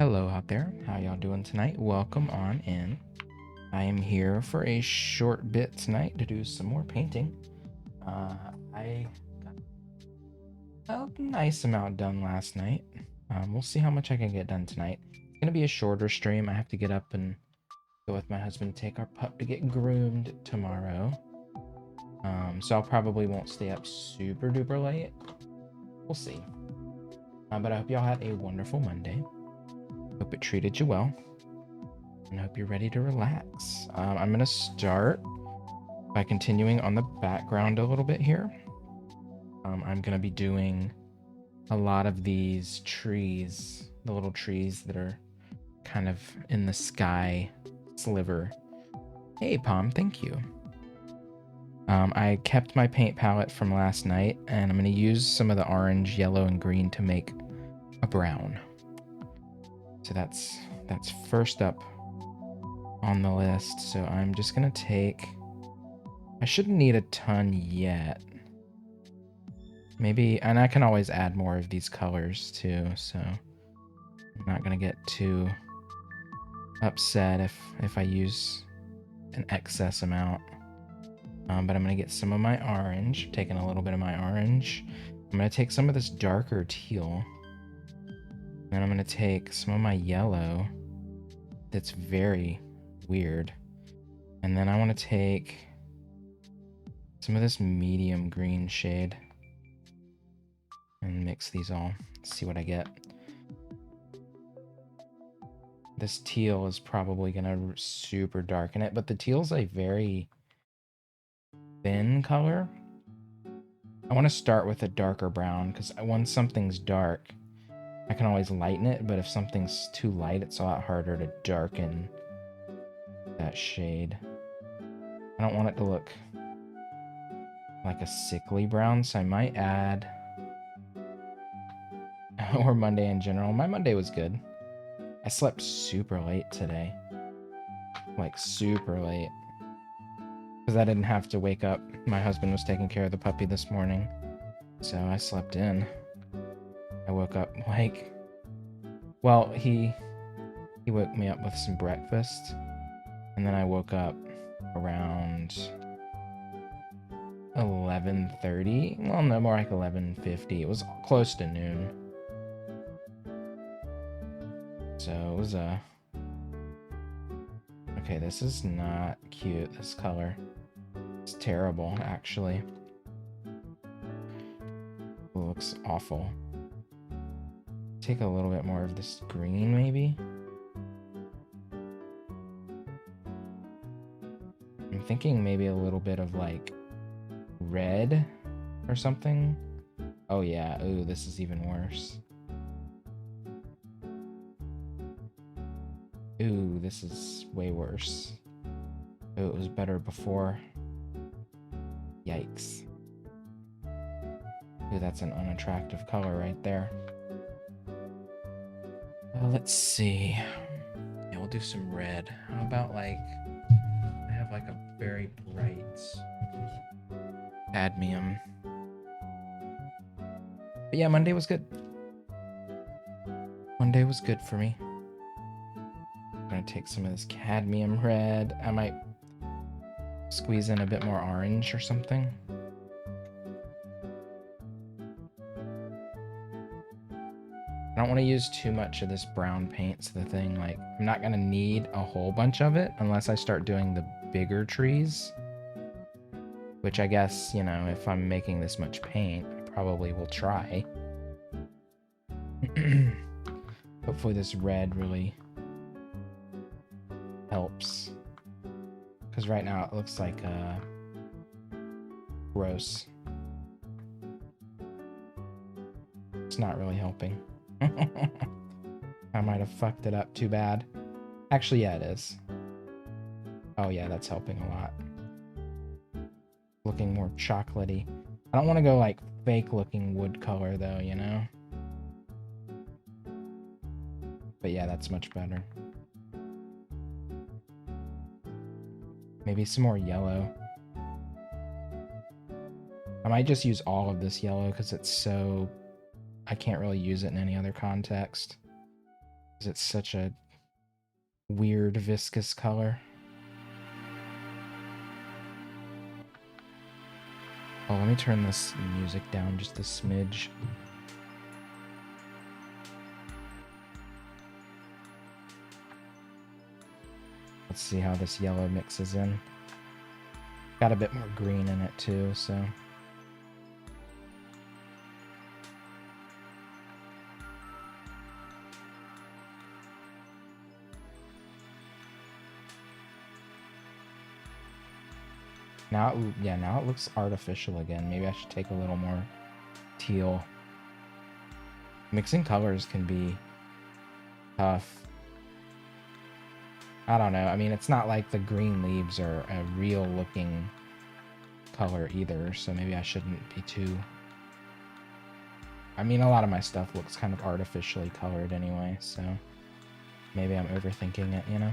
Hello out there. How y'all doing tonight? Welcome on in. I am here for a short bit tonight to do some more painting. I got a nice amount done last night. We'll see how much I can get done tonight. It's gonna be a shorter stream. I have to get up and go with my husband to take our pup to get groomed tomorrow. So I probably won't stay up super duper late. We'll see. But I hope y'all had a wonderful Monday. Hope it treated you well. And I hope you're ready to relax. I'm going to start by continuing on the background a little bit here. I'm going to be doing a lot of these trees, the little trees that are kind of in the sky sliver. Hey, Palm, thank you. I kept my paint palette from last night, and I'm going to use some of the orange, yellow, and green to make a brown. So that's first up on the list. So I'm just gonna take, I shouldn't need a ton yet, maybe, and I can always add more of these colors too, so I'm not gonna get too upset if I use an excess amount. But I'm gonna get some of my orange, taking a little bit of my orange. I'm gonna take some of this darker teal, then I'm gonna take some of my yellow that's very weird, and then I want to take some of this medium green shade and mix these all. See what I get. This teal is probably gonna super darken it, but the teal's a very thin color. I want to start with a darker brown because once something's dark, I can always lighten it, but if something's too light, it's a lot harder to darken that shade. I don't want it to look like a sickly brown, so I might add, or Monday in general. My Monday was good. I slept super late today, like super late, because I didn't have to wake up. My husband was taking care of the puppy this morning, so I slept in. I woke up like, well, he woke me up with some breakfast, and then I woke up around 11:30. Well, no, more like 11:50. It was close to noon. So it was okay, this is not cute, this color. It's terrible, actually. It looks awful. Take a little bit more of this green, maybe. I'm thinking maybe a little bit of like red or something. Oh yeah, ooh, this is even worse. Ooh, this is way worse. Ooh, it was better before. Yikes. Ooh, that's an unattractive color right there. Let's see. Yeah, we'll do some red. How about like, I have like a very bright cadmium. But yeah, Monday was good. Monday was good for me. I'm gonna take some of this cadmium red. I might squeeze in a bit more orange or something. I don't want to use too much of this brown paint's the thing. Like, I'm not gonna need a whole bunch of it unless I start doing the bigger trees. Which I guess, you know, if I'm making this much paint, I probably will try. Hopefully this red really helps. Because right now it looks like gross. It's not really helping. I might have fucked it up too bad. Actually, yeah, it is. Oh yeah, that's helping a lot. Looking more chocolatey. I don't want to go like fake looking wood color though, you know? But yeah, that's much better. Maybe some more yellow. I might just use all of this yellow because it's so... I can't really use it in any other context. It's such a weird viscous color. Oh, let me turn this music down just a smidge. Let's see how this yellow mixes in. Got a bit more green in it too, so. Now, yeah, now it looks artificial again. Maybe I should take a little more teal. Mixing colors can be tough. I don't know. I mean, it's not like the green leaves are a real looking color either, so maybe I shouldn't be too... I mean, a lot of my stuff looks kind of artificially colored anyway, so maybe I'm overthinking it, you know?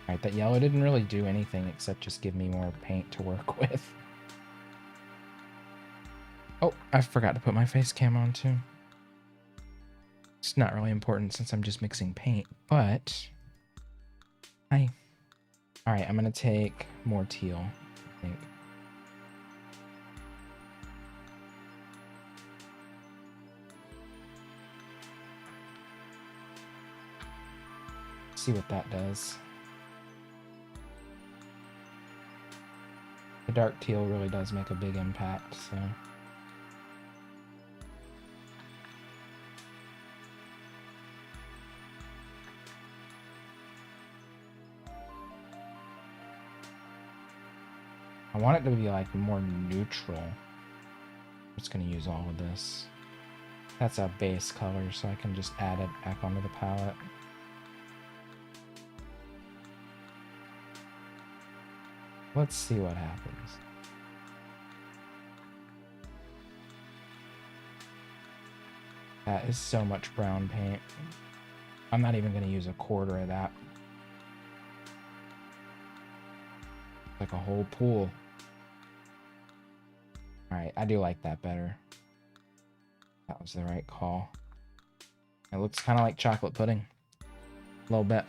Alright, that yellow didn't really do anything except just give me more paint to work with. Oh, I forgot to put my face cam on too. It's not really important since I'm just mixing paint, but... Hi. Alright, I'm gonna take more teal, I think. See what that does. The dark teal really does make a big impact, so... I want it to be like more neutral. I'm just gonna use all of this. That's a base color, so I can just add it back onto the palette. Let's see what happens. That is so much brown paint. I'm not even gonna use a quarter of that. Like a whole pool. Alright, I do like that better. That was the right call. It looks kind of like chocolate pudding. A little bit.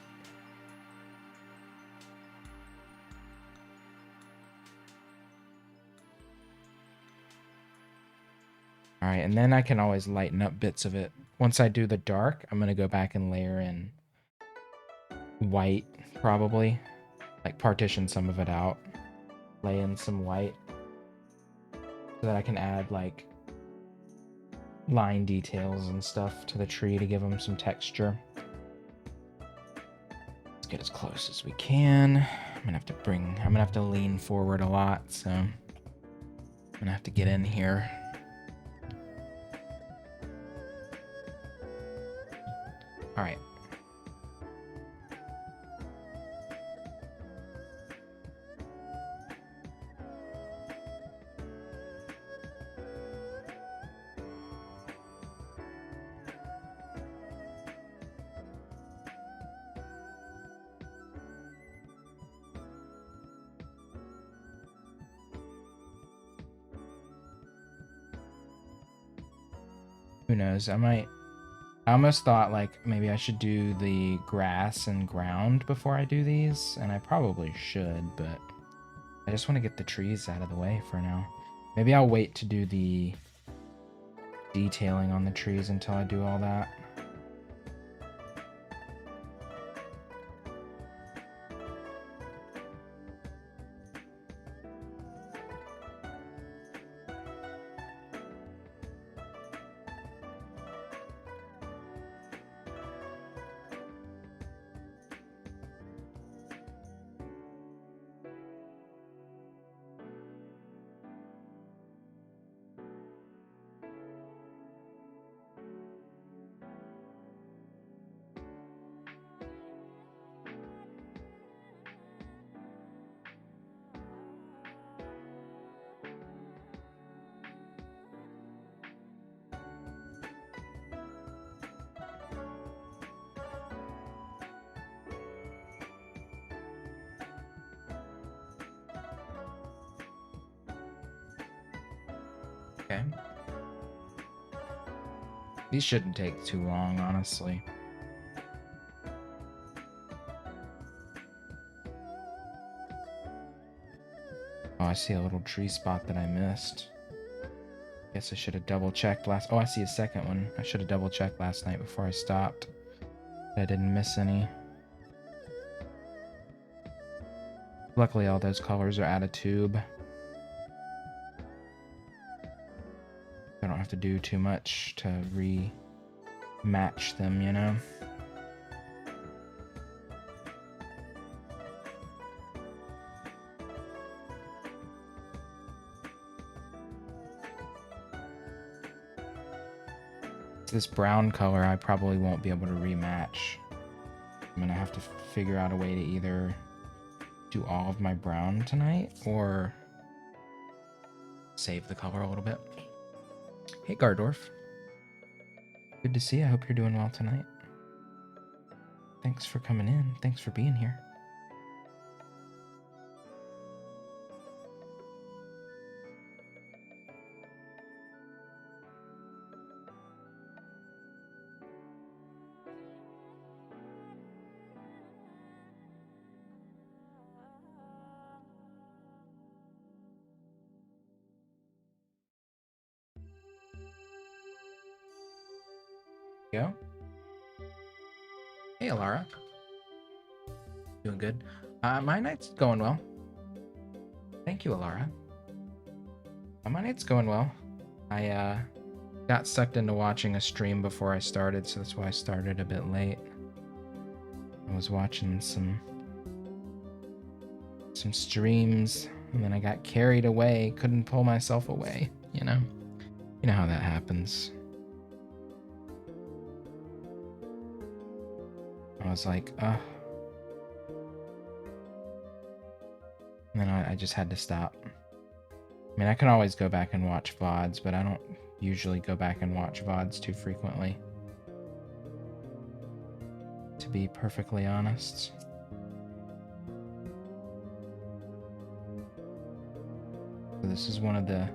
Alright, and then I can always lighten up bits of it. Once I do the dark, I'm going to go back and layer in white, probably. Like partition some of it out. Lay in some white. So that I can add like line details and stuff to the tree to give them some texture. Let's get as close as we can. I'm gonna have to lean forward a lot, so I'm gonna have to get in here. All right. Who knows? I almost thought like maybe I should do the grass and ground before I do these, and I probably should, but I just want to get the trees out of the way for now. Maybe I'll wait to do the detailing on the trees until I do all that. Okay. These shouldn't take too long, honestly. Oh, I see a little tree spot that I missed. Guess I should have double-checked last... Oh, I see a second one. I should have double-checked last night before I stopped. But I didn't miss any. Luckily, all those colors are out of tube. I don't have to do too much to rematch them, you know? This brown color I probably won't be able to rematch. I'm gonna have to figure out a way to either do all of my brown tonight or save the color a little bit. Hey Gardorf. Good to see you. I hope you're doing well tonight. Thanks for coming in. Thanks for being here. Go. Hey, Alara. Doing good. My night's going well. Thank you, Alara. My night's going well. I got sucked into watching a stream before I started, so that's why I started a bit late. I was watching some streams, and then I got carried away. Couldn't pull myself away, you know? You know how that happens. I was like, ugh. And then I just had to stop. I mean, I can always go back and watch VODs, but I don't usually go back and watch VODs too frequently. To be perfectly honest. So this is one of the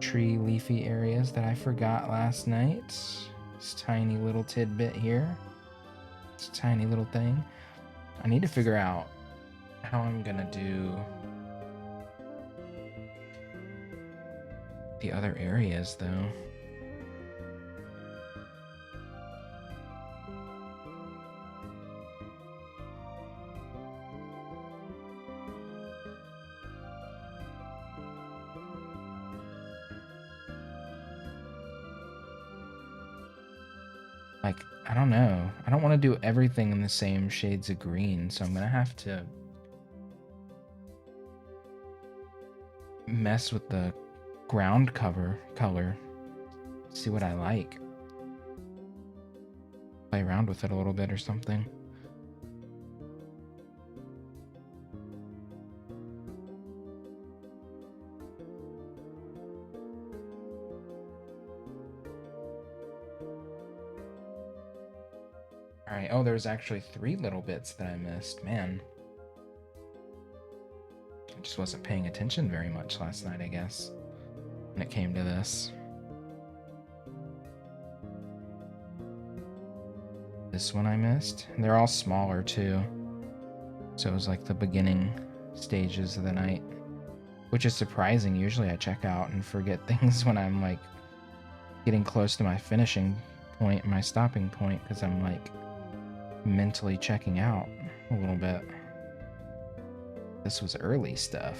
tree leafy areas that I forgot last night. This tiny little tidbit here. This tiny little thing. I need to figure out how I'm gonna do the other areas though. Like, I don't know. I don't want to do everything in the same shades of green, so I'm gonna have to mess with the ground cover color. See what I like. Play around with it a little bit or something. Alright, oh, there's actually 3 little bits that I missed. Man. I just wasn't paying attention very much last night, I guess, when it came to this. This one I missed. They're all smaller, too. So it was like the beginning stages of the night. Which is surprising. Usually I check out and forget things when I'm, like, getting close to my finishing point, my stopping point, because I'm, like, mentally checking out a little bit. This was early stuff.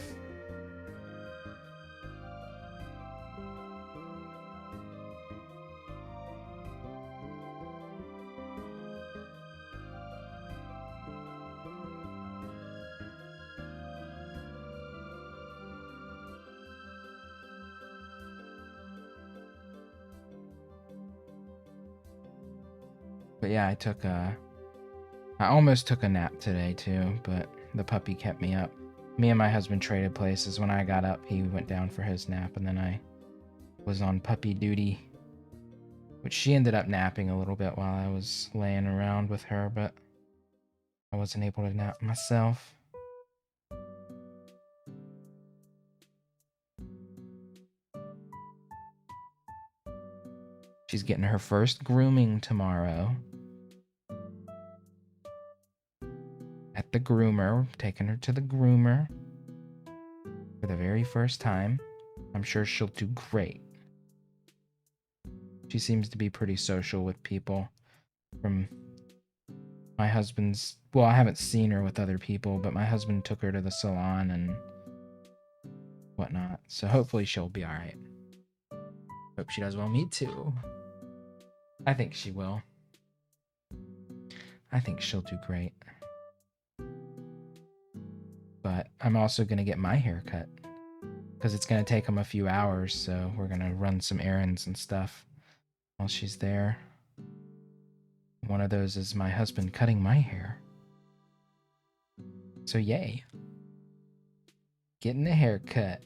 But yeah, I almost took a nap today too, but the puppy kept me up. Me and my husband traded places. When I got up, he went down for his nap, and then I was on puppy duty, which she ended up napping a little bit while I was laying around with her, but I wasn't able to nap myself. she's getting her first grooming tomorrow. At the groomer, taking her to the groomer for the very first time. I'm sure she'll do great. She seems to be pretty social with people. From my husband's, well, I haven't seen her with other people, but my husband took her to the salon and whatnot. So hopefully she'll be all right. Hope she does well. Me too. I think she will. I think she'll do great. But I'm also going to get my hair cut because it's going to take him a few hours. So we're going to run some errands and stuff while she's there. One of those is my husband cutting my hair. So yay. Getting the haircut.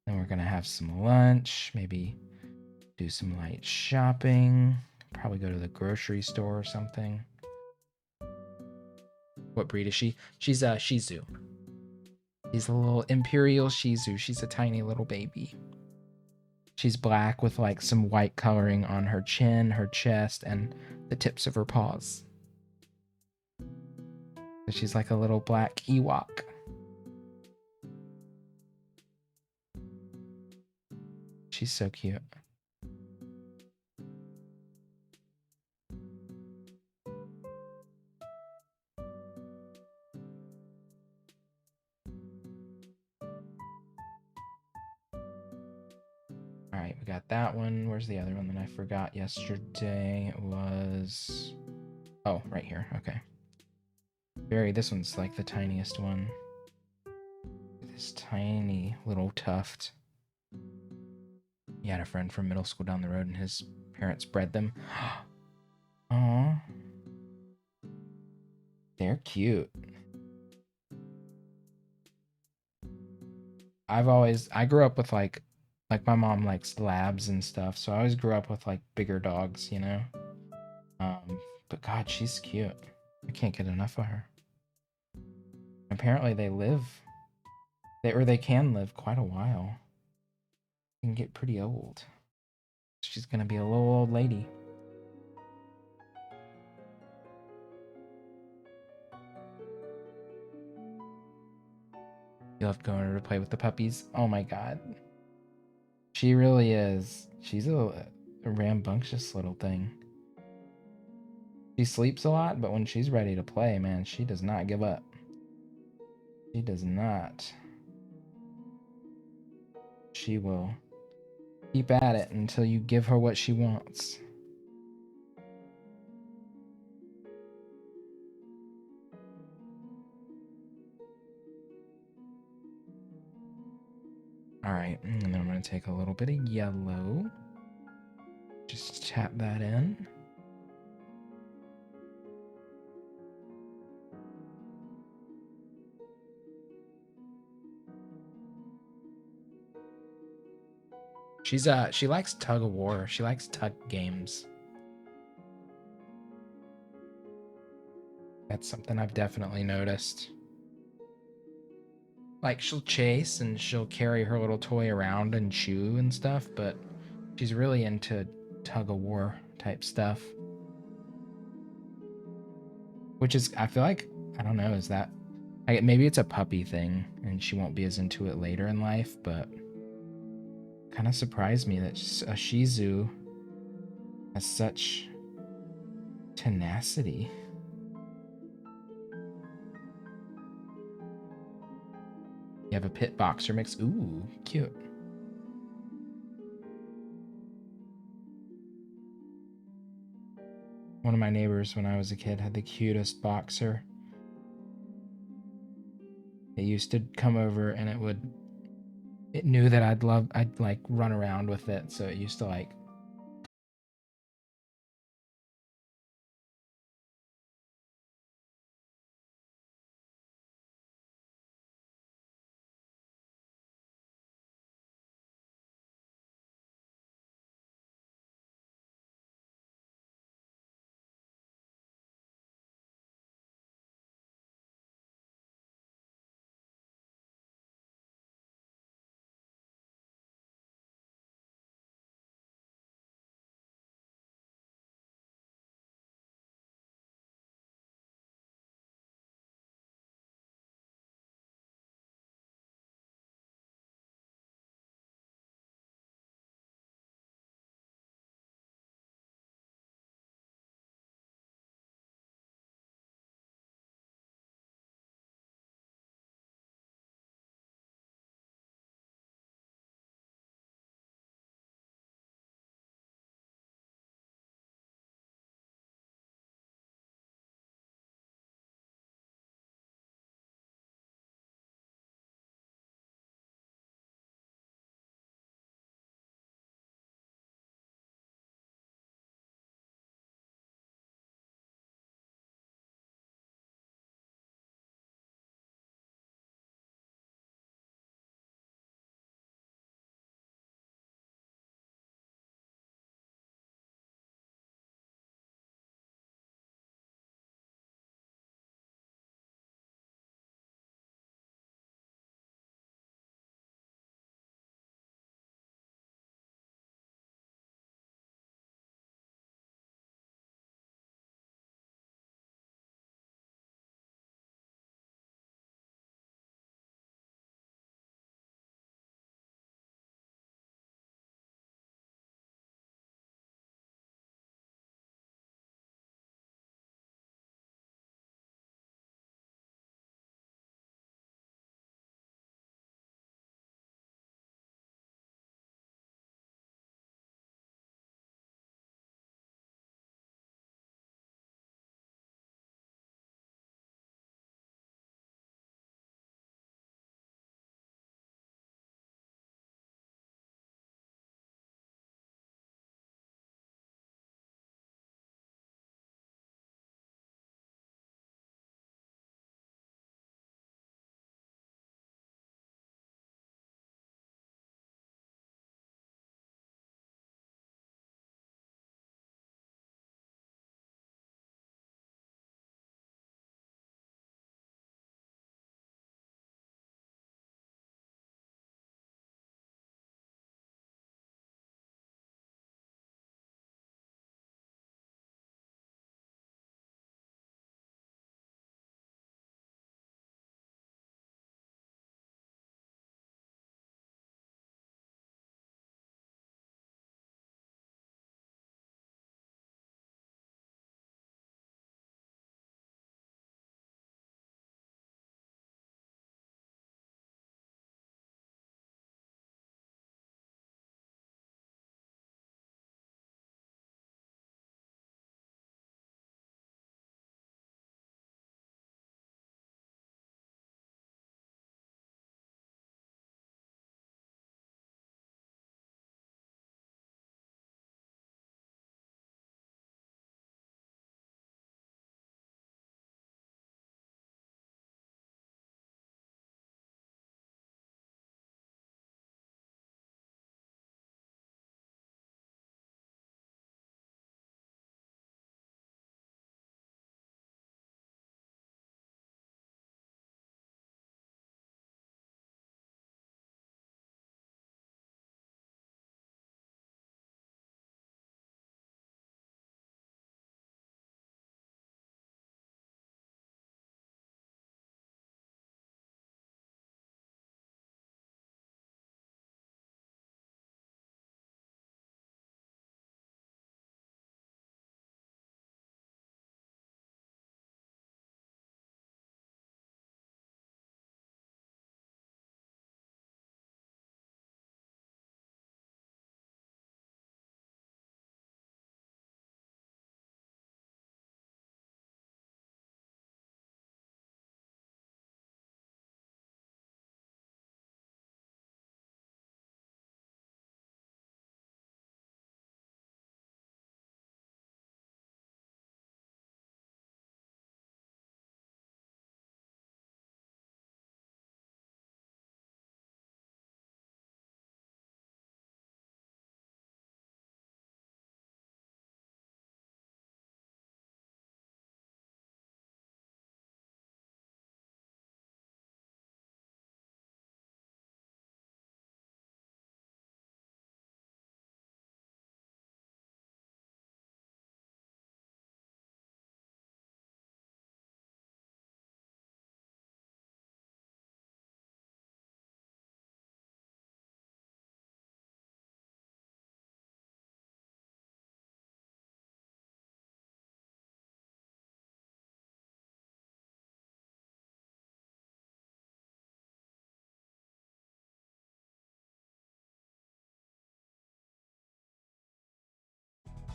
Then we're going to have some lunch. Maybe do some light shopping. Probably go to the grocery store or something. What breed is she? She's a Shih Tzu. She's a little Imperial Shih Tzu. She's a tiny little baby. She's black with like some white coloring on her chin, her chest, and the tips of her paws. So she's like a little black Ewok. She's so cute. All right, we got that one. Where's the other one that I forgot yesterday? It was... Oh, right here. Okay. This one's like the tiniest one. This tiny little tuft. He had a friend from middle school down the road and his parents bred them. Aww. They're cute. I grew up with like my mom likes labs and stuff, so I always grew up with like bigger dogs, you know? But God, she's cute. I can't get enough of her. Apparently they can live quite a while. They can get pretty old. She's gonna be a little old lady. You love going over to play with the puppies? Oh my God. She really is. She's a rambunctious little thing. She sleeps a lot, but when she's ready to play, man, she does not give up. She does not. She will keep at it until you give her what she wants. All right, and then I'm going to take a little bit of yellow. Just tap that in. She likes tug of war. She likes tug games. That's something I've definitely noticed. Like, she'll chase and she'll carry her little toy around and chew and stuff, but she's really into tug of war type stuff. Which is, I feel like, I don't know, is that... maybe it's a puppy thing and she won't be as into it later in life, but... kind of surprised me that a Shih Tzu has such tenacity. You have a pit boxer mix. Ooh, cute. One of my neighbors when I was a kid had the cutest boxer. It used to come over and it knew that I'd like run around with it, so it used to like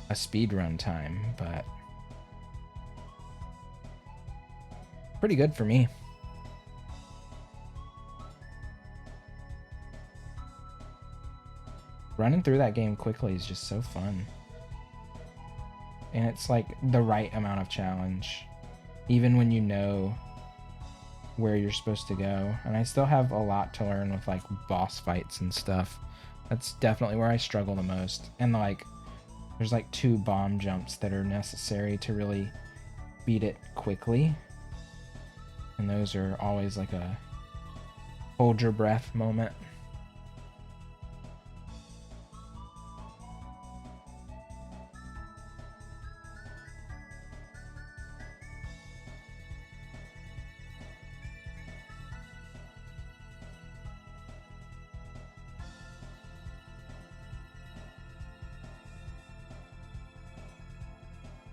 a speed run time, but pretty good for me. Running through that game quickly is just so fun. And it's like the right amount of challenge, even when you know where you're supposed to go. And I still have a lot to learn with like boss fights and stuff. That's definitely where I struggle the most. And like there's like 2 bomb jumps that are necessary to really beat it quickly. And those are always like a hold your breath moment.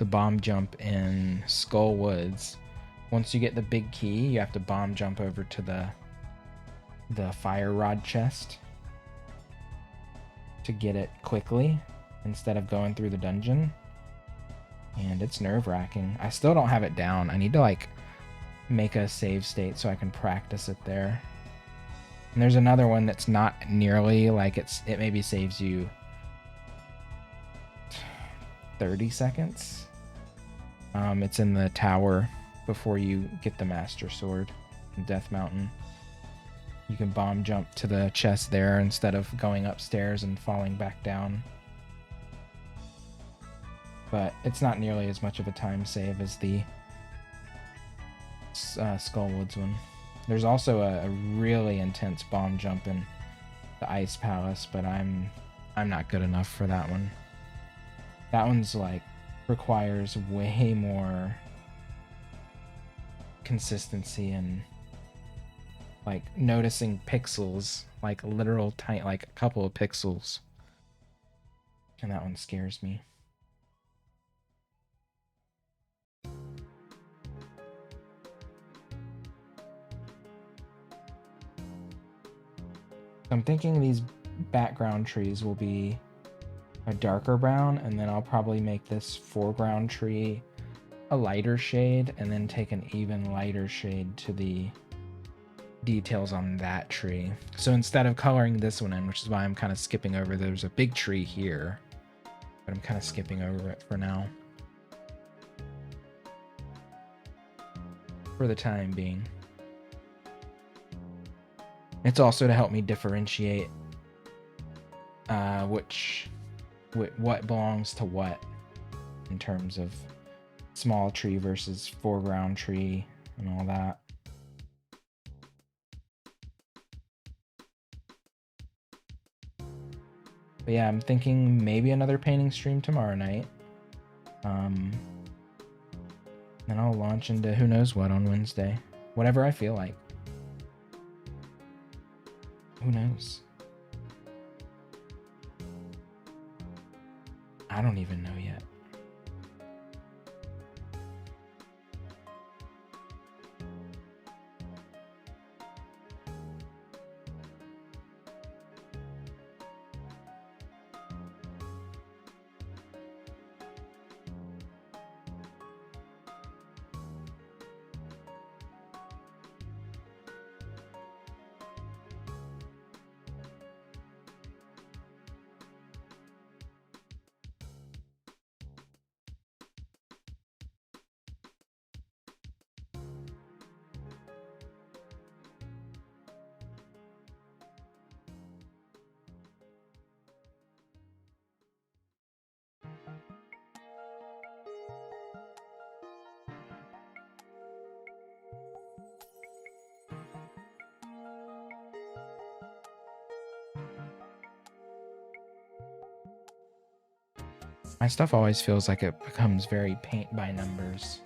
The bomb jump in Skull Woods. Once you get the big key, you have to bomb jump over to the fire rod chest to get it quickly instead of going through the dungeon. And it's nerve-wracking. I still don't have it down. I need to like make a save state so I can practice it there. And there's another one that's not nearly like it maybe saves you 30 seconds. It's in the tower before you get the Master Sword in Death Mountain. You can bomb jump to the chest there instead of going upstairs and falling back down. But it's not nearly as much of a time save as the Skullwoods one. There's also a really intense bomb jump in the Ice Palace, but I'm not good enough for that one. That one's like requires way more consistency and like noticing pixels, like literal tiny, like a couple of pixels. And that one scares me. I'm thinking these background trees will be a darker brown, and then I'll probably make this foreground tree a lighter shade, and then take an even lighter shade to the details on that tree. So instead of coloring this one in, which is why I'm kind of skipping over, there's a big tree here, but I'm kind of skipping over it for now. For the time being. It's also to help me differentiate what belongs to what in terms of small tree versus foreground tree and all that. But yeah, I'm thinking maybe another painting stream tomorrow night. Then I'll launch into who knows what on Wednesday. Whatever I feel like. Who knows? I don't even know yet. My stuff always feels like it becomes very paint by numbers.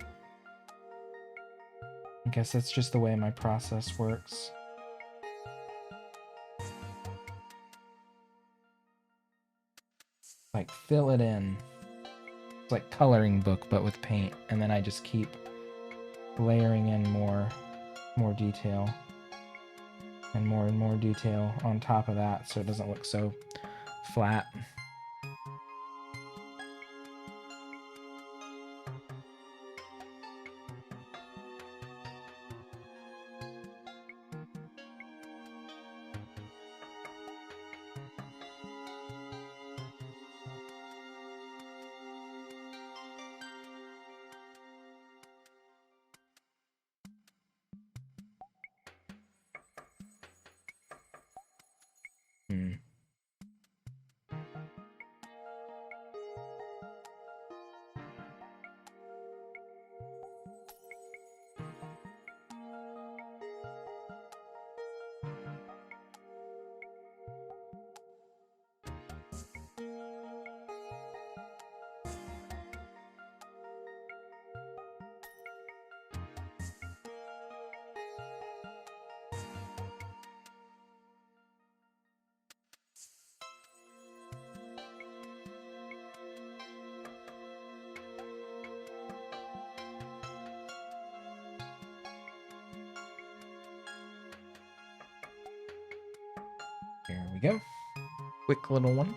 I guess that's just the way my process works. Like fill it in. It's like coloring book but with paint, and then I just keep layering in more detail and more detail on top of that so it doesn't look so flat. Here we go. Quick little one.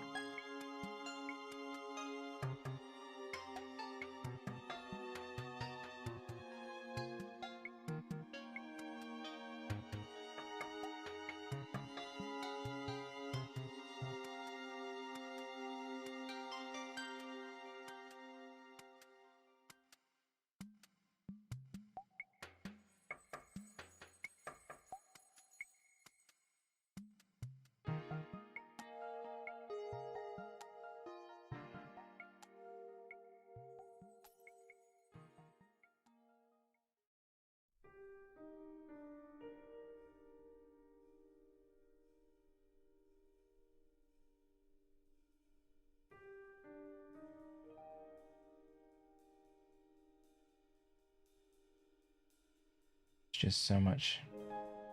Just so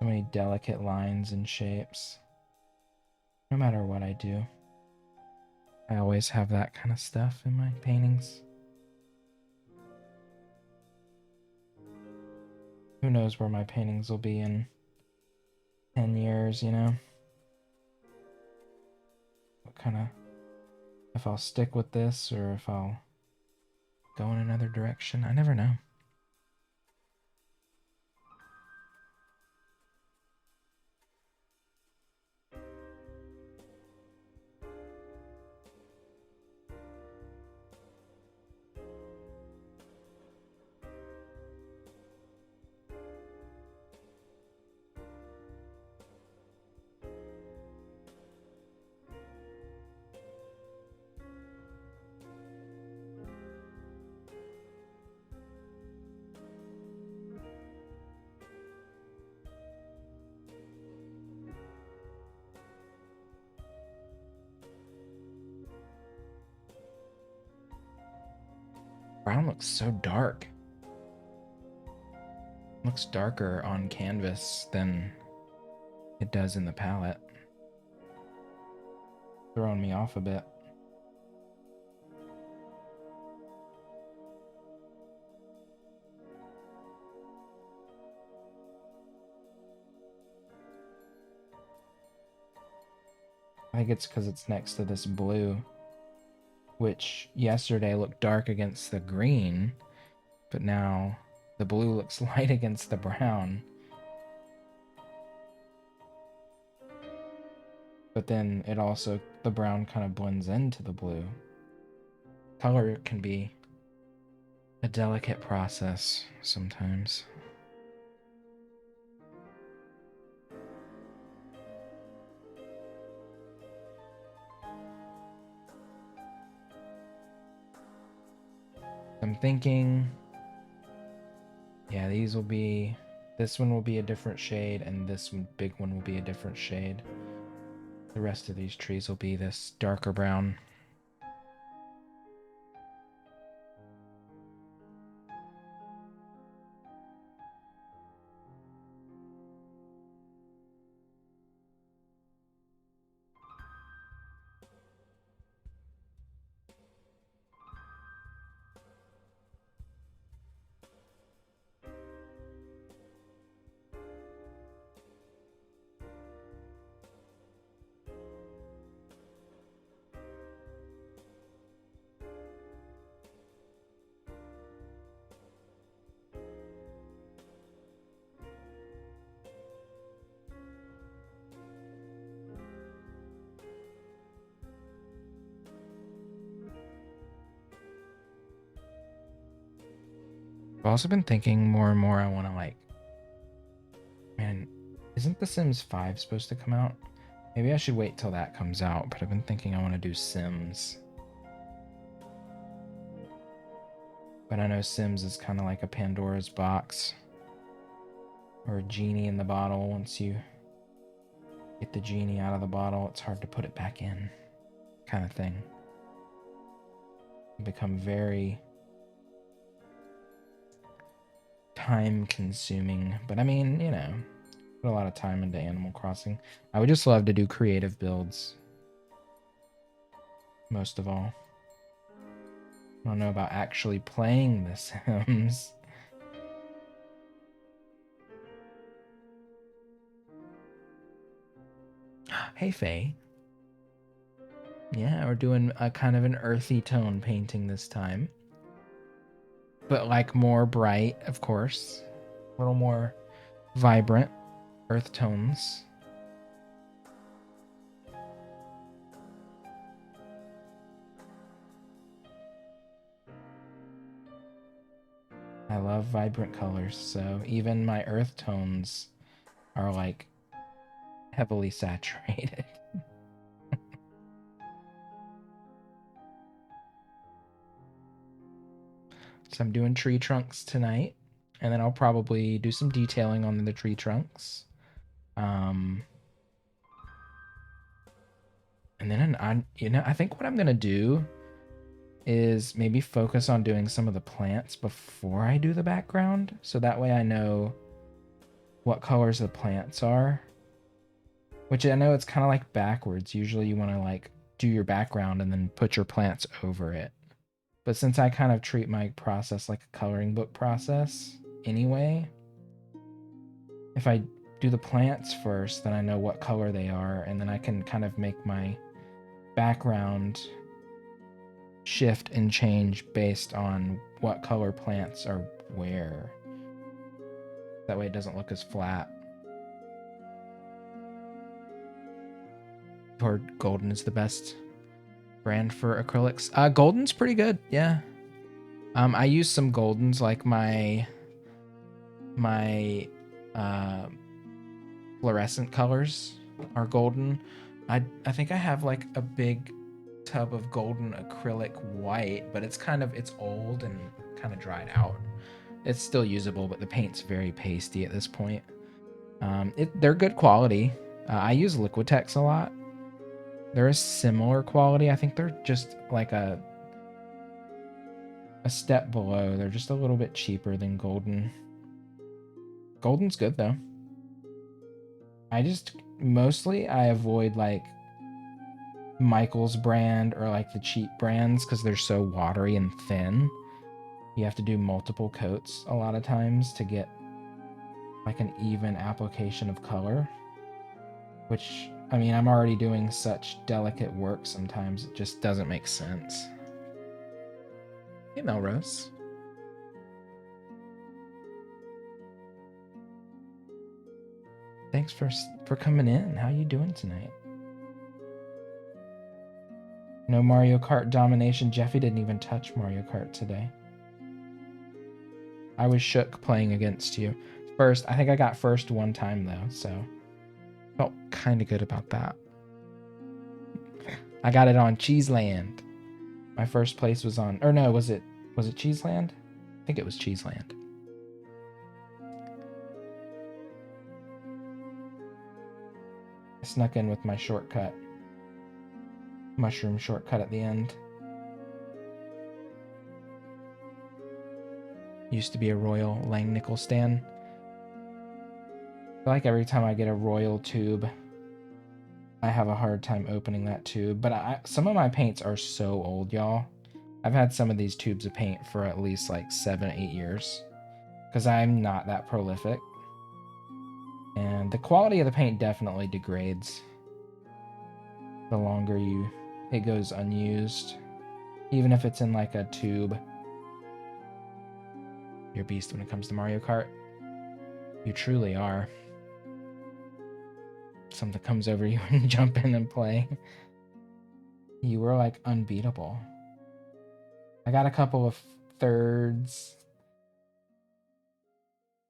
many delicate lines and shapes. No matter what I do, I always have that kind of stuff in my paintings. Who knows where my paintings will be in 10 years, you know? What kind of, if I'll stick with this or if I'll go in another direction, I never know. Brown looks so dark. Looks darker on canvas than it does in the palette. Throwing me off a bit. I think it's because it's next to this blue, which yesterday looked dark against the green, but now the blue looks light against the brown. But then it also, the brown kind of blends into the blue. Color can be a delicate process sometimes. I'm thinking, yeah, this one will be a different shade, and this big one will be a different shade. The rest of these trees will be this darker brown. I've also been thinking more and more I want to, like, man, isn't The Sims 5 supposed to come out? Maybe I should wait till that comes out, but I've been thinking I want to do Sims. But I know Sims is kind of like a Pandora's box. Or a genie in the bottle. Once you get the genie out of the bottle, it's hard to put it back in. Kind of thing. Become very time consuming. But I mean, you know, put a lot of time into Animal Crossing. I would just love to do creative builds. Most of all. I don't know about actually playing The Sims. Hey, Faye. Yeah, we're doing a kind of an earthy tone painting this time. But like more bright, of course. A little more vibrant earth tones. I love vibrant colors, so even my earth tones are like heavily saturated. So I'm doing tree trunks tonight, and then I'll probably do some detailing on the tree trunks. And then I think what I'm gonna do is maybe focus on doing some of the plants before I do the background, so that way I know what colors the plants are. Which I know it's kind of like backwards. Usually you want to like do your background and then put your plants over it. But since I kind of treat my process like a coloring book process anyway, if I do the plants first, then I know what color they are, and then I can kind of make my background shift and change based on what color plants are where. That way it doesn't look as flat. I've heard Golden is the best brand for acrylics. Golden's pretty good, yeah. I use some Goldens, like my fluorescent colors are Golden. I think I have like a big tub of Golden acrylic white, but it's old and kind of dried out. It's still usable, but the paint's very pasty at this point. They're good quality. I use Liquitex a lot. They're a similar quality. I think they're just like a step below. They're just a little bit cheaper than Golden. Golden's good though. I avoid like Michael's brand or like the cheap brands because they're so watery and thin. You have to do multiple coats a lot of times to get like an even application of color. Which, I mean, I'm already doing such delicate work sometimes, it just doesn't make sense. Hey, Melrose. Thanks for coming in. How you doing tonight? No Mario Kart domination. Jeffy didn't even touch Mario Kart today. I was shook playing against you. First, I think I got first one time though, so felt kind of good about that. I got it on Cheeseland. My first place was on, or no, was it Cheeseland? I think it was Cheeseland. I snuck in with my shortcut. Mushroom shortcut at the end. Used to be a Royal Langnickel stand. I feel like every time I get a Royal tube, I have a hard time opening that tube. But some of my paints are so old, y'all. I've had some of these tubes of paint for at least like 7-8 years. Because I'm not that prolific. And the quality of the paint definitely degrades the longer it goes unused. Even if it's in like a tube. You're a beast when it comes to Mario Kart. You truly are. Something comes over you and jump in and play. You were like unbeatable. I got a couple of thirds.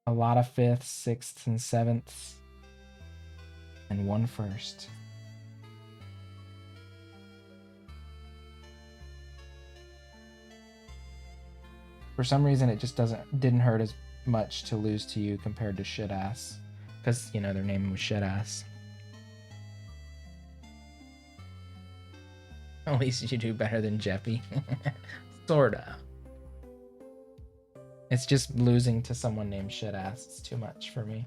A lot of fifths, sixths, and sevenths. And one first. For some reason, it just didn't hurt as much to lose to you compared to shit ass, because you know their name was shit ass. At least you do better than Jeffy. Sorta. It's just losing to someone named shit ass. It's too much for me.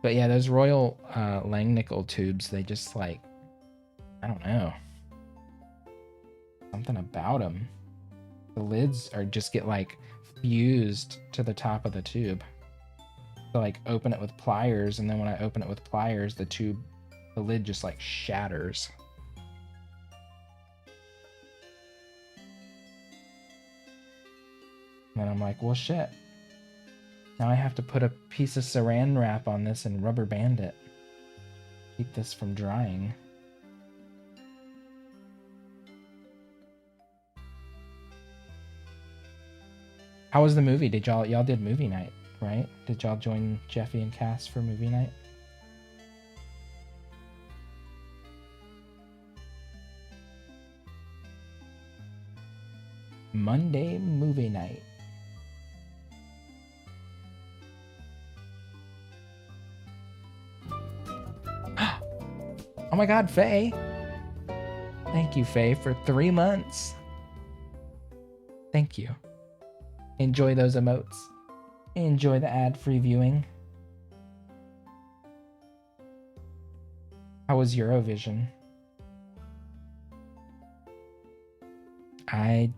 But yeah, those Royal Langnickel tubes, they just like, I don't know. Something about them. The lids are just get like fused to the top of the tube. So like open it with pliers, and then when I open it with pliers, the lid just like shatters. And then I'm like, well shit. Now I have to put a piece of saran wrap on this and rubber band it. Keep this from drying. How was the movie? Did y'all did movie night, right? Did y'all join Jeffy and Cass for movie night? Monday movie night. Oh my god, Faye. Thank you, Faye, for 3 months. Thank you. Enjoy those emotes. Enjoy the ad-free viewing. How was Eurovision? I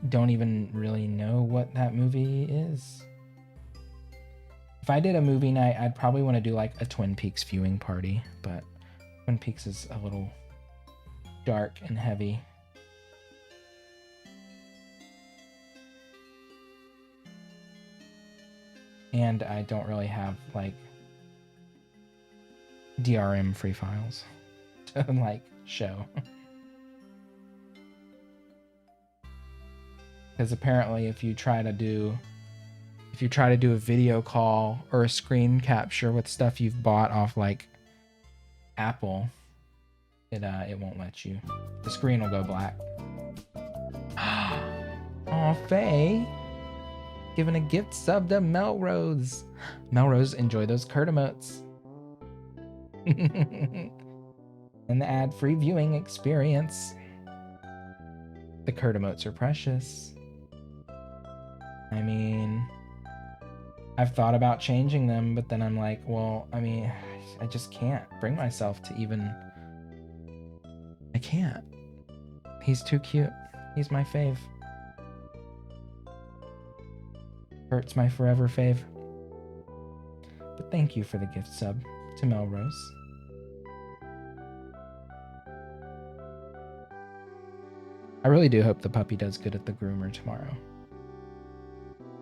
don't even really know what that movie is. If I did a movie night, I'd probably want to do like a Twin Peaks viewing party, but Twin Peaks is a little dark and heavy. And I don't really have like DRM free files to like show. Because apparently if you try to do a video call or a screen capture with stuff you've bought off like Apple, it won't let you. The screen will go black. Oh, Faye. Giving a gift sub to Melrose. Melrose, enjoy those Kurt emotes. And the ad-free viewing experience. The Kurt emotes are precious. I mean, I've thought about changing them, but then I'm like, well, I mean, I just can't bring myself to even... I can't. He's too cute. He's my fave. Kurt's my forever fave. But thank you for the gift sub to Melrose. I really do hope the puppy does good at the groomer tomorrow.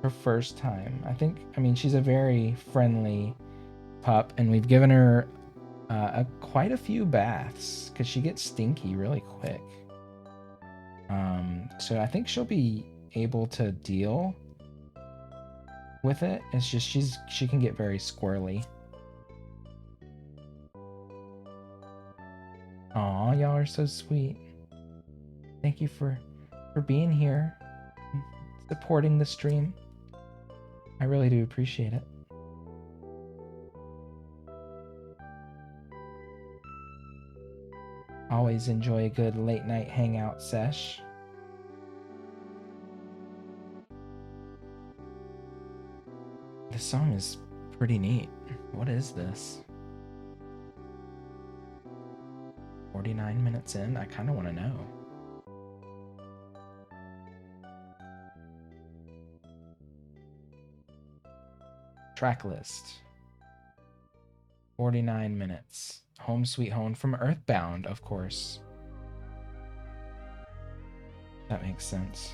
Her first time. I mean, she's a very friendly pup, and we've given her quite a few baths because she gets stinky really quick. So I think she'll be able to deal with it. It's just she can get very squirrely. Aw, y'all are so sweet. Thank you for being here, supporting the stream. I really do appreciate it. Always enjoy a good late night hangout sesh. This song is pretty neat. What is this? 49 minutes in? I kind of want to know. Track list. 49 minutes. Home Sweet Home from Earthbound, of course. That makes sense.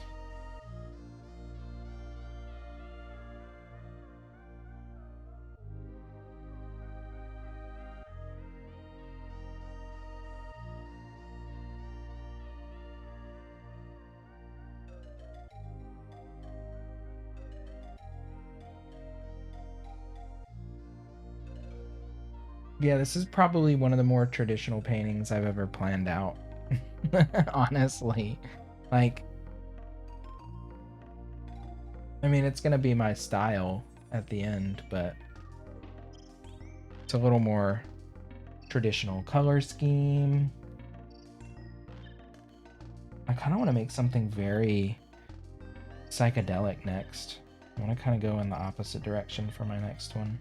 Yeah, this is probably one of the more traditional paintings I've ever planned out. Honestly. Like, I mean, it's gonna be my style at the end, but it's a little more traditional color scheme. I kind of want to make something very psychedelic next. I want to kind of go in the opposite direction for my next one.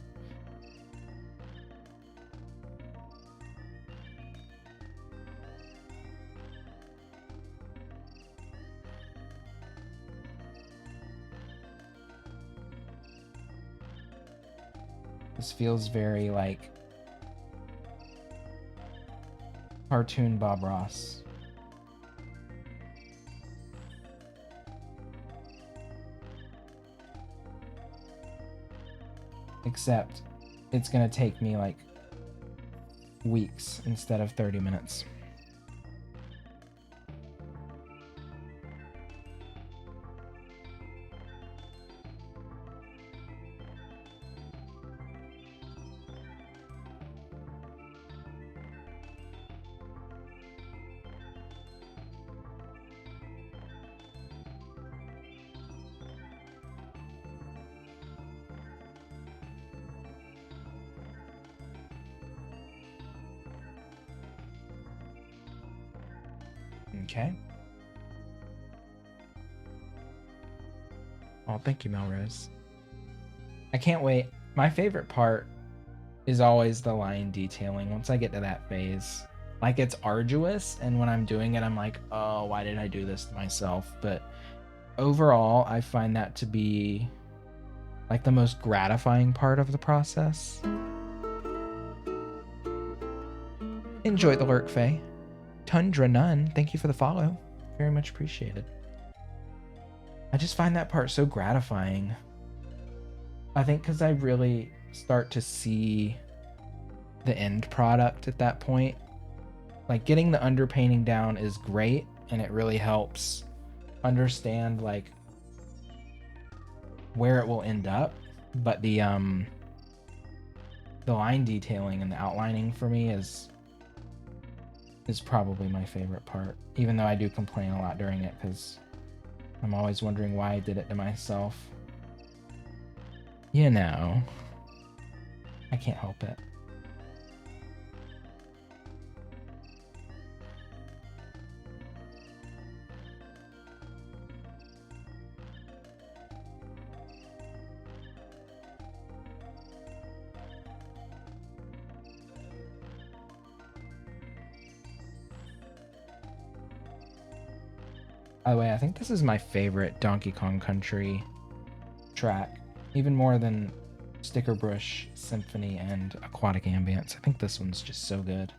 This feels very like cartoon Bob Ross. Except it's gonna take me like weeks instead of 30 minutes. Okay. Oh, thank you, Melrose. I can't wait. My favorite part is always the line detailing. Once I get to that phase, like it's arduous, and when I'm doing it, I'm like, oh, why did I do this to myself? But overall, I find that to be like the most gratifying part of the process. Enjoy the lurk, Faye. Tundra Nun, thank you for the follow. Very much appreciated. I just find that part so gratifying. I think because I really start to see the end product at that point. Like getting the underpainting down is great, and it really helps understand like where it will end up. But the line detailing and the outlining for me is probably my favorite part, even though I do complain a lot during it because I'm always wondering why I did it to myself. You know, I can't help it. By the way, I think this is my favorite Donkey Kong Country track, even more than Sticker Brush Symphony and Aquatic Ambience. I think this one's just so good.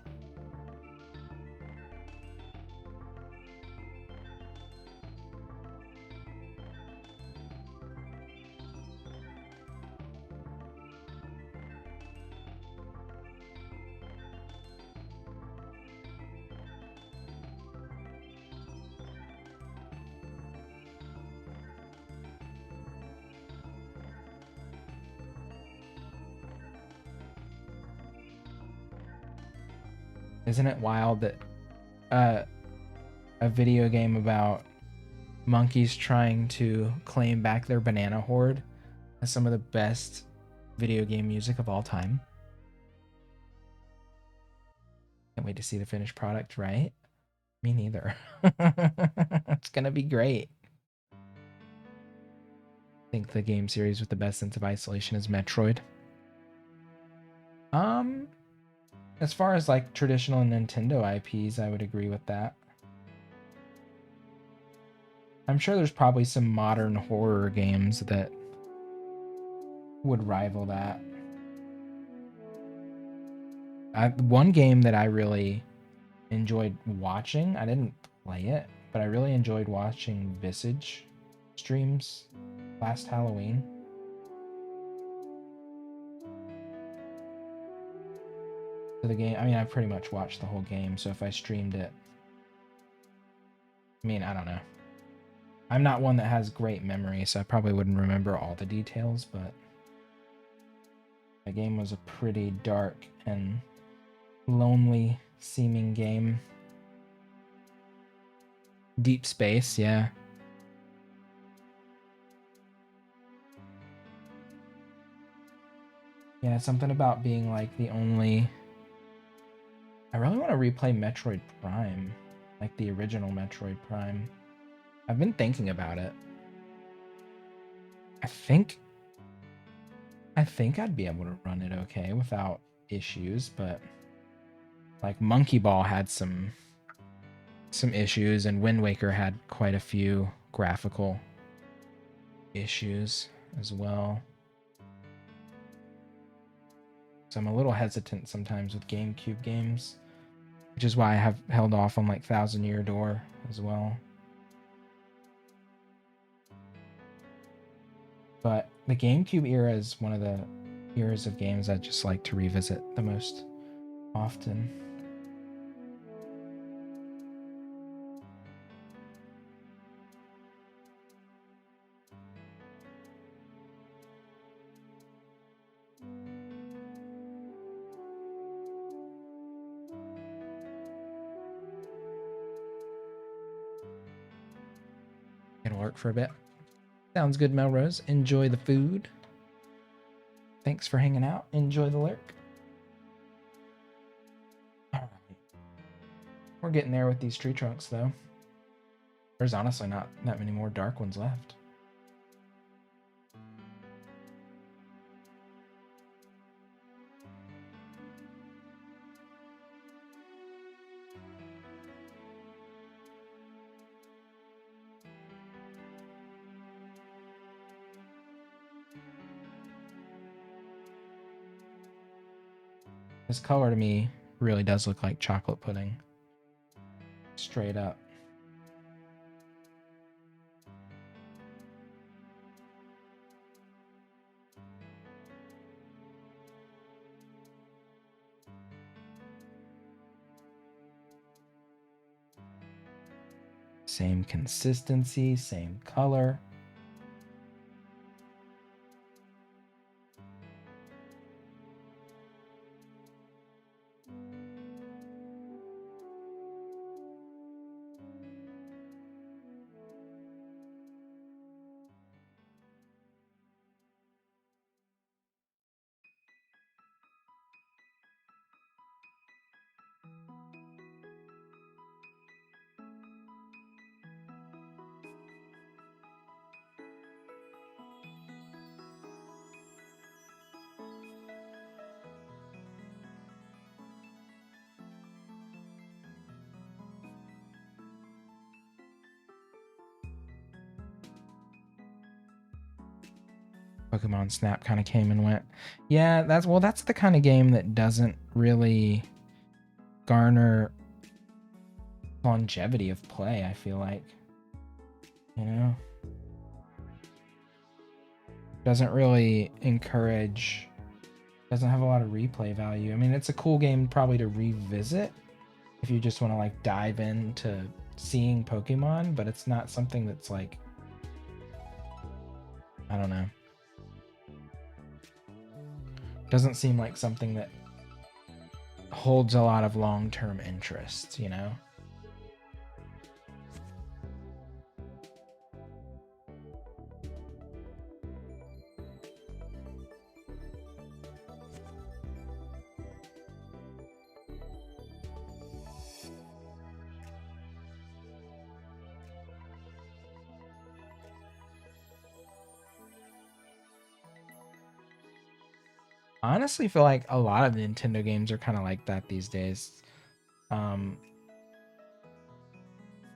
Isn't it wild that a video game about monkeys trying to claim back their banana hoard has some of the best video game music of all time? Can't wait to see the finished product, right? Me neither. It's gonna be great. I think the game series with the best sense of isolation is Metroid. As far as like traditional Nintendo IPs, I would agree with that. I'm sure there's probably some modern horror games that would rival that. One game that I really enjoyed watching, I didn't play it, but I really enjoyed watching Visage streams last Halloween. So the game, I mean, I pretty much watched the whole game, so if I streamed it, I mean, I don't know. I'm not one that has great memory, so I probably wouldn't remember all the details, but the game was a pretty dark and lonely seeming game. Deep Space, yeah. Yeah, something about being like the only... I really want to replay Metroid Prime, like the original Metroid Prime. I've been thinking about it. I think I'd be able to run it okay without issues, but like Monkey Ball had some issues, and Wind Waker had quite a few graphical issues as well. So I'm a little hesitant sometimes with GameCube games, which is why I have held off on like Thousand Year Door as well. But the GameCube era is one of the eras of games I just like to revisit the most often. It'll work for a bit. Sounds good, Melrose. Enjoy the food. Thanks for hanging out. Enjoy the lurk. All right. We're getting there with these tree trunks, though. There's honestly not that many more dark ones left. This color to me really does look like chocolate pudding. Straight up. Same consistency, same color. Pokemon Snap kind of came and went. Yeah, that's the kind of game that doesn't really garner longevity of play, I feel like. You know? Doesn't really encourage, doesn't have a lot of replay value. I mean, it's a cool game probably to revisit if you just want to like dive into seeing Pokemon, but it's not something that's like, I don't know. Doesn't seem like something that holds a lot of long-term interest, you know? I honestly feel like a lot of Nintendo games are kind of like that these days.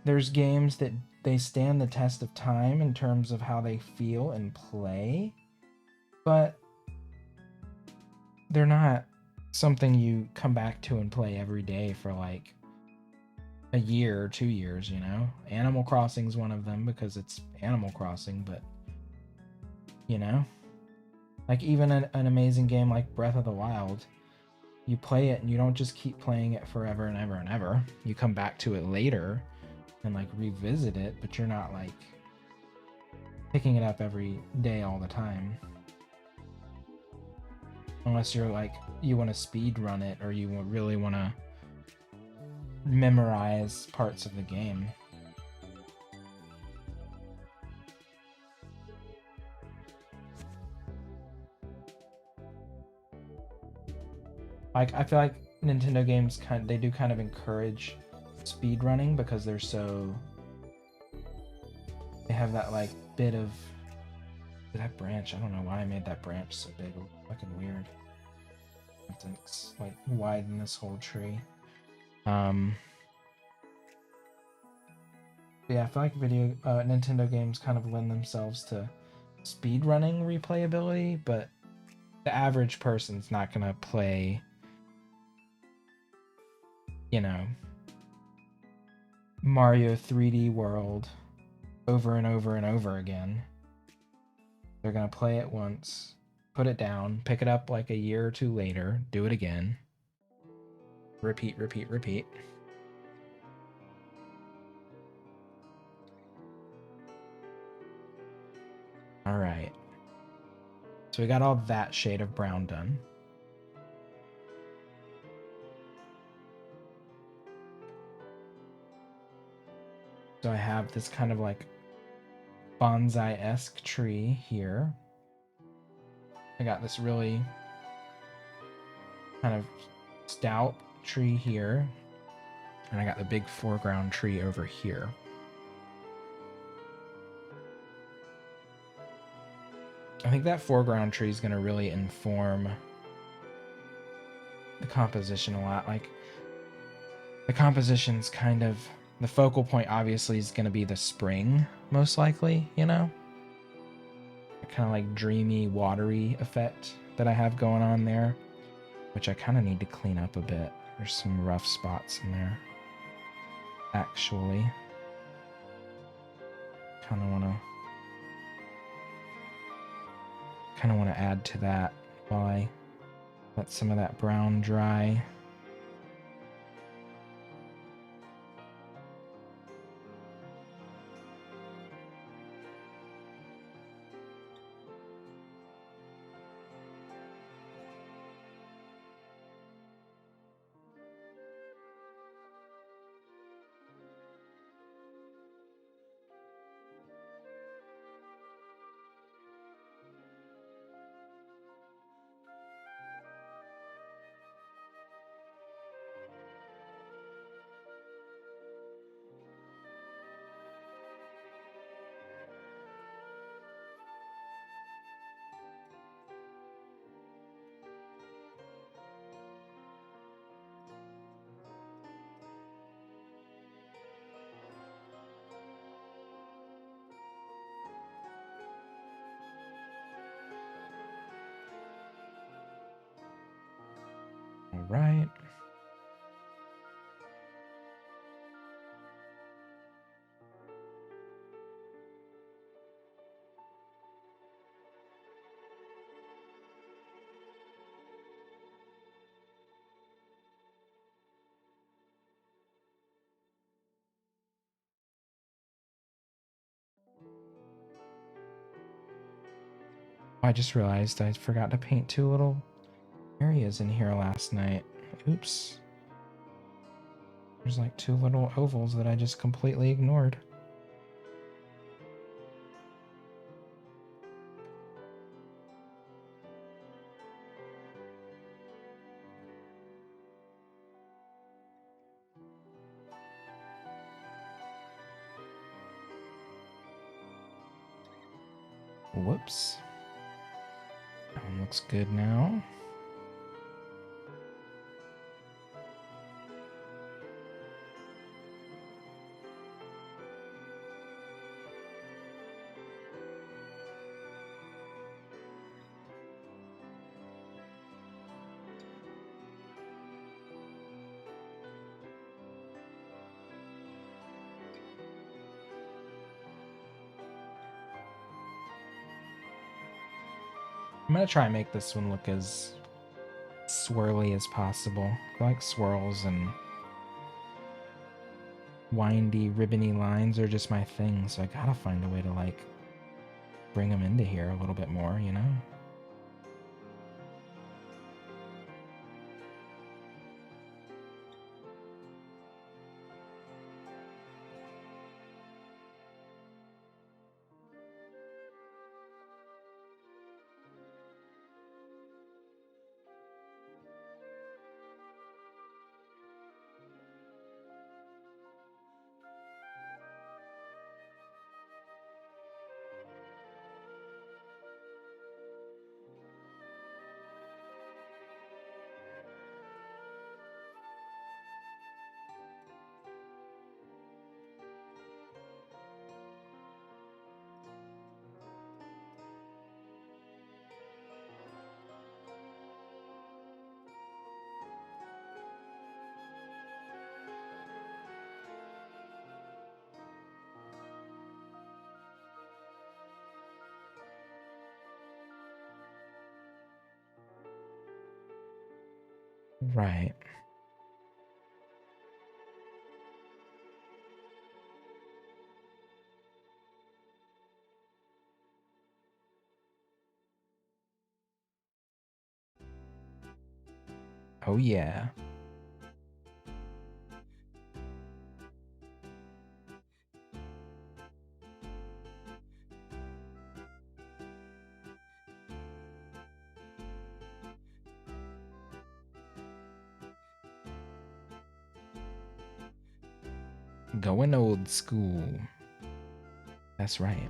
There's games that they stand the test of time in terms of how they feel and play, but they're not something you come back to and play every day for like a year or 2 years, you know? Animal Crossing's one of them because it's Animal Crossing, but you know? Like even an amazing game like Breath of the Wild, you play it and you don't just keep playing it forever and ever and ever. You come back to it later and like revisit it, but you're not like picking it up every day all the time. Unless you're like, you want to speed run it or you really want to memorize parts of the game. Like, I feel like Nintendo games they do kind of encourage speed running because they have that like bit of that branch. I don't know why I made that branch so big. Fucking weird. I have to like widen this whole tree. Yeah, I feel like Nintendo games kind of lend themselves to speedrunning replayability, but the average person's not gonna play, you know, Mario 3D World over and over and over again. They're gonna play it once, put it down, pick it up like a year or two later, do it again. Repeat, repeat, repeat. All right. So we got all that shade of brown done. So I have this kind of like bonsai-esque tree here. I got this really kind of stout tree here. And I got the big foreground tree over here. I think that foreground tree is going to really inform the composition a lot. Like, the composition's kind of... The focal point, obviously, is going to be the spring, most likely, you know? Kind of like dreamy, watery effect that I have going on there, which I kind of need to clean up a bit. There's some rough spots in there, actually. Kind of want to add to that while I let some of that brown dry. All right. I just realized I forgot to paint two little areas in here last night. Oops. There's like two little ovals that I just completely ignored. Whoops. That one looks good now. I'm gonna try and make this one look as swirly as possible. I like swirls, and windy, ribbony lines are just my thing, so I gotta find a way to like bring them into here a little bit more, you know? Right. Oh yeah. Going old school. That's right.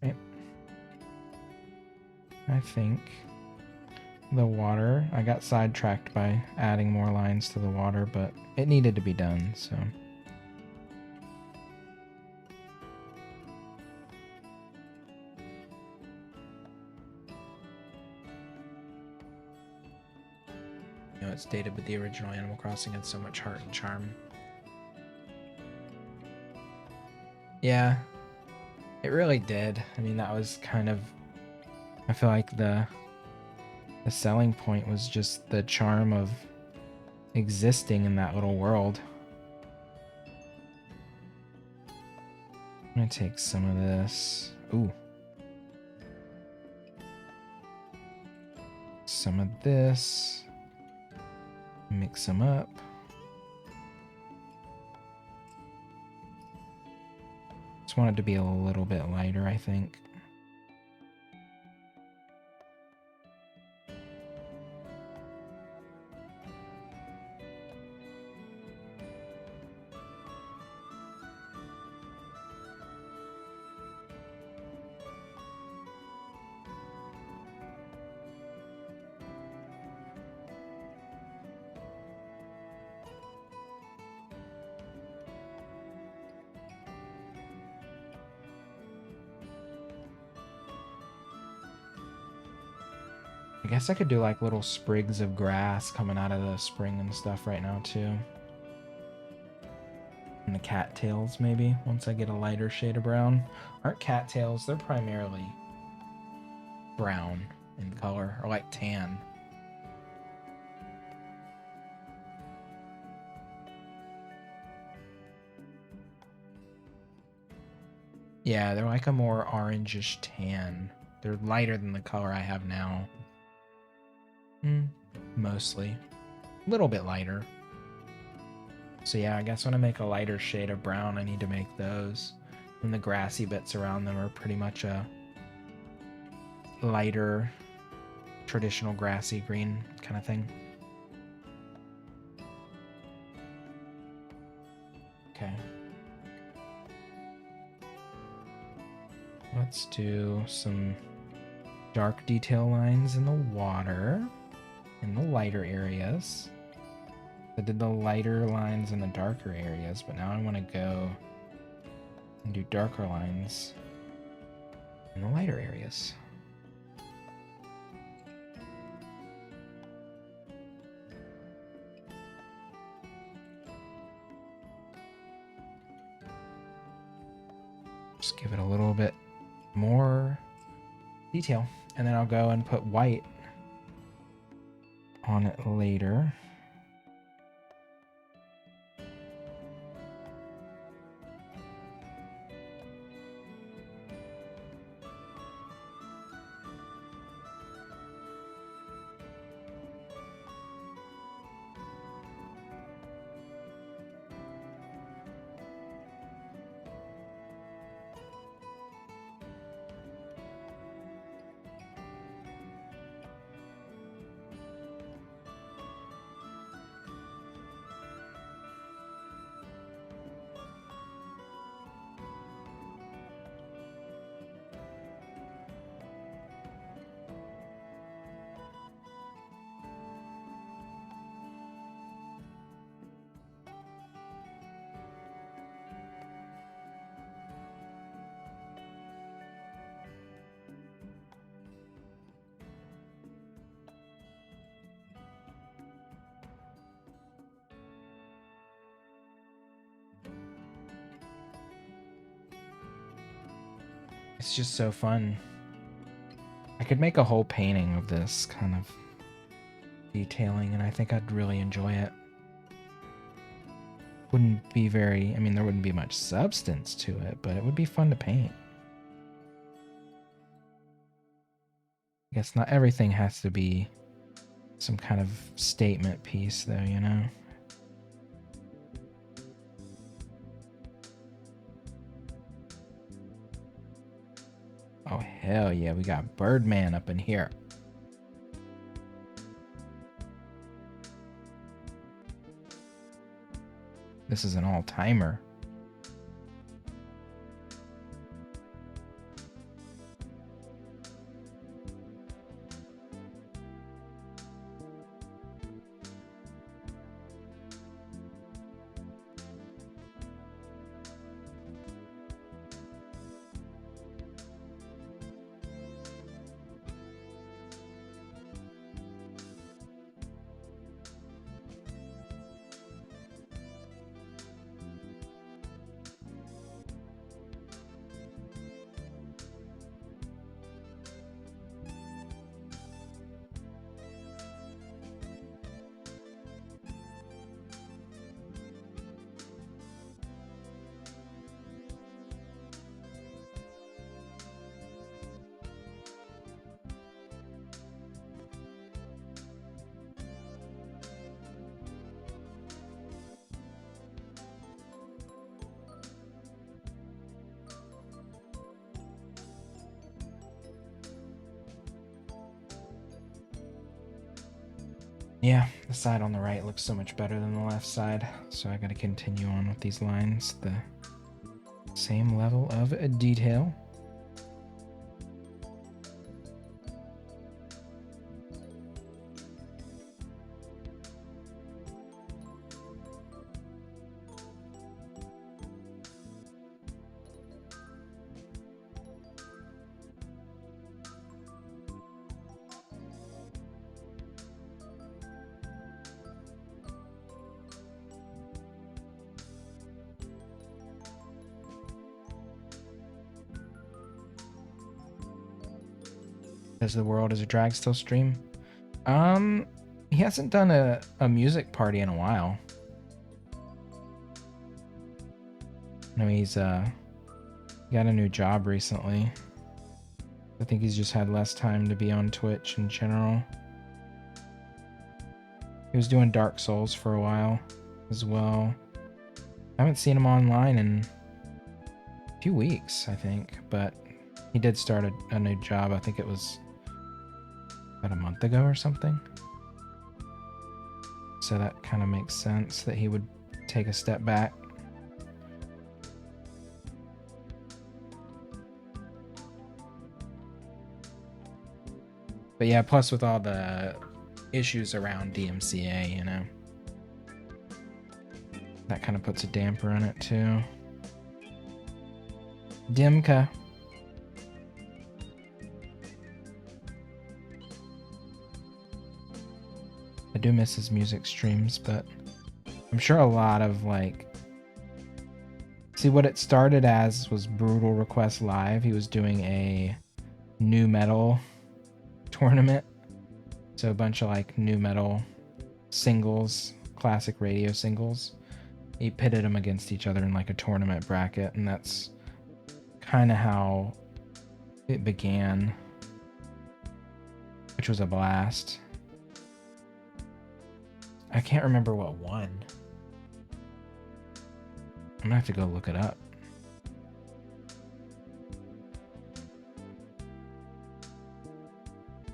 Right. I think the water, I got sidetracked by adding more lines to the water, but it needed to be done, so. You know, it's dated, but the original Animal Crossing had so much heart and charm. Yeah, it really did. I mean, that was kind of, I feel like the selling point was just the charm of existing in that little world. I'm gonna take some of this. Ooh. Some of this. Mix them up. Just want it to be a little bit lighter, I think. I guess I could do like little sprigs of grass coming out of the spring and stuff right now too. And the cattails maybe, once I get a lighter shade of brown. Aren't cattails, they're primarily brown in color, or like tan. Yeah, they're like a more orangish tan. They're lighter than the color I have now. Mostly. A little bit lighter. So yeah, I guess when I make a lighter shade of brown, I need to make those. And the grassy bits around them are pretty much a lighter, traditional grassy green kind of thing. Okay. Let's do some dark detail lines in the water, in the lighter areas. I did the lighter lines in the darker areas, but now I want to go and do darker lines in the lighter areas. give it a little bit more detail. And then I'll go and put white on it later. It's just so fun. I could make a whole painting of this kind of detailing, and I think I'd really enjoy it. Wouldn't be very, I mean, there wouldn't be much substance to it, but it would be fun to paint. I guess not everything has to be some kind of statement piece, though, you know? Oh, hell yeah, we got Birdman up in here. This is an all-timer. Yeah, the side on the right looks so much better than the left side, so I gotta continue on with these lines, the same level of detail. As the World is a Drag still stream? He hasn't done a music party in a while. No, he's got a new job recently. I think he's just had less time to be on Twitch in general. He was doing Dark Souls for a while as well. I haven't seen him online in a few weeks, I think, but he did start a new job. I think it was about a month ago or something. So that kind of makes sense that he would take a step back. But yeah, plus with all the issues around DMCA, you know, that kind of puts a damper on it too. Dimka. I do miss his music streams, but I'm sure a lot of like See, what it started as was Brutal Request Live. He was doing a new metal tournament. So a bunch of like new metal singles, classic radio singles. He pitted them against each other in like a tournament bracket, and that's kind of how it began, which was a blast. I can't remember what won. I'm gonna have to go look it up.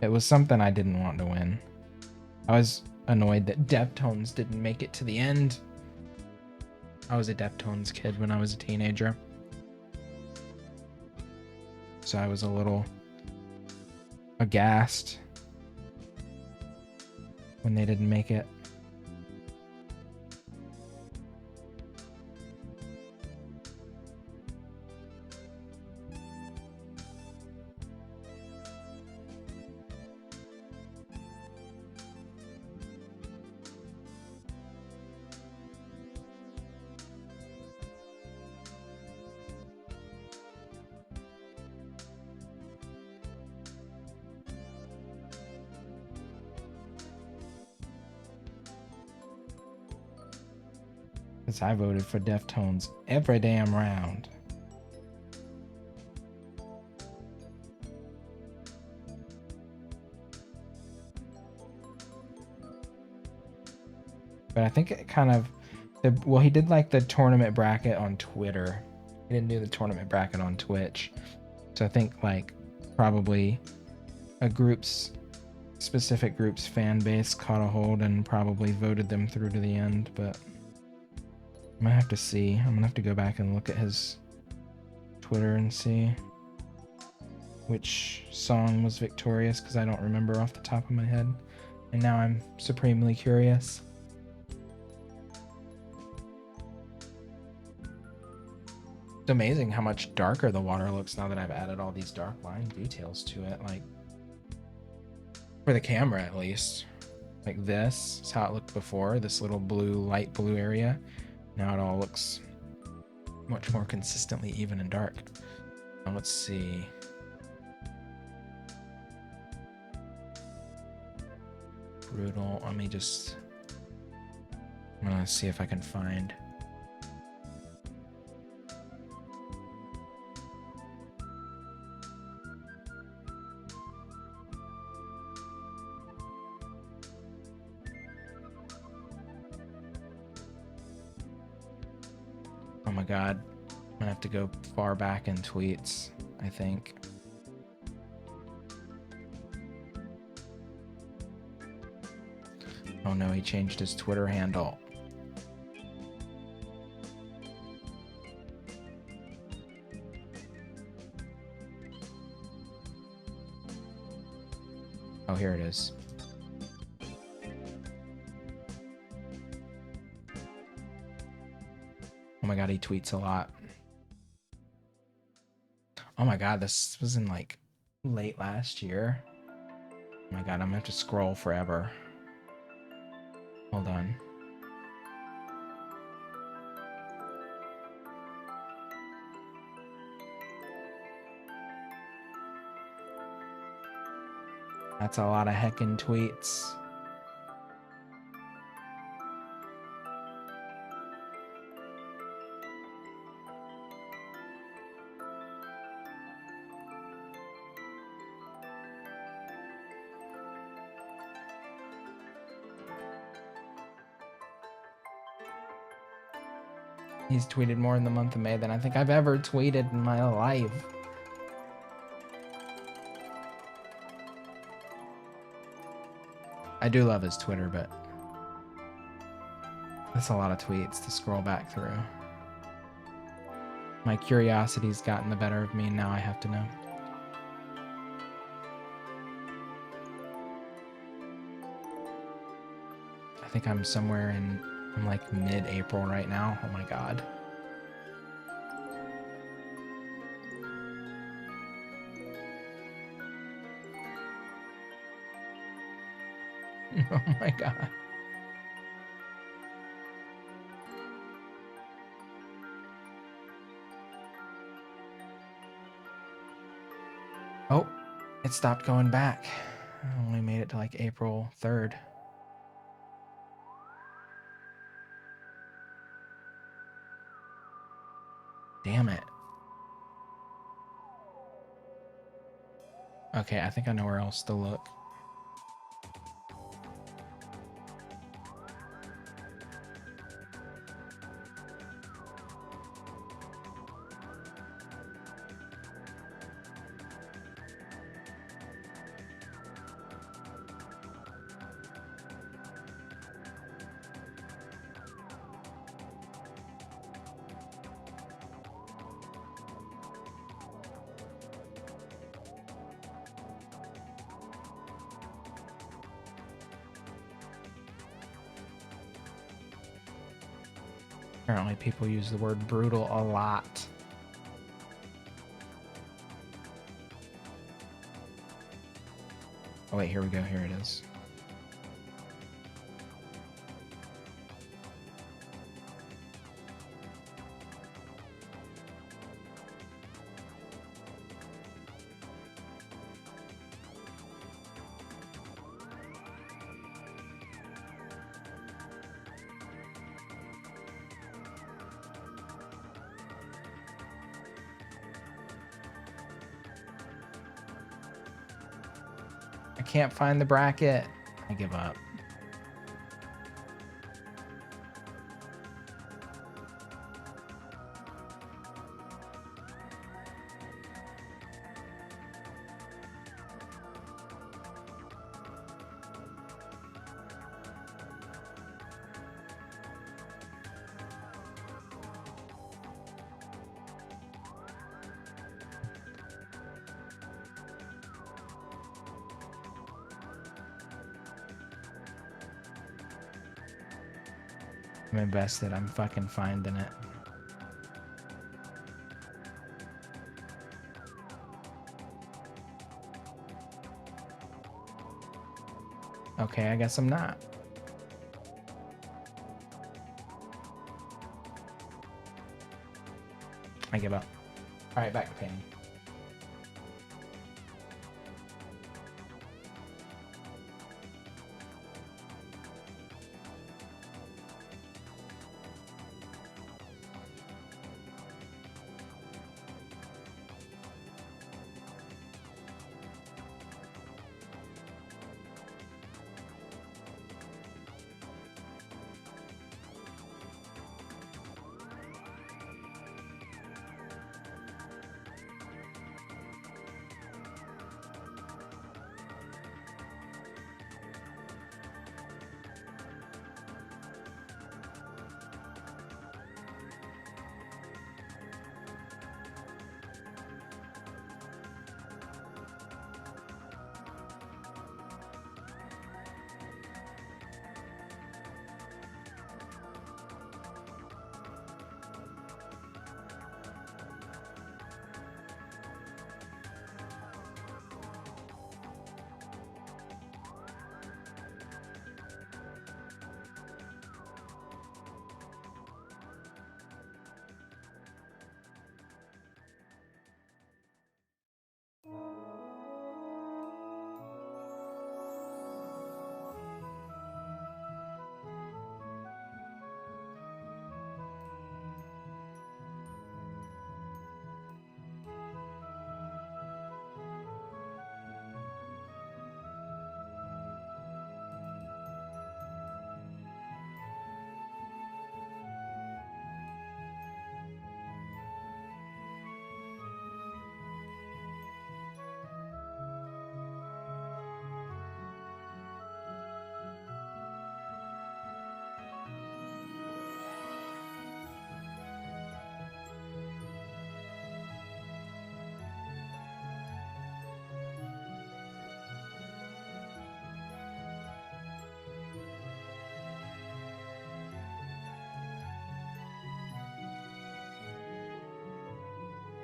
It was something I didn't want to win. I was annoyed that Deftones didn't make it to the end. I was a Deftones kid when I was a teenager, so I was a little aghast when they didn't make it. Because I voted for Deftones every damn round. But I think it kind of... Well, he did like the tournament bracket on Twitter. He didn't do the tournament bracket on Twitch. So I think like probably a specific group's fan base caught a hold and probably voted them through to the end, but I'm gonna have to see. I'm gonna have to go back and look at his Twitter and see which song was victorious, because I don't remember off the top of my head. And now I'm supremely curious. It's amazing how much darker the water looks now that I've added all these dark line details to it. Like, for the camera at least. Like this is how it looked before, this little blue, light blue area. Now it all looks much more consistently even and dark. Now let's see. Brutal. Let me just... I'm gonna see if I can find... Oh my god, I'm gonna have to go far back in tweets, I think. Oh no, he changed his Twitter handle. Oh, here it is. Oh my god, he tweets a lot. Oh my god, this was in like late last year. Oh my god, I'm gonna have to scroll forever. Hold on. That's a lot of heckin' tweets. He's tweeted more in the month of May than I think I've ever tweeted in my life. I do love his Twitter, but that's a lot of tweets to scroll back through. My curiosity's gotten the better of me, and now I have to know. I think I'm somewhere in... I'm like mid-April right now. Oh my god. Oh my god. Oh, it stopped going back. I only made it to like April 3rd. Damn it. Okay, I think I know where else to look. Apparently people use the word brutal a lot. Oh wait, here we go. Here it is. I can't find the bracket. I give up. I'm invested. I'm fucking finding it. Okay, I guess I'm not. I give up. All right, back to painting.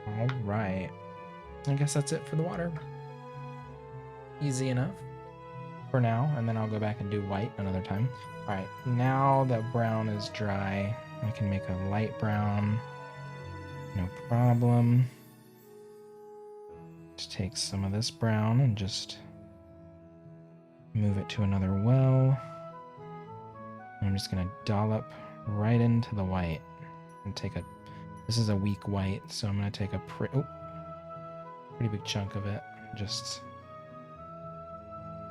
All right. I guess that's it for the water. Easy enough for now, and then I'll go back and do white another time. All right, now that brown is dry, I can make a light brown. No problem. Let's take some of this brown and just move it to another well. I'm just gonna dollop right into the white and take this is a weak white, so I'm gonna take a pretty big chunk of it. Just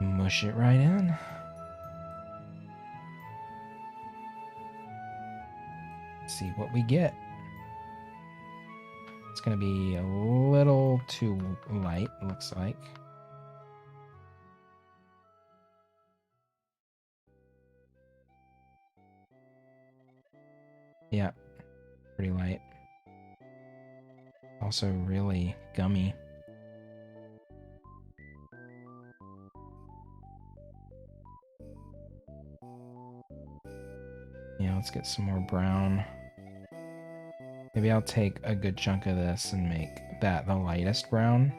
mush it right in. See what we get. It's gonna be a little too light, looks like. Yeah, pretty light. Also really gummy. Yeah, let's get some more brown. Maybe I'll take a good chunk of this and make that the lightest brown.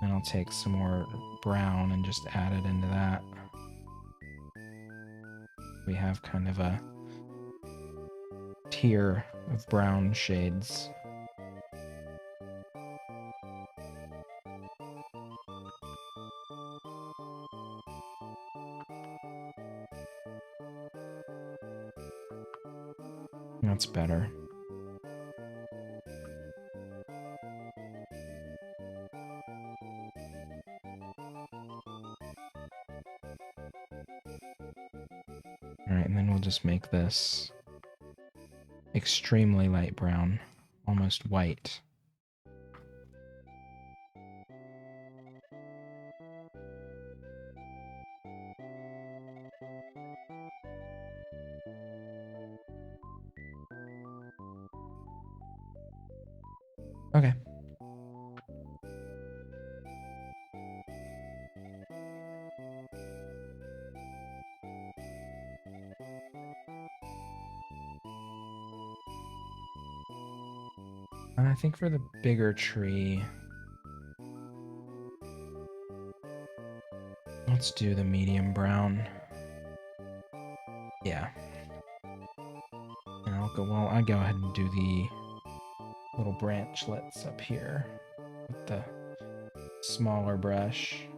And I'll take some more brown and just add it into that. We have kind of a tier of brown shades. That's better. Alright, and then we'll just make this extremely light brown, almost white. Okay. And I think for the bigger tree, let's do the medium brown. Yeah. And I'll go ahead and do the little branchlets up here with the smaller brush.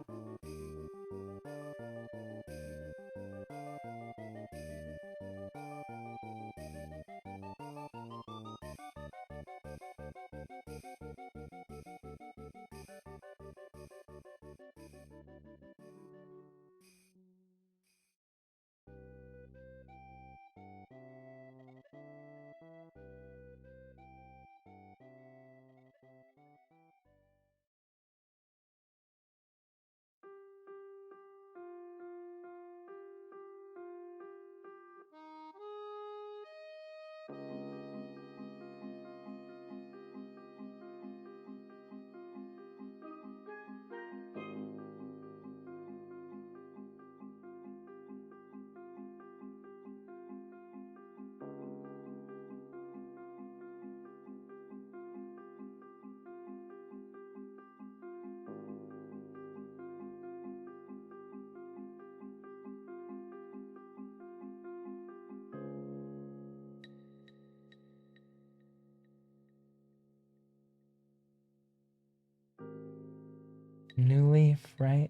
New Leaf, right?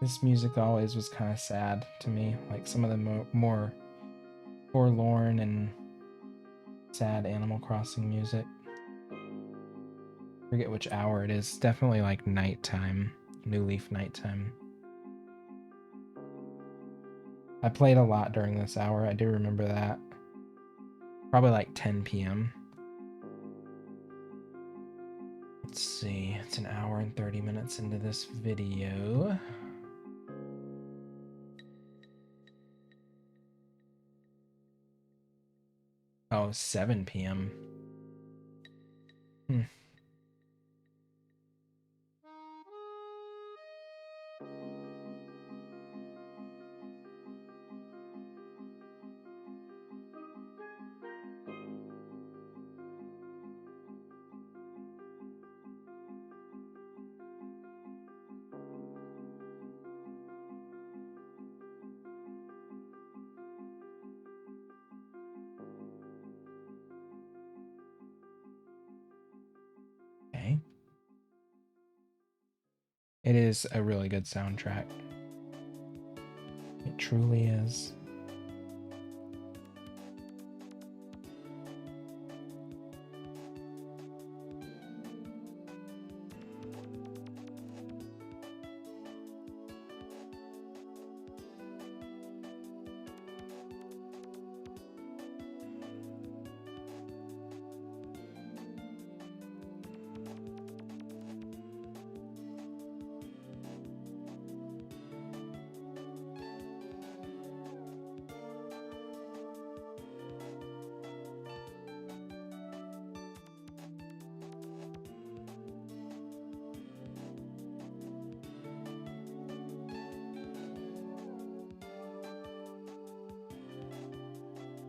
This music always was kind of sad to me, like some of the more forlorn and sad Animal Crossing music. Forget which hour it is. Definitely like nighttime, New Leaf nighttime. I played a lot during this hour. I do remember that. Probably like 10 p.m. Let's see. It's an hour and 30 minutes into this video. Oh, 7 p.m. It is a really good soundtrack. It truly is.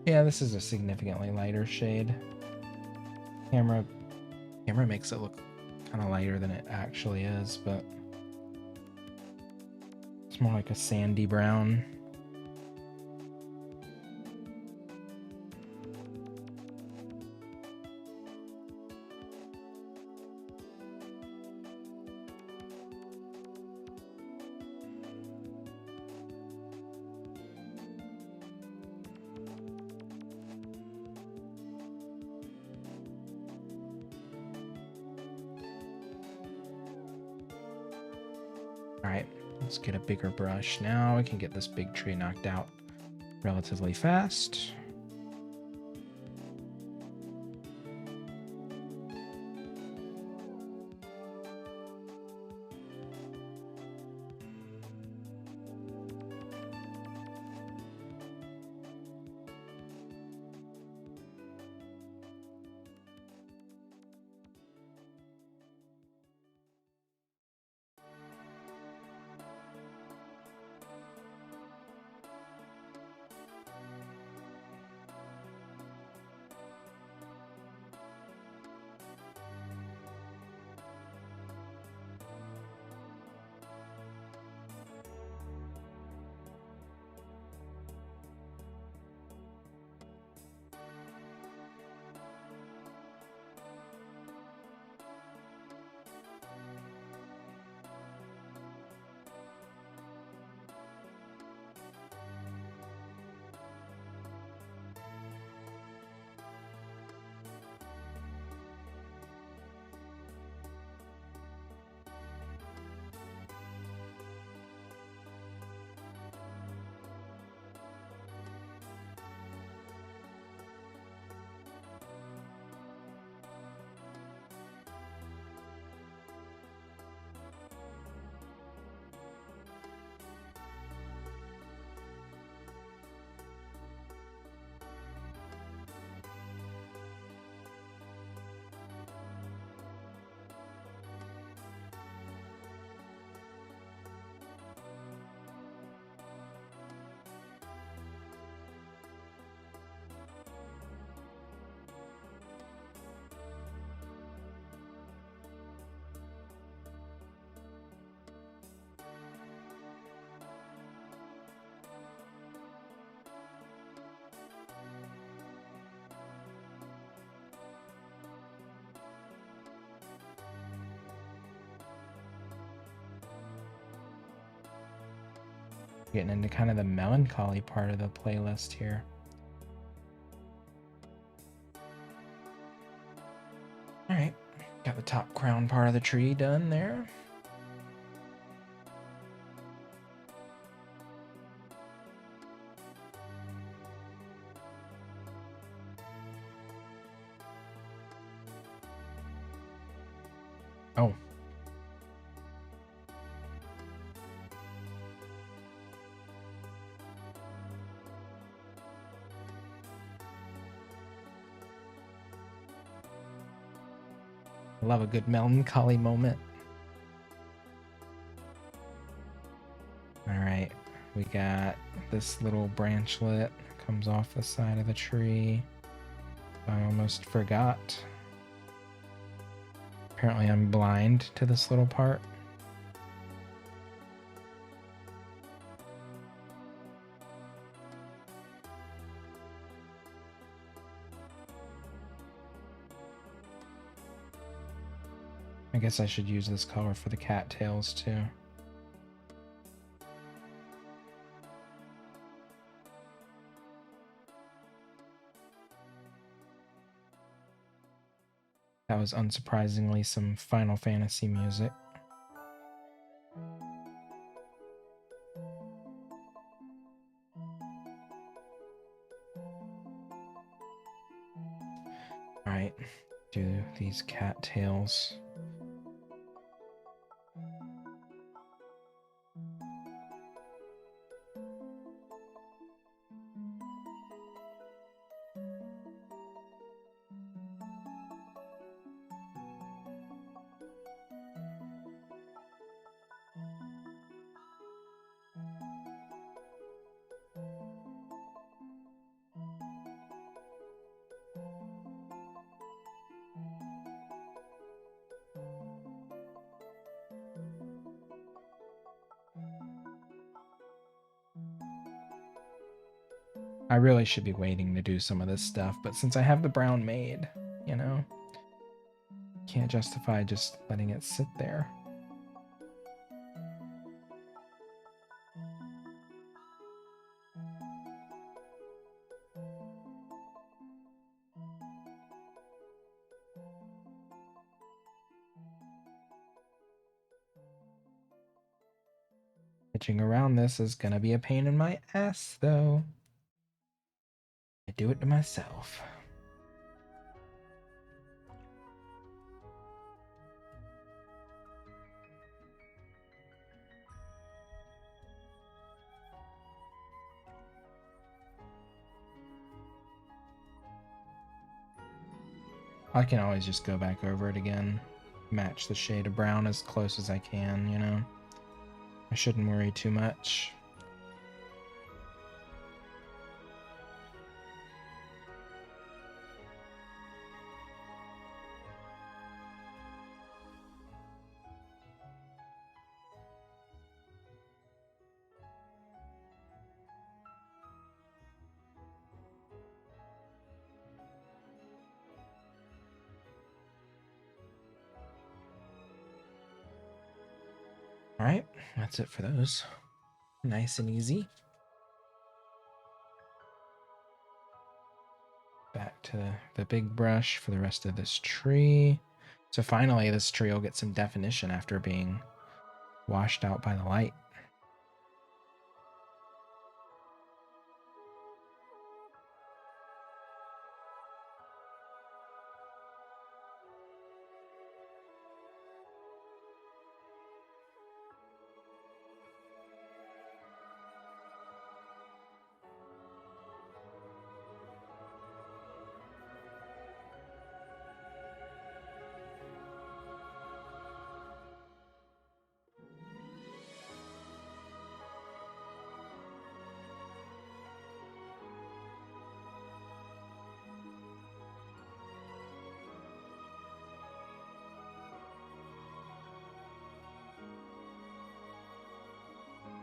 Yeah, this is a significantly lighter shade. Camera makes it look kind of lighter than it actually is, but it's more like a sandy brown. All right, let's get a bigger brush. Now we can get this big tree knocked out relatively fast. Getting into kind of the melancholy part of the playlist here. All right, got the top crown part of the tree done there. Oh. I love a good melancholy moment. All right, we got this little branchlet comes off the side of the tree. I almost forgot. Apparently I'm blind to this little part. I guess I should use this color for the cattails too. That was unsurprisingly some Final Fantasy music. Alright, do these cattails. I really should be waiting to do some of this stuff, but since I have the brown made, you know, can't justify just letting it sit there. Pitching around this is gonna be a pain in my ass, though. I do it to myself. I can always just go back over it again, match the shade of brown as close as I can, you know? I shouldn't worry too much. Alright, that's it for those. Nice and easy. Back to the big brush for the rest of this tree. So finally, this tree will get some definition after being washed out by the light.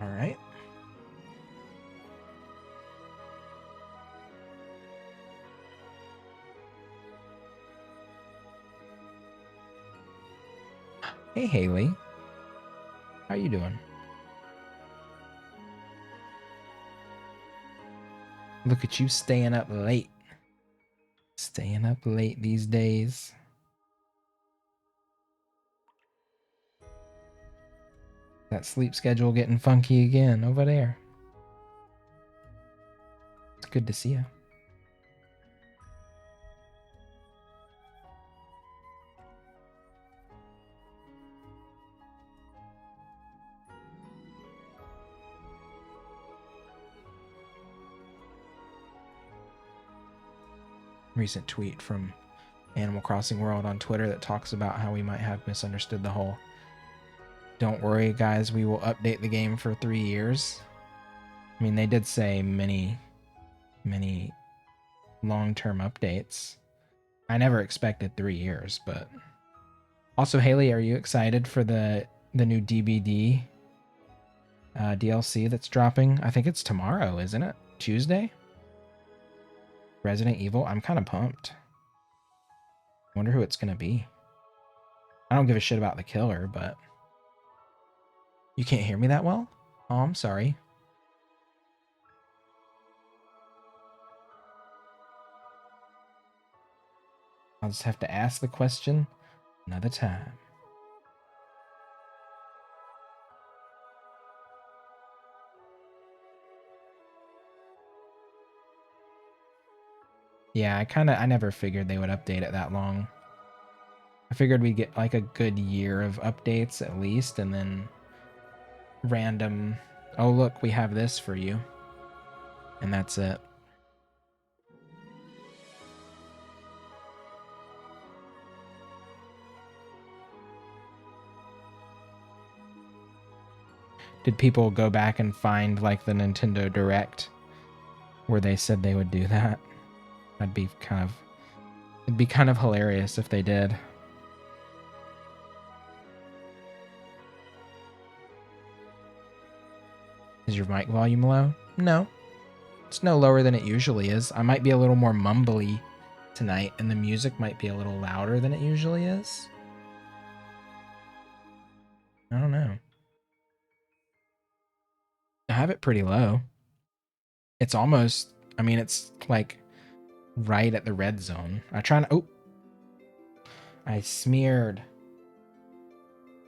All right. Hey, Haley. How you doing? Look at you staying up late. Staying up late these days. That sleep schedule getting funky again over there. It's good to see you. Recent tweet from Animal Crossing World on Twitter that talks about how we might have misunderstood the whole "don't worry guys, we will update the game for 3 years." I mean, they did say many long-term updates. I never expected 3 years, but also, Haley, are you excited for the new DBD DLC that's dropping? I think it's tomorrow, isn't it? Tuesday? Resident Evil. I'm kind of pumped. Wonder who it's gonna be. I don't give a shit about the killer, but you can't hear me that well? Oh, I'm sorry. I'll just have to ask the question another time. Yeah, I never figured they would update it that long. I figured we'd get like a good year of updates at least, and then random, oh look, we have this for you. And that's it. Did people go back and find like the Nintendo Direct where they said they would do that? It'd be kind of hilarious if they did. Is your mic volume low? No. It's no lower than it usually is. I might be a little more mumbly tonight, and the music might be a little louder than it usually is. I don't know. I have it pretty low. It's almost, I mean, it's like right at the red zone. I smeared.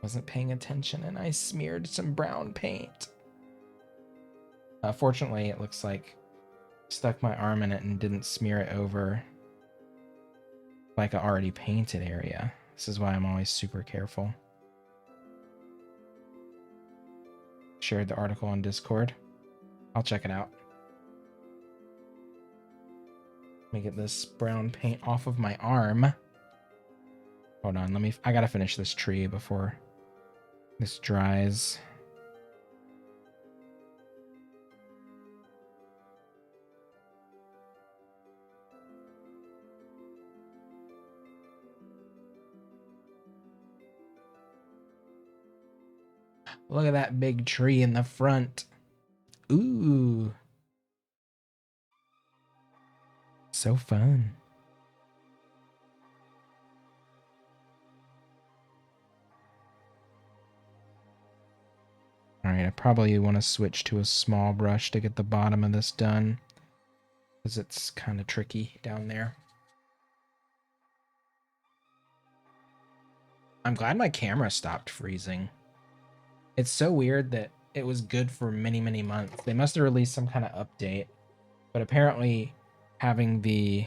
Wasn't paying attention and I smeared some brown paint. Fortunately, it looks like I stuck my arm in it and didn't smear it over like a already painted area. This is why I'm always super careful. Shared the article on Discord. I'll check it out. Let me get this brown paint off of my arm. Hold on, I gotta finish this tree before this dries. Look at that big tree in the front. Ooh. So fun. Alright, I probably want to switch to a small brush to get the bottom of this done, because it's kind of tricky down there. I'm glad my camera stopped freezing. It's so weird that it was good for many, many months. They must have released some kind of update, but apparently having the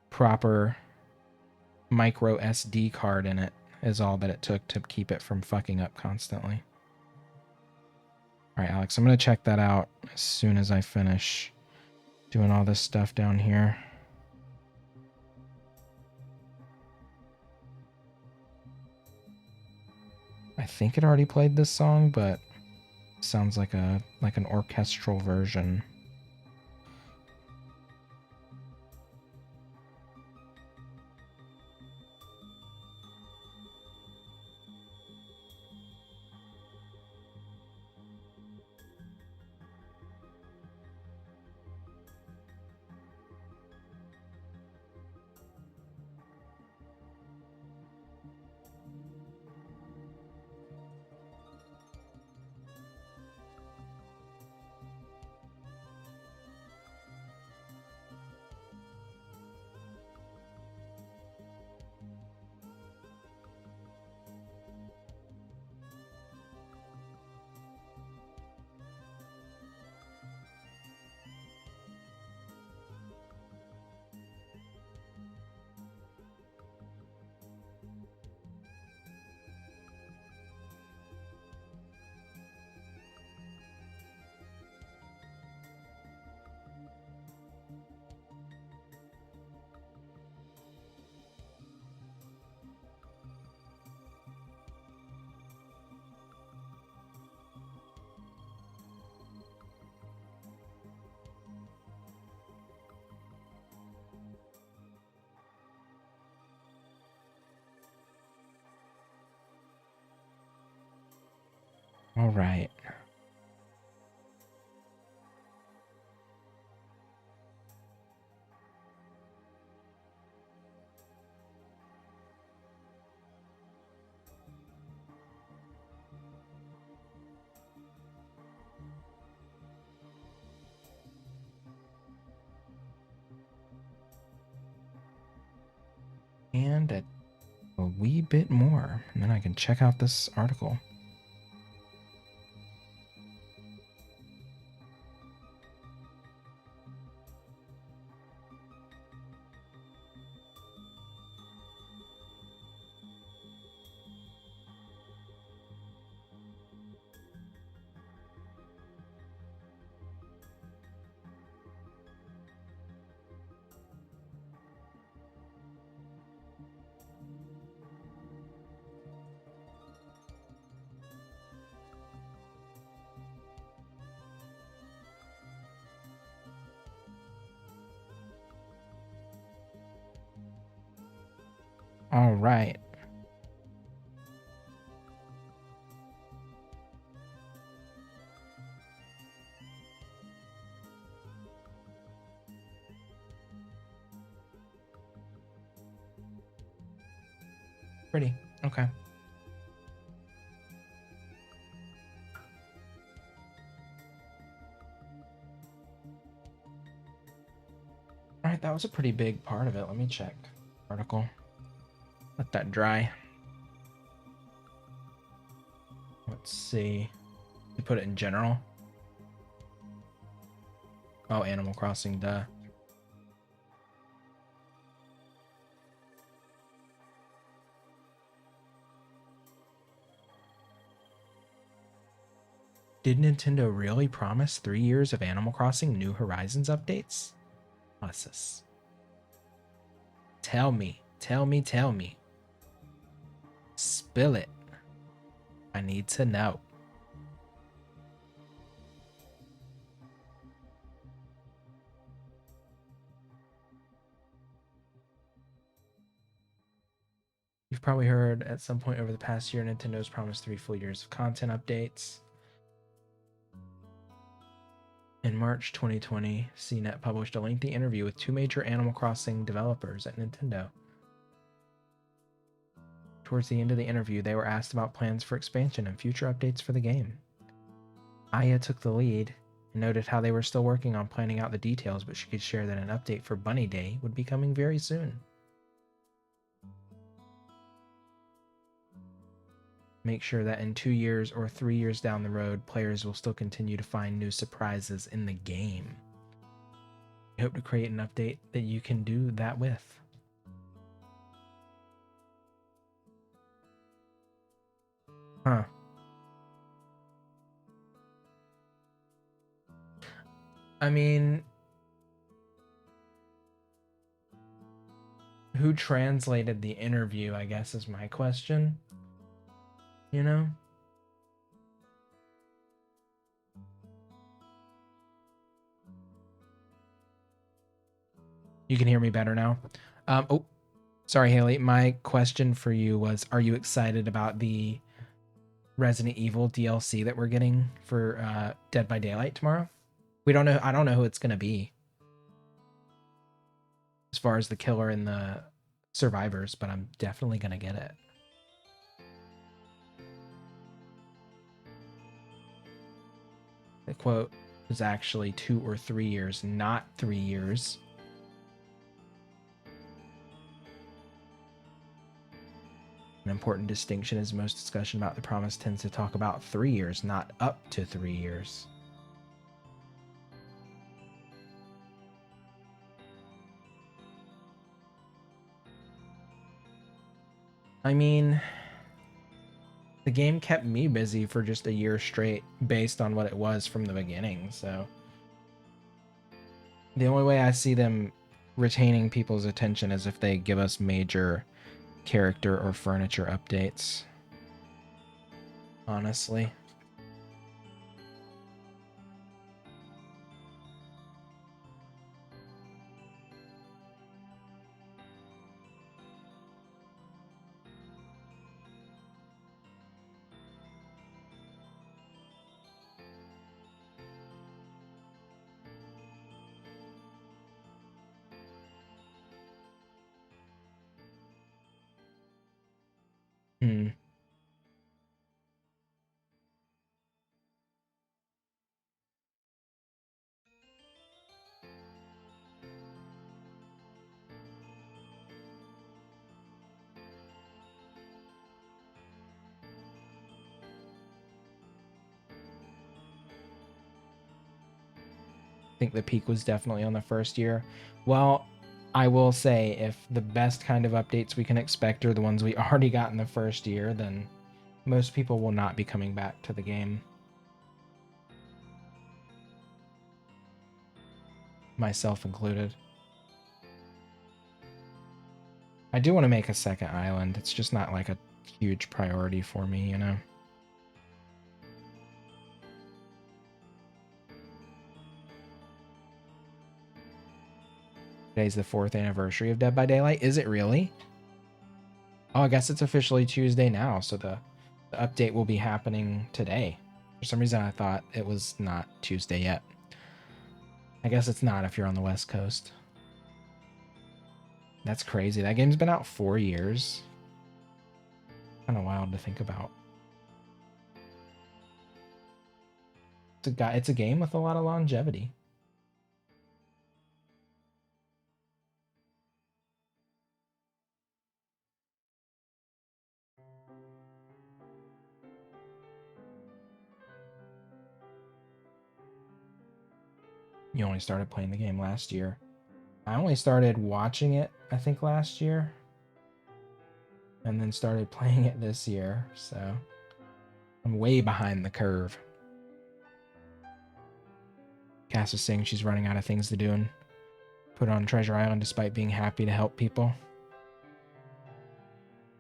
proper micro SD card in it is all that it took to keep it from fucking up constantly. All right, Alex, I'm going to check that out as soon as I finish doing all this stuff down here. I think it already played this song, but it sounds like an orchestral version. All right. and a wee bit more, and then I can check out this article. All right. Pretty. Okay. All right, that was a pretty big part of it. Let me check. Article. Let that dry. Let's see. You put it in general. Oh, Animal Crossing, duh. Did Nintendo really promise 3 years of Animal Crossing New Horizons updates? What's this? Tell me. Tell me, tell me. Spill it. I need to know. You've probably heard at some point over the past year, Nintendo's promised 3 full years of content updates. In March 2020, CNET published a lengthy interview with 2 major Animal Crossing developers at Nintendo. Towards the end of the interview, they were asked about plans for expansion and future updates for the game. Aya took the lead and noted how they were still working on planning out the details, but she could share that an update for Bunny Day would be coming very soon. Make sure that in 2 years or 3 years down the road, players will still continue to find new surprises in the game. I hope to create an update that you can do that with. Huh. I mean, who translated the interview, I guess, is my question. You know? You can hear me better now. Oh, sorry, Haley. My question for you was, are you excited about the Resident Evil DLC that we're getting for Dead by Daylight tomorrow? We don't know. I don't know who it's going to be as far as the killer and the survivors, but I'm definitely going to get it. The quote is actually 2 or 3 years, not 3 years. An important distinction is most discussion about the promise tends to talk about 3 years, not up to 3 years. I mean, the game kept me busy for just a year straight based on what it was from the beginning, so the only way I see them retaining people's attention is if they give us major character or furniture updates. Honestly. Hmm. think the peak was definitely on the first year. Well, I will say if the best kind of updates we can expect are the ones we already got in the first year, then most people will not be coming back to the game. Myself included. I do want to make a second island. It's just not like a huge priority for me, you know? Today's the 4th anniversary of Dead by Daylight. Is it really? Oh, I guess it's officially Tuesday now, so the update will be happening today. For some reason, I thought it was not Tuesday yet. I guess it's not if you're on the West Coast. That's crazy. That game's been out 4 years. Kind of wild to think about. It's a game with a lot of longevity. You only started playing the game last year. I only started watching it, I think, last year. And then started playing it this year, so I'm way behind the curve. Cass is saying she's running out of things to do and put on Treasure Island despite being happy to help people.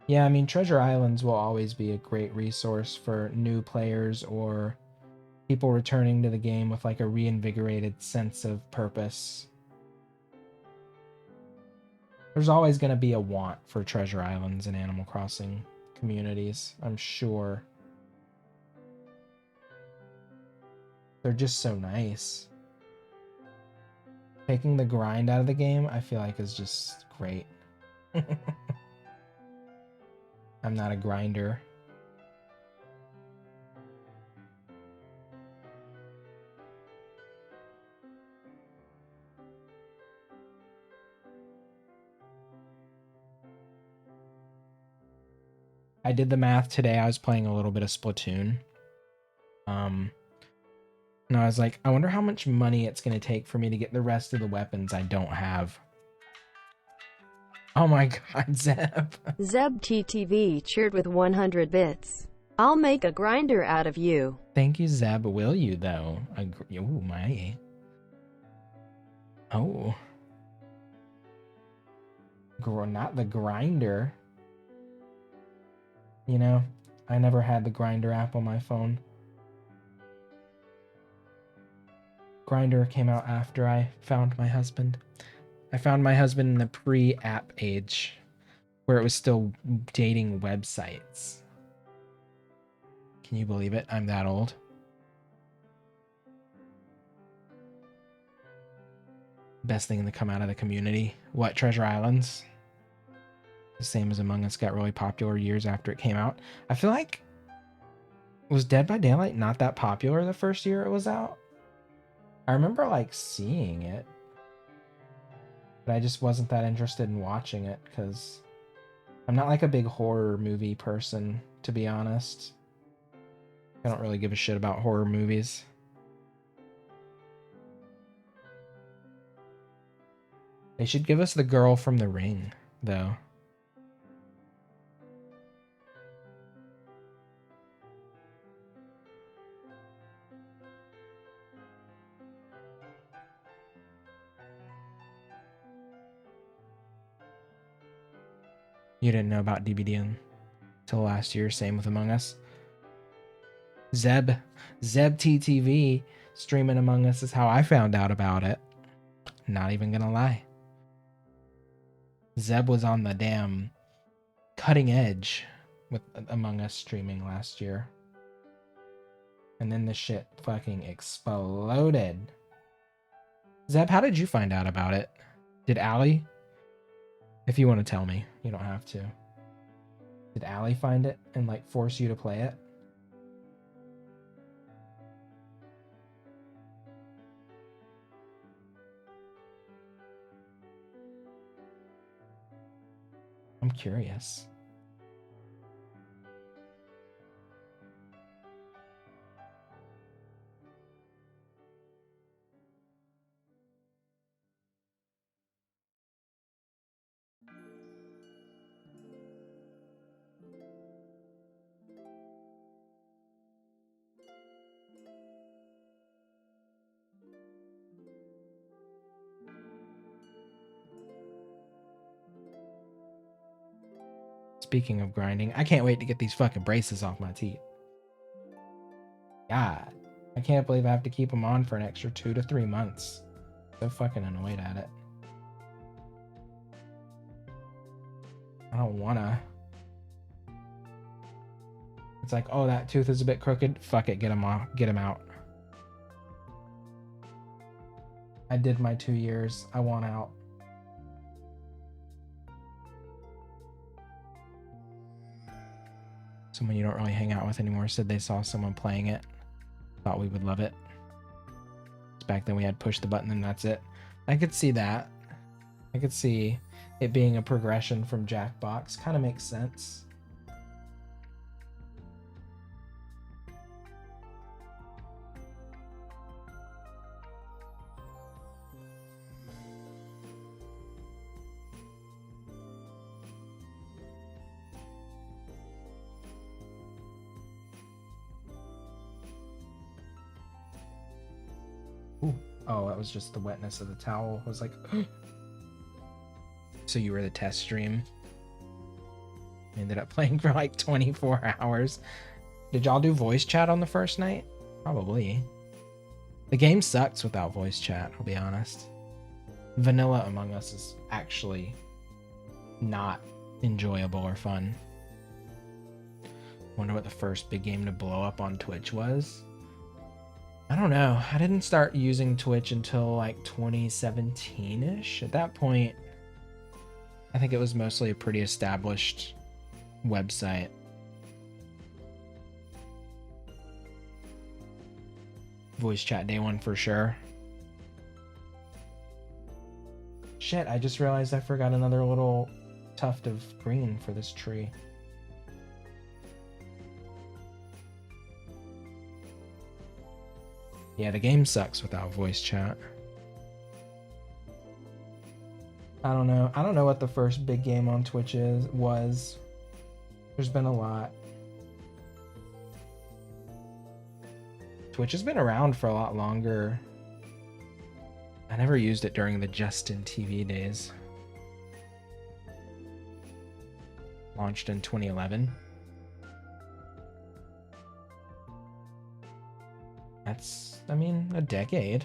Yeah, I mean, Treasure Islands will always be a great resource for new players or people returning to the game with like a reinvigorated sense of purpose. There's always going to be a want for Treasure Islands in Animal Crossing communities, I'm sure. They're just so nice. Taking the grind out of the game, I feel like, is just great. I'm not a grinder. I did the math today. I was playing a little bit of Splatoon. And I was like, I wonder how much money it's going to take for me to get the rest of the weapons I don't have. Oh my god, Zeb. Zeb TTV cheered with 100 bits. I'll make a grinder out of you. Thank you, Zeb. Will you, though? Oh, my. Oh. Not the grinder. You know, I never had the grinder app on my phone. Grinder came out after I found my husband. I found my husband in the pre-app age, where it was still dating websites. Can you believe it? I'm that old. Best thing to come out of the community. What, Treasure Islands? The same as Among Us got really popular years after it came out. I feel like, was Dead by Daylight not that popular the first year it was out? I remember like seeing it, but I just wasn't that interested in watching it because I'm not like a big horror movie person, to be honest. I don't really give a shit about horror movies. They should give us The Girl from the Ring, though. You didn't know about DBD until last year. Same with Among Us. Zeb TTV streaming Among Us is how I found out about it. Not even gonna lie. Zeb was on the damn cutting edge with Among Us streaming last year. And then the shit fucking exploded. Zeb, how did you find out about it? Did Allie? If you want to tell me, you don't have to. Did Allie find it and like force you to play it? I'm curious. Speaking of grinding, I can't wait to get these fucking braces off my teeth. God, I can't believe I have to keep them on for an extra 2 to 3 months. So fucking annoyed at it. I don't wanna. It's like, oh, that tooth is a bit crooked. Fuck it, get them off, get them out. I did my 2 years. I want out. Someone you don't really hang out with anymore said they saw someone playing it. Thought we would love it. Back then we had push the button and that's it. I could see that. I could see it being a progression from Jackbox. Kind of makes sense. Ooh. Oh, that was just the wetness of the towel. I was like, so you were the test stream. I ended up playing for like 24 hours. Did y'all do voice chat on the first night? Probably. The game sucks without voice chat, I'll be honest. Vanilla Among Us is actually not enjoyable or fun. Wonder what the first big game to blow up on Twitch was. I don't know. I didn't start using Twitch until like 2017-ish. At that point, I think it was mostly a pretty established website. Voice chat day one for sure. Shit, I just realized I forgot another little tuft of green for this tree. Yeah, the game sucks without voice chat. I don't know. I don't know what the first big game on Twitch was. There's been a lot. Twitch has been around for a lot longer. I never used it during the Justin TV days. Launched in 2011. That's, I mean, a decade.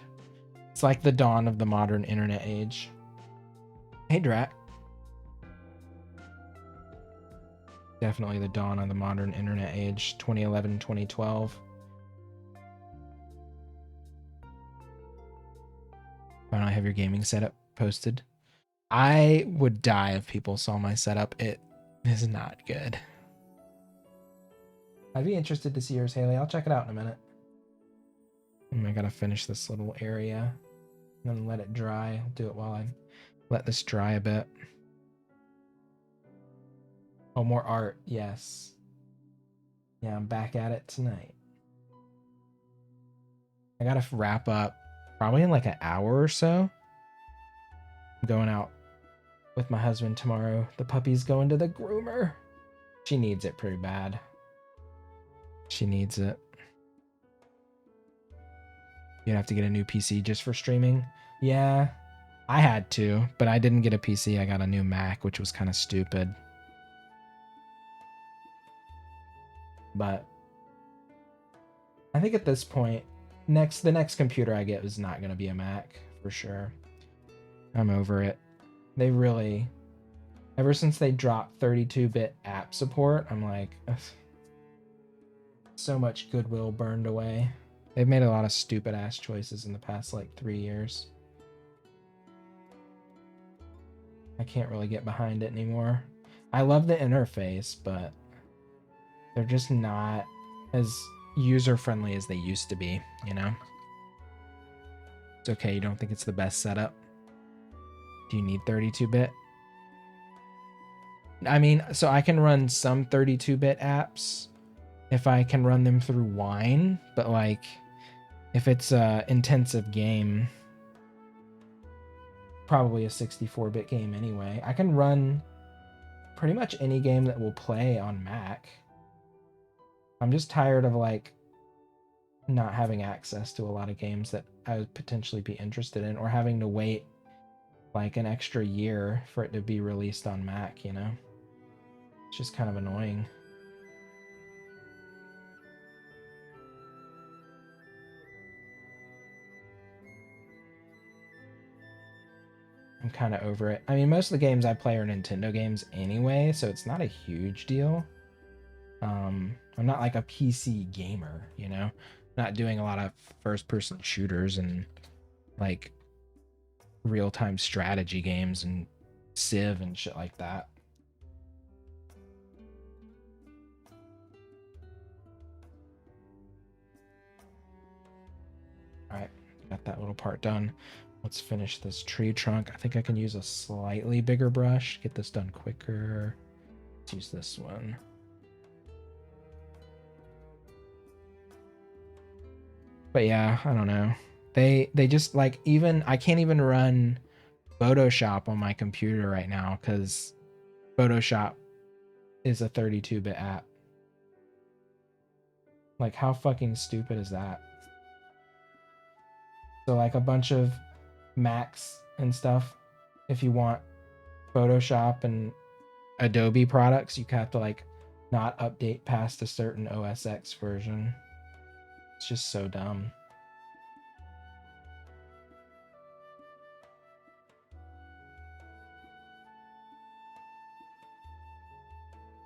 It's like the dawn of the modern internet age. Hey, Drat. Definitely the dawn of the modern internet age, 2011, 2012. Why don't I have your gaming setup posted? I would die if people saw my setup. It is not good. I'd be interested to see yours, Haley. I'll check it out in a minute. I gotta finish this little area and then let it dry. I'll do it while I let this dry a bit. Oh, more art. Yes. Yeah, I'm back at it tonight. I gotta wrap up probably in like an hour or so. I'm going out with my husband tomorrow. The puppy's going to the groomer. She needs it pretty bad. She needs it. You'd have to get a new PC just for streaming. Yeah, I had to, but I didn't get a PC. I got a new Mac, which was kind of stupid. But I think at this point, the next computer I get is not going to be a Mac for sure. I'm over it. They really, ever since they dropped 32-bit app support, I'm like, ugh, so much goodwill burned away. They've made a lot of stupid ass choices in the past like 3 years. I can't really get behind it anymore. I love the interface, but they're just not as user-friendly as they used to be, you know? It's okay, you don't think it's the best setup? Do you need 32-bit? I mean, so I can run some 32-bit apps if I can run them through Wine, but like, if it's a intensive game, probably a 64-bit game anyway. I can run pretty much any game that will play on Mac. I'm just tired of like not having access to a lot of games that I would potentially be interested in, or having to wait like an extra year for it to be released on Mac, you know? It's just kind of annoying. I'm kind of over it. I mean, most of the games I play are Nintendo games anyway, so it's not a huge deal. I'm not like a PC gamer, you know? Not doing a lot of first-person shooters and like real-time strategy games and Civ and shit like that. All right, got that little part done. Let's finish this tree trunk. I think I can use a slightly bigger brush, get this done quicker. Let's use this one. But yeah, I don't know. They just like, even I can't even run Photoshop on my computer right now because Photoshop is a 32-bit app. Like, how fucking stupid is that? So like a bunch of Macs and stuff, if you want Photoshop and Adobe products, you have to like not update past a certain OS X version. It's just so dumb.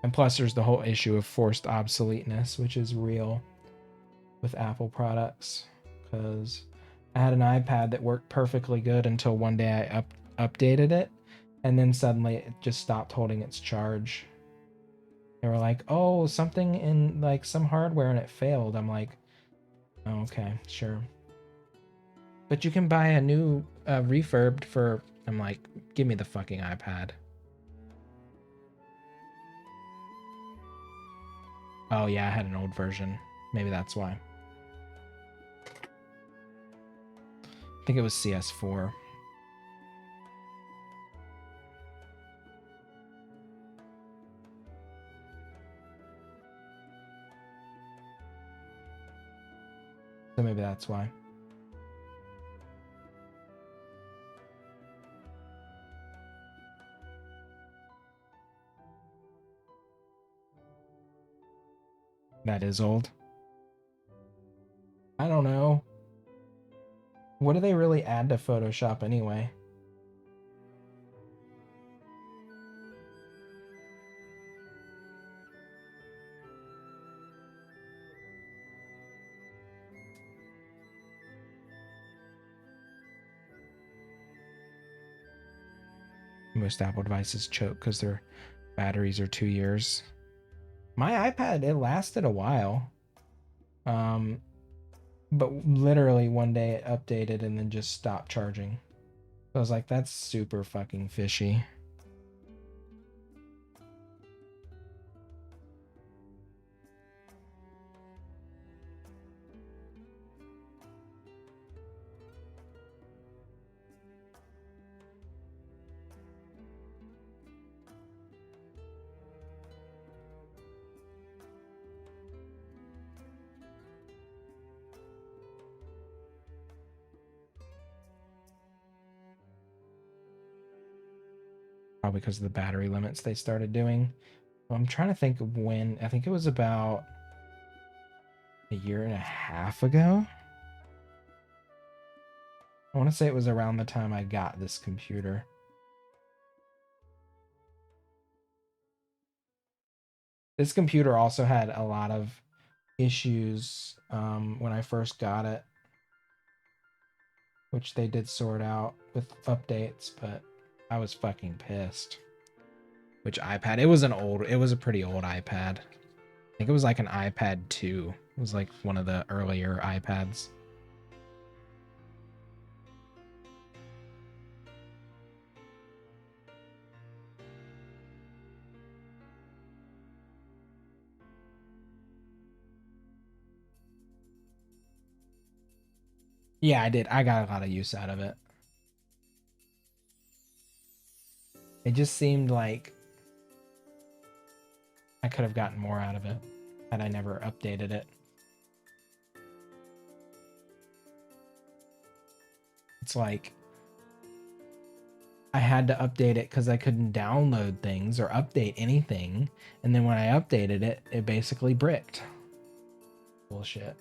And plus there's the whole issue of forced obsoleteness, which is real with Apple products, because I had an iPad that worked perfectly good until one day I updated it, and then suddenly it just stopped holding its charge. They were like, oh, something in like some hardware and it failed. I'm like, oh, okay, sure. But you can buy a new refurbed for, I'm like, give me the fucking iPad. Oh yeah, I had an old version. Maybe that's why. I think it was CS4. So maybe that's why. That is old. I don't know. What do they really add to Photoshop anyway? Most Apple devices choke because their batteries are 2 years. My iPad, it lasted a while. But literally one day it updated and then just stopped charging. So I was like, that's super fucking fishy. Probably because of the battery limits they started doing. I'm trying to think of when. I think it was about a year and a half ago. I want to say it was around the time I got this computer. This computer also had a lot of issues when I first got it, which they did sort out with updates, but I was fucking pissed. Which iPad? It was a pretty old iPad. I think it was like an iPad 2. It was like one of the earlier iPads. Yeah, I did. I got a lot of use out of it. It just seemed like I could have gotten more out of it had I never updated it. It's like I had to update it because I couldn't download things or update anything. And then when I updated it, it basically bricked. Bullshit.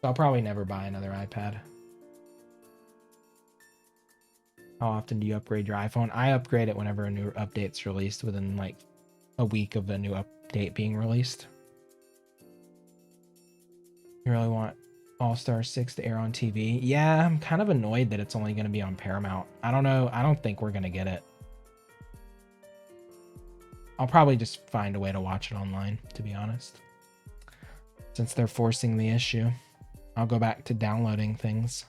So I'll probably never buy another iPad. How often do you upgrade your iPhone? I upgrade it whenever a new update's released, within like a week of the new update being released. You really want All-Star 6 to air on TV? Yeah, I'm kind of annoyed that it's only going to be on Paramount. I don't know. I don't think we're going to get it. I'll probably just find a way to watch it online, to be honest. Since they're forcing the issue, I'll go back to downloading things.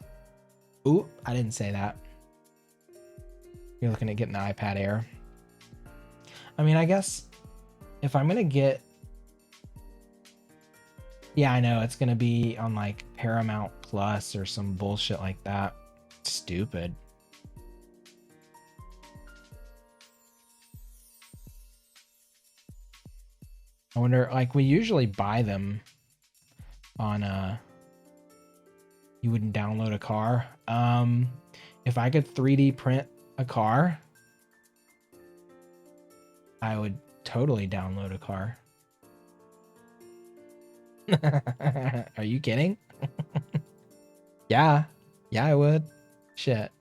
Ooh, I didn't say that. You're looking at getting the iPad Air. I mean, I guess if I'm going to get... Yeah, I know. It's going to be on like Paramount Plus or some bullshit like that. Stupid. I wonder, like, we usually buy them on, you wouldn't download a car. If I could 3D print a car, I would totally download a car. Are you kidding? Yeah. Yeah, I would. Shit.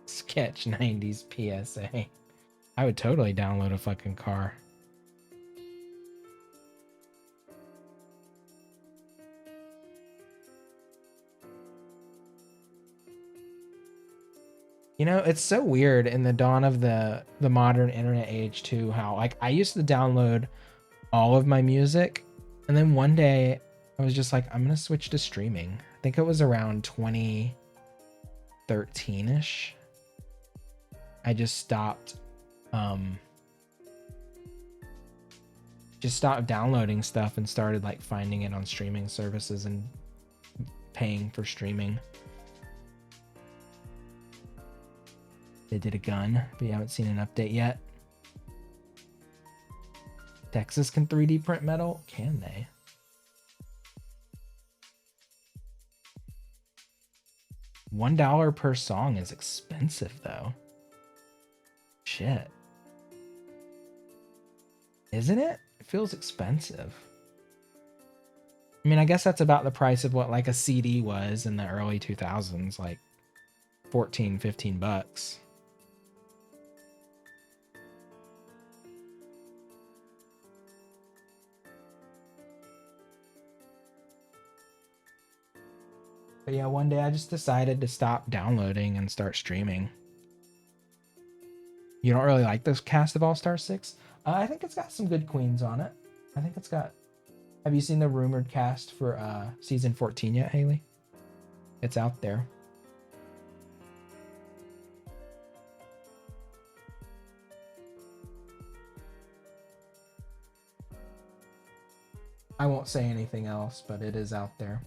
Sketch 90s PSA. I would totally download a fucking car. You know, it's so weird in the dawn of the modern internet age too, how like I used to download all of my music, and then one day I was just like, I'm gonna switch to streaming. I think it was around 2013-ish. I just stopped downloading stuff and started like finding it on streaming services and paying for streaming. They did a gun, but you haven't seen an update yet. Texas can 3D print metal? Can they? $1 per song is expensive though. Shit. Isn't it? It feels expensive. I mean, I guess that's about the price of what like a CD was in the early 2000s, like 14, 15 bucks. But yeah, one day I just decided to stop downloading and start streaming. You don't really like this cast of All-Star 6? I think it's got some good queens on it. I think it's got... Have you seen the rumored cast for season 14 yet, Haley? It's out there. I won't say anything else, but it is out there.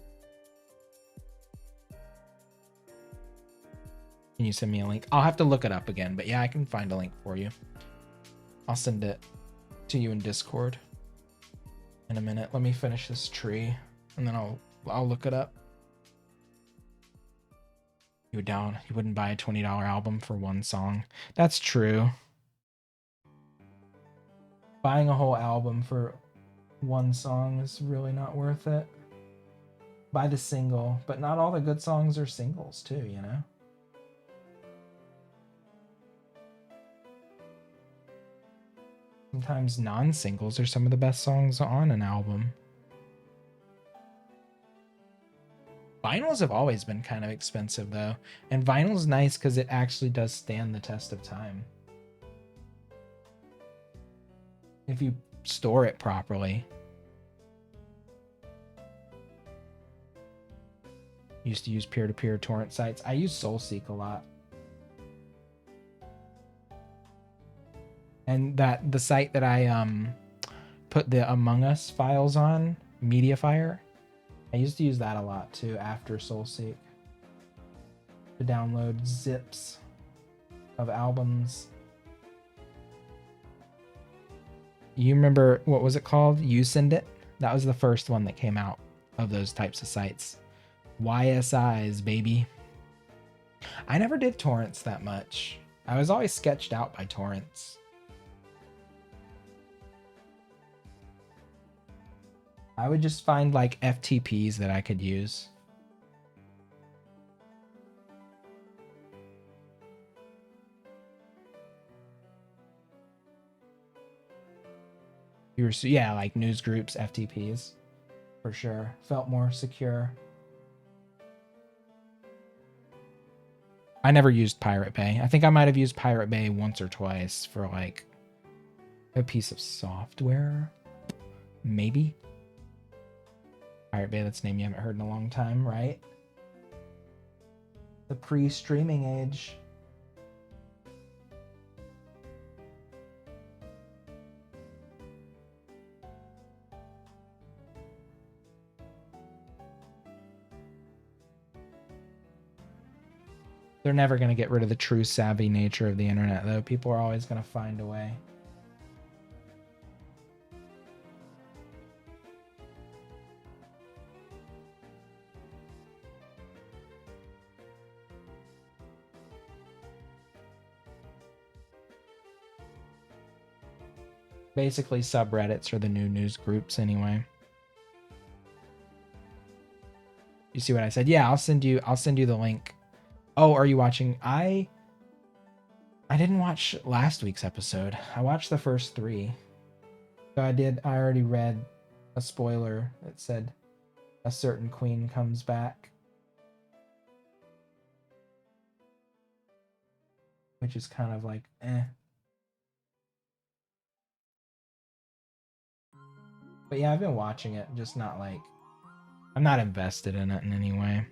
Can you send me a link? I'll have to look it up again, but yeah, I can find a link for you. I'll send it to you in Discord in a minute. Let me finish this tree, and then I'll look it up. You wouldn't buy a $20 album for one song. That's true. Buying a whole album for one song is really not worth it. Buy the single, but not all the good songs are singles too, you know? Sometimes non-singles are some of the best songs on an album. Vinyls have always been kind of expensive though, and vinyl's nice because it actually does stand the test of time. If you store it properly. Used to use peer-to-peer torrent sites. I use SoulSeek a lot. And the site that I put the Among Us files on, Mediafire, I used to use that a lot too after SoulSeek to download zips of albums. You remember, what was it called? You Send It? That was the first one that came out of those types of sites. YSIs, baby. I never did torrents that much. I was always sketched out by torrents. I would just find like FTPs that I could use. Yeah, like news groups, FTPs, for sure. Felt more secure. I never used Pirate Bay. I think I might have used Pirate Bay once or twice for like a piece of software. Maybe. Pirate Bay, that's a name you haven't heard in a long time, right? The pre-streaming age. They're never going to get rid of the true savvy nature of the internet, though. People are always going to find a way. Basically, subreddits are the new news groups anyway. You see what I said? Yeah, I'll send you the link. Oh, are you watching? I didn't watch last week's episode. I watched the first 3. So I already read a spoiler that said a certain queen comes back. Which is kind of like, eh. But yeah, I've been watching it, just not like, I'm not invested in it in any way.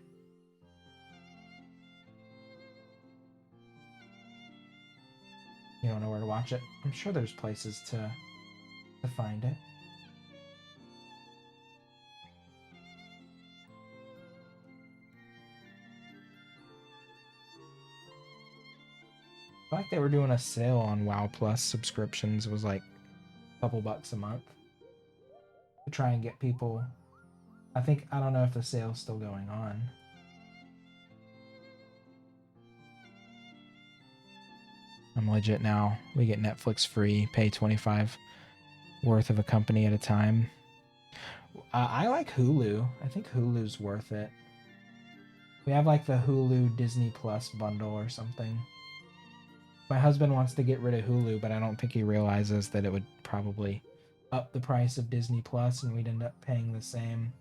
You don't know where to watch it? I'm sure there's places to find it. I feel like they were doing a sale on WoW Plus subscriptions. It was like a couple bucks a month to try and get people. I don't know if the sale's still going on. I'm legit now. We get Netflix free, pay $25 worth of a company at a time. I like Hulu. I think Hulu's worth it. We have like the Hulu Disney Plus bundle or something. My husband wants to get rid of Hulu, but I don't think he realizes that it would probably up the price of Disney Plus and we'd end up paying the same.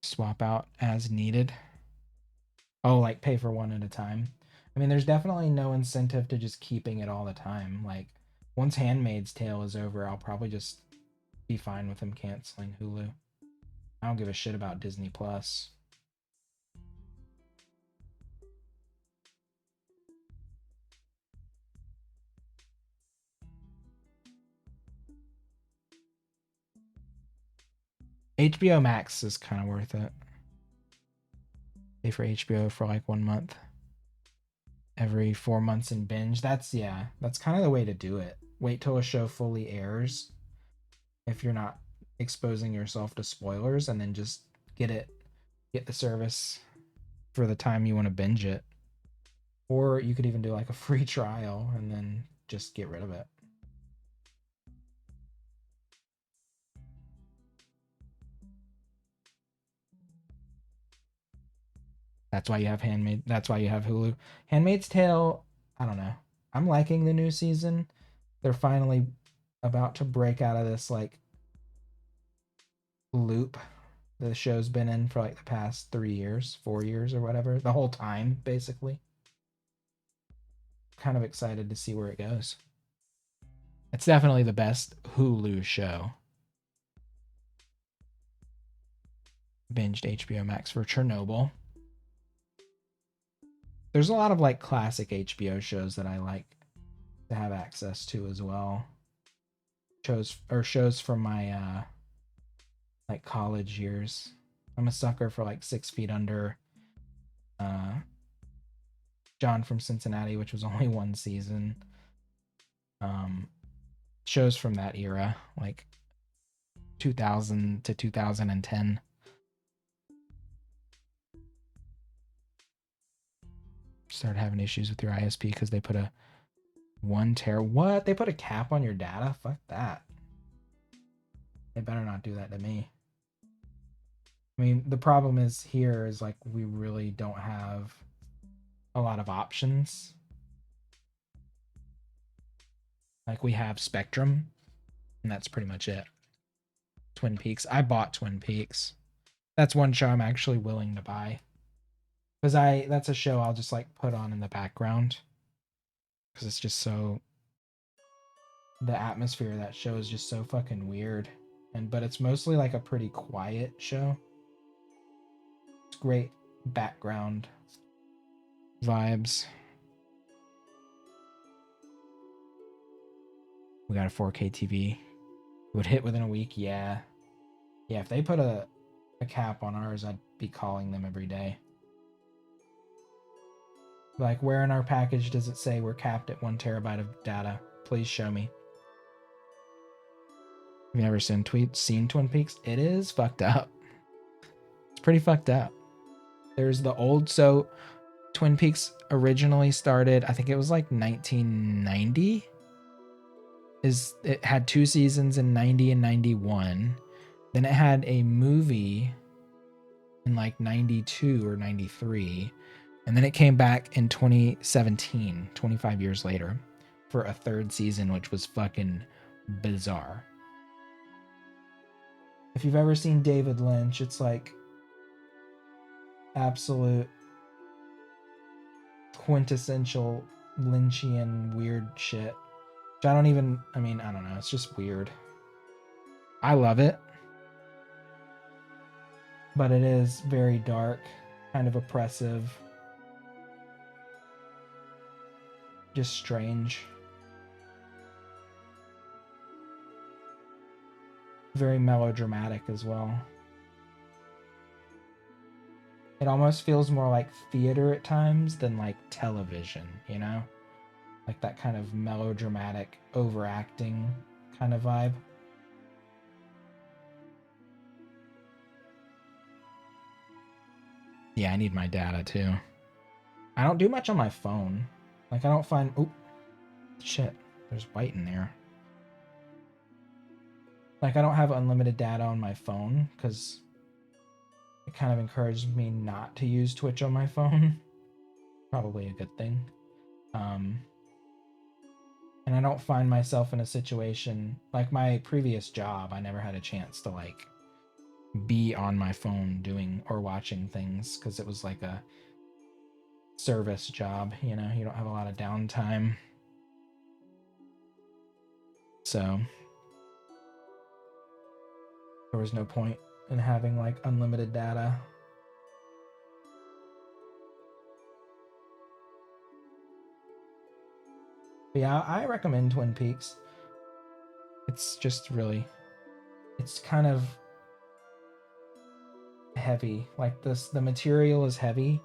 Swap out as needed. Oh, like pay for one at a time. I mean, there's definitely no incentive to just keeping it all the time. Like, once Handmaid's Tale is over, I'll probably just be fine with him canceling Hulu. I don't give a shit about Disney Plus. HBO Max is kind of worth it. Pay for HBO for like 1 month. Every 4 months and binge. That's kind of the way to do it. Wait till a show fully airs if you're not exposing yourself to spoilers, and then just get the service for the time you want to binge it. Or you could even do like a free trial and then just get rid of it. That's why you have that's why you have Hulu. Handmaid's Tale, I don't know. I'm liking the new season. They're finally about to break out of this like loop the show's been in for like the past 3 years, 4 years or whatever, the whole time basically. Kind of excited to see where it goes. It's definitely the best Hulu show. Binged HBO Max for Chernobyl. There's a lot of like classic HBO shows that I like to have access to as well. Shows from my like college years. I'm a sucker for like 6 Feet Under, uh, John from Cincinnati, which was only one season. Um, Shows from that era, like 2000 to 2010. Started having issues with your ISP because they put a 1 tera. What? They put a cap on your data? Fuck that. They better not do that to me. I mean, the problem is here is like we really don't have a lot of options. Like we have Spectrum, and that's pretty much it. Twin Peaks. I bought Twin Peaks. That's one show I'm actually willing to buy. Because that's a show I'll just like put on in the background. Because it's just so, the atmosphere of that show is just so fucking weird. But it's mostly like a pretty quiet show. It's great background vibes. We got a 4K TV. It would hit within a week. Yeah. If they put a cap on ours, I'd be calling them every day. Like, where in our package does it say we're capped at 1 terabyte of data? Please show me. Have you ever seen Twin Peaks? It is fucked up. It's pretty fucked up. There's the old, so Twin Peaks originally started, I think it was like 1990. It had 2 seasons in 90 and 91. Then it had a movie in like 92 or 93. And then it came back in 2017, 25 years later, for a 3rd season, which was fucking bizarre. If you've ever seen David Lynch, it's like absolute quintessential Lynchian weird shit. Which I don't know. It's just weird. I love it. But it is very dark, kind of oppressive. Just strange. Very melodramatic as well. It almost feels more like theater at times than like television, you know? Like that kind of melodramatic, overacting kind of vibe. Yeah, I need my data too. I don't do much on my phone. Like I don't find, oh, shit, there's white in there. Like I don't have unlimited data on my phone because it kind of encouraged me not to use Twitch on my phone. Probably a good thing. And I don't find myself in a situation like my previous job. I never had a chance to like be on my phone doing or watching things because it was like a service job, you know, you don't have a lot of downtime. So there was no point in having like unlimited data. But yeah, I recommend Twin Peaks. It's just really, it's kind of heavy. Like the material is heavy,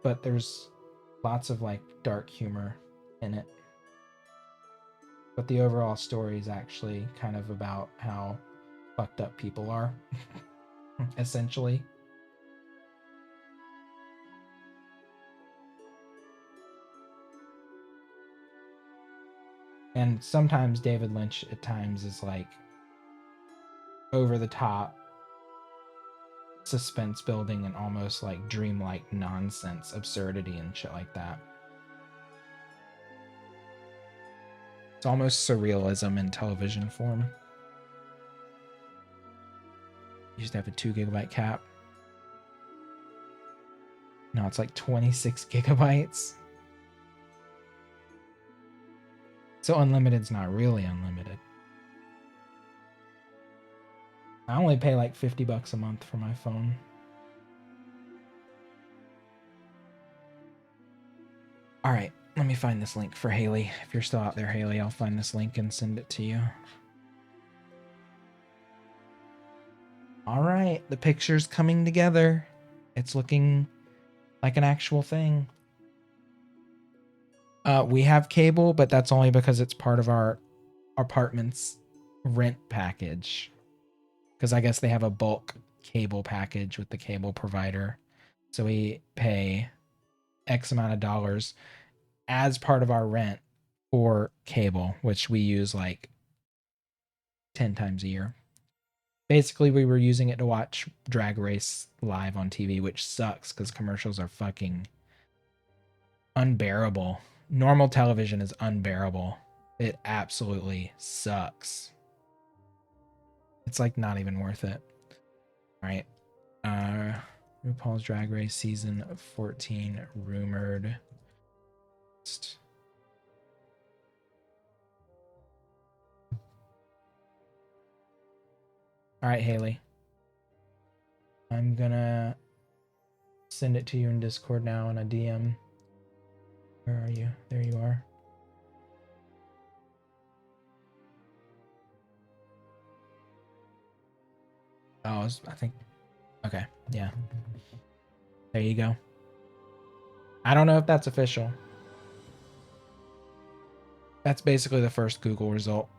but there's lots of like dark humor in it. But the overall story is actually kind of about how fucked up people are, essentially. And sometimes David Lynch at times is like over the top suspense building and almost like dreamlike nonsense, absurdity and shit like that. It's almost surrealism in television form. Used to have a 2 gigabyte cap. Now it's like 26 gigabytes. So unlimited's not really unlimited. I only pay like $50 a month for my phone. All right, let me find this link for Haley. If you're still out there, Haley, I'll find this link and send it to you. All right, the picture's coming together. It's looking like an actual thing. We have cable, but that's only because it's part of our apartment's rent package. Because I guess they have a bulk cable package with the cable provider. So we pay X amount of dollars as part of our rent for cable, which we use like 10 times a year. Basically, we were using it to watch Drag Race live on TV, which sucks because commercials are fucking unbearable. Normal television is unbearable. It absolutely sucks. It's like not even worth it. All right. RuPaul's Drag Race season 14 rumored. All right, Haley. I'm gonna send it to you in Discord now in a DM. Where are you? There you are. Oh, I think. Okay, yeah. There you go. I don't know if that's official. That's basically the first Google result.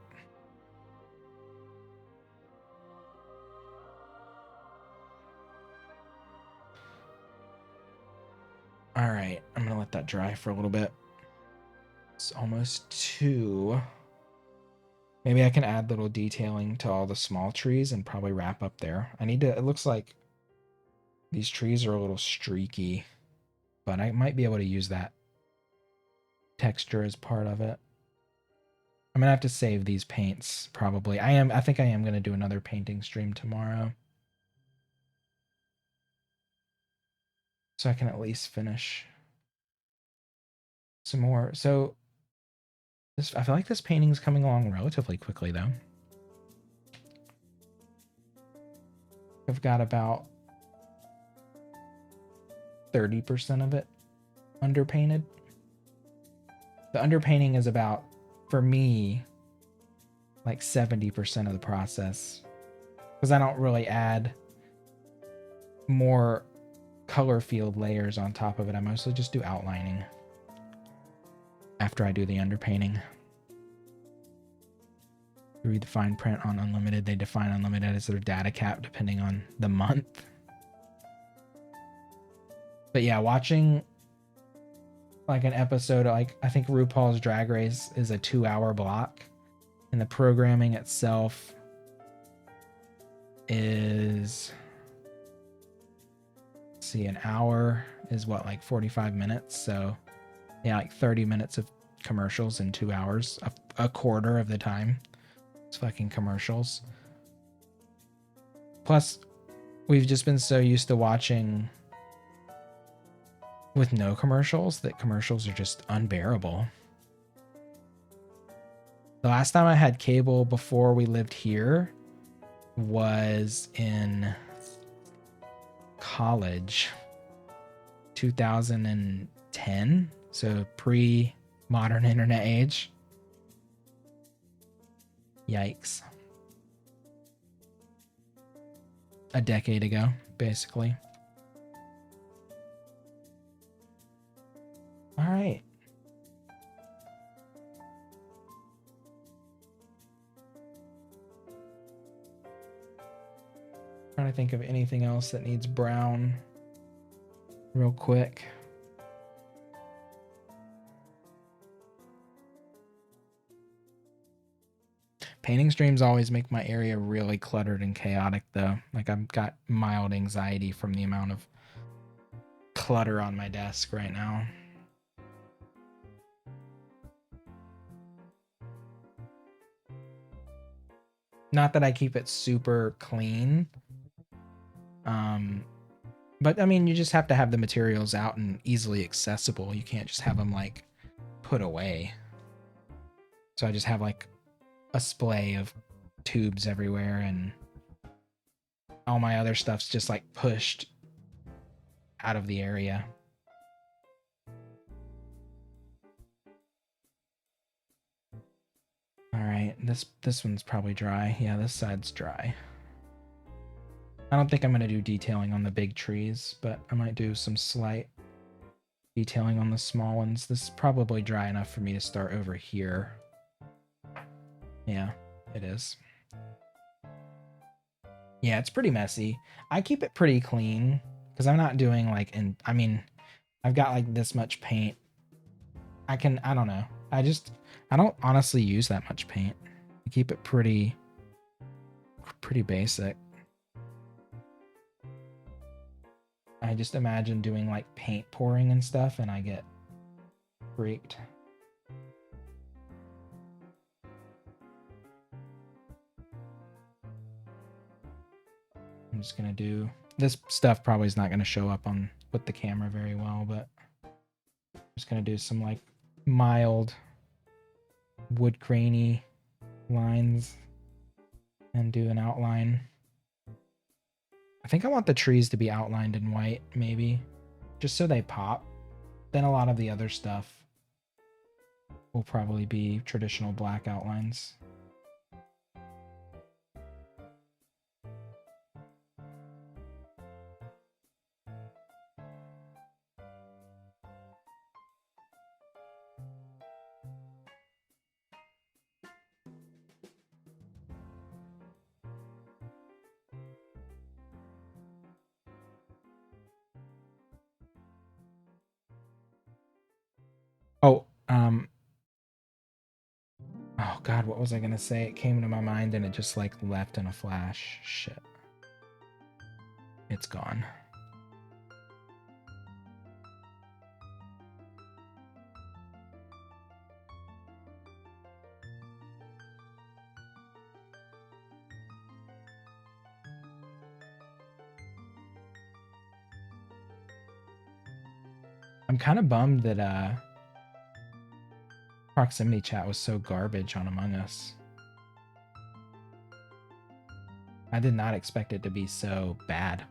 All right, I'm gonna let that dry for a little bit. It's almost 2. Maybe I can add little detailing to all the small trees and probably wrap up there. I need to, it looks like these trees are a little streaky, but I might be able to use that texture as part of it. I'm gonna have to save these paints probably. I think I am gonna do another painting stream tomorrow. So I can at least finish some more. So this, I feel like this painting is coming along relatively quickly though. I've got about 30% of it underpainted. The underpainting is about, for me, like 70% of the process. Because I don't really add more color field layers on top of it. I mostly just do outlining after I do the underpainting. Read the fine print on unlimited. They define unlimited as their data cap depending on the month. But yeah, watching like an episode, like I think RuPaul's Drag Race is a 2-hour block, and the programming itself is, let's see, an hour is what, like 45 minutes. So yeah, like 30 minutes of commercials in 2 hours, a quarter of the time. It's fucking commercials. Plus, we've just been so used to watching with no commercials that commercials are just unbearable. The last time I had cable before we lived here was in college, 2010, so pre-modern internet age. Yikes. A decade ago, basically. All right. Trying to think of anything else that needs brown real quick. Painting streams always make my area really cluttered and chaotic though. Like I've got mild anxiety from the amount of clutter on my desk right now. Not that I keep it super clean. But I mean, you just have to have the materials out and easily accessible. You can't just have them like put away. So I just have like a splay of tubes everywhere, and all my other stuff's just like pushed out of the area. right, this one's probably dry. Yeah, this side's dry. I don't think I'm going to do detailing on the big trees, but I might do some slight detailing on the small ones. This is probably dry enough for me to start over here. Yeah, it is. Yeah, it's pretty messy. I keep it pretty clean because I'm not doing like, I mean, I've got like this much paint. I don't know. I don't honestly use that much paint. I keep it pretty basic. I just imagine doing like paint pouring and stuff and I get freaked. I'm just gonna do this stuff. Probably is not gonna show up on with the camera very well, but I'm just gonna do some like mild wood grainy lines and do an outline. I think I want the trees to be outlined in white, maybe, just so they pop. Then a lot of the other stuff will probably be traditional black outlines. Oh, oh God, what was I gonna say? It came to my mind and it just like left in a flash. Shit. It's gone. I'm kind of bummed that proximity chat was so garbage on Among Us. I did not expect it to be so bad.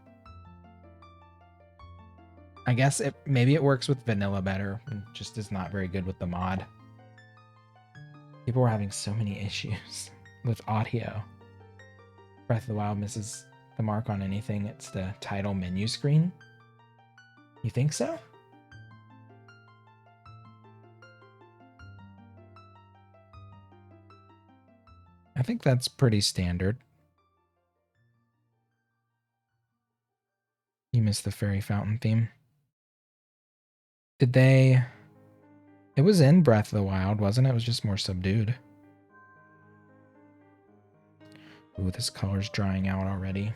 I guess maybe it works with vanilla better, and just is not very good with the mod. People were having so many issues with audio. Breath of the Wild misses the mark on anything. It's the title menu screen. You think so? I think that's pretty standard. You missed the fairy fountain theme. Did they... It was in Breath of the Wild, wasn't it? It was just more subdued. Ooh, this color's drying out already.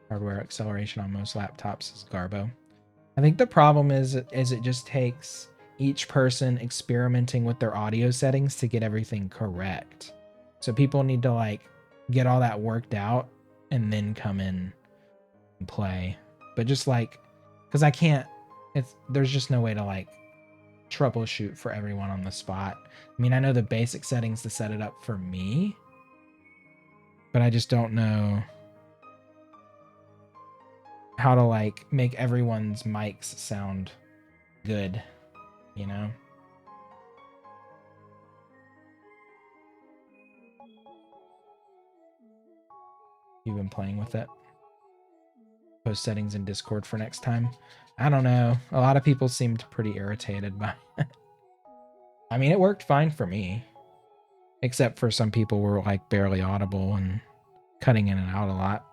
Hardware acceleration on most laptops is garbo. I think the problem is it just takes each person experimenting with their audio settings to get everything correct. So people need to like get all that worked out and then come in and play. But just like, because I can't, there's just no way to like troubleshoot for everyone on the spot. I mean, I know the basic settings to set it up for me, but I just don't know how to like make everyone's mics sound good, you know? You've been playing with it. Post settings in Discord for next time. I don't know. A lot of people seemed pretty irritated by it. I mean, it worked fine for me. Except for some people were like barely audible and cutting in and out a lot.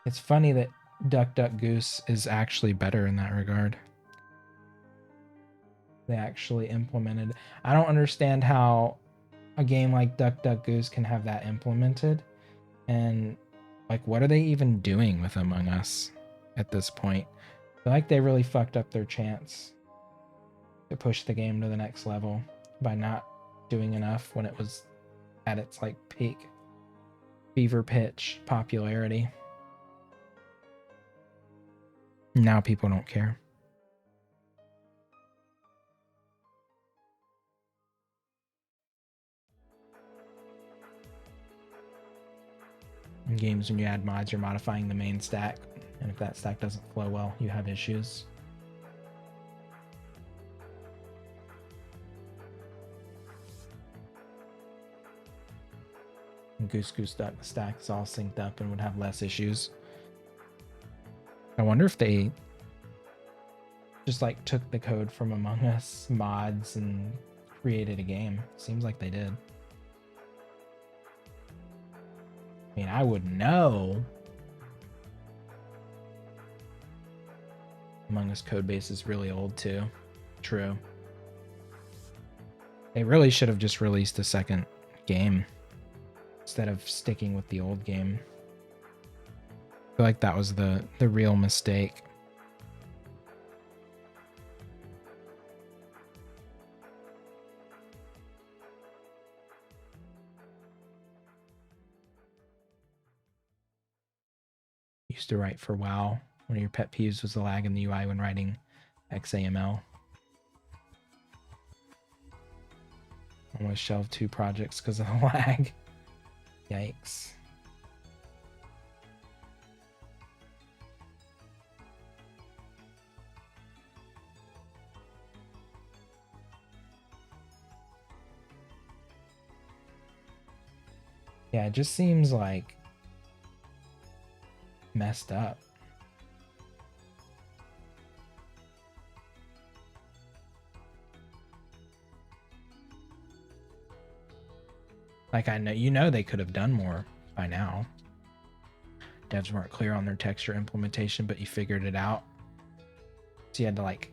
It's funny that Duck Duck Goose is actually better in that regard. They actually implemented. I don't understand how a game like Duck Duck Goose can have that implemented. And like, what are they even doing with Among Us at this point? I feel like they really fucked up their chance to push the game to the next level by not doing enough when it was at its like peak fever pitch popularity. Now people don't care. In games, when you add mods, you're modifying the main stack, and if that stack doesn't flow well, you have issues. And Goose Goose stack is all synced up and would have less issues. I wonder if they just like took the code from Among Us mods and created a game. Seems like they did. I mean, I would know. Among Us code base is really old too. True. They really should have just released a second game instead of sticking with the old game. I feel like that was the real mistake. Used to write for WoW. One of your pet peeves was the lag in the UI when writing XAML. Almost shelved 2 projects because of the lag. Yikes. Yeah, it just seems like messed up. Like, I know, they could have done more by now. Devs weren't clear on their texture implementation, but you figured it out. So you had to like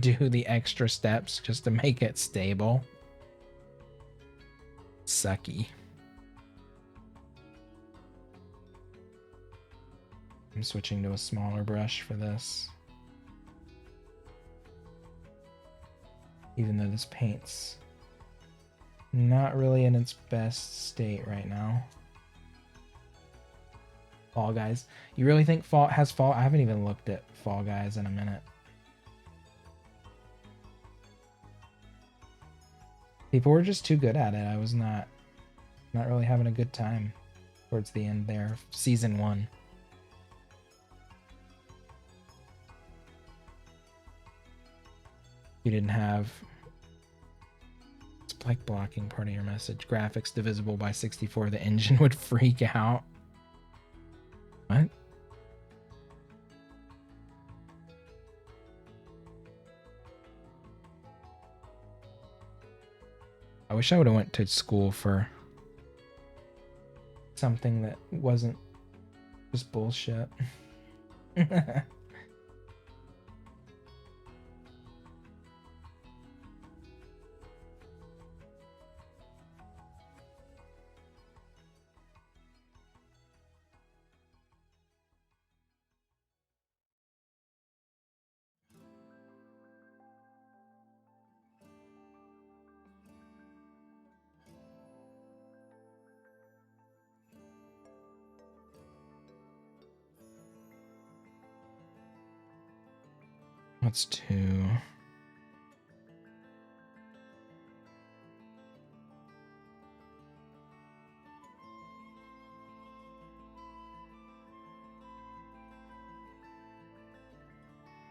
do the extra steps just to make it stable. Sucky. I'm switching to a smaller brush for this. Even though this paint's not really in its best state right now. Fall Guys. You really think Fall has Fall? I haven't even looked at Fall Guys in a minute. People were just too good at it. I was not really having a good time towards the end there. Season 1. You didn't have, it's like blocking part of your message. Graphics divisible by 64, the engine would freak out. What? I wish I would have went to school for something that wasn't just bullshit. What's 2?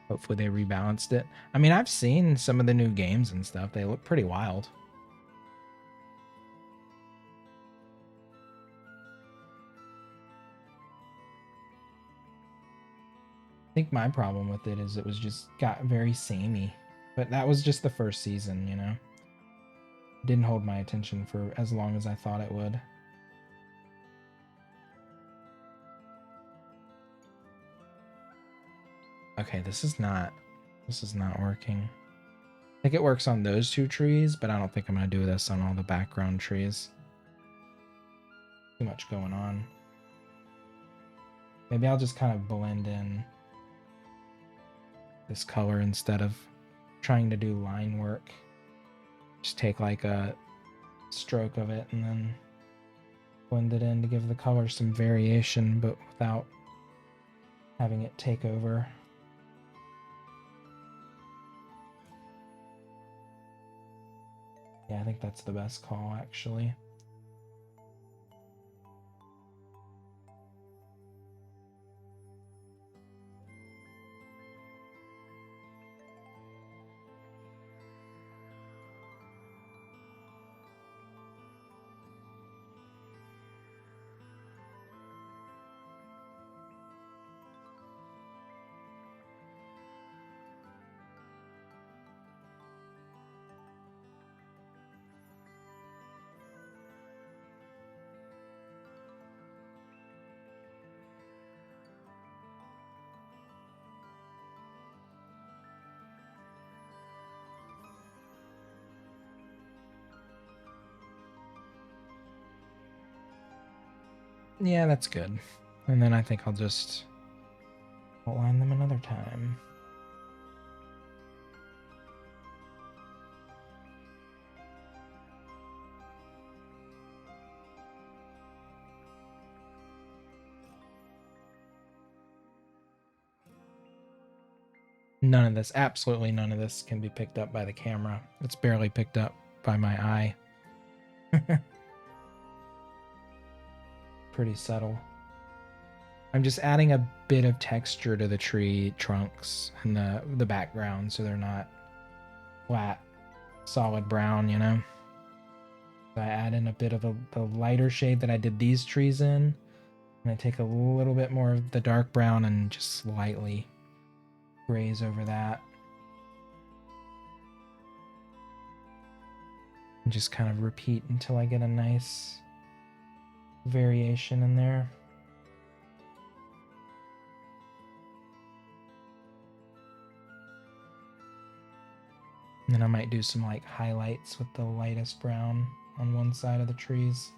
Hopefully they rebalanced it. I mean, I've seen some of the new games and stuff. They look pretty wild. I think my problem with it is it was just got very samey. But that was just the first season, you know? It didn't hold my attention for as long as I thought it would. Okay, this is not working. I think it works on those 2 trees, but I don't think I'm gonna do this on all the background trees. Too much going on. Maybe I'll just kind of blend in this color instead of trying to do line work. Just take like a stroke of it and then blend it in to give the color some variation, but without having it take over. Yeah, I think that's the best call, actually. Yeah, that's good. And then I think I'll just outline them another time. None of this, absolutely none of this can be picked up by the camera. It's barely picked up by my eye. Pretty subtle. I'm just adding a bit of texture to the tree trunks and the background so they're not flat, solid brown, you know? I add in a bit of the lighter shade that I did these trees in, and I take a little bit more of the dark brown and just slightly graze over that. And just kind of repeat until I get a nice variation in there. And then I might do some like highlights with the lightest brown on one side of the trees.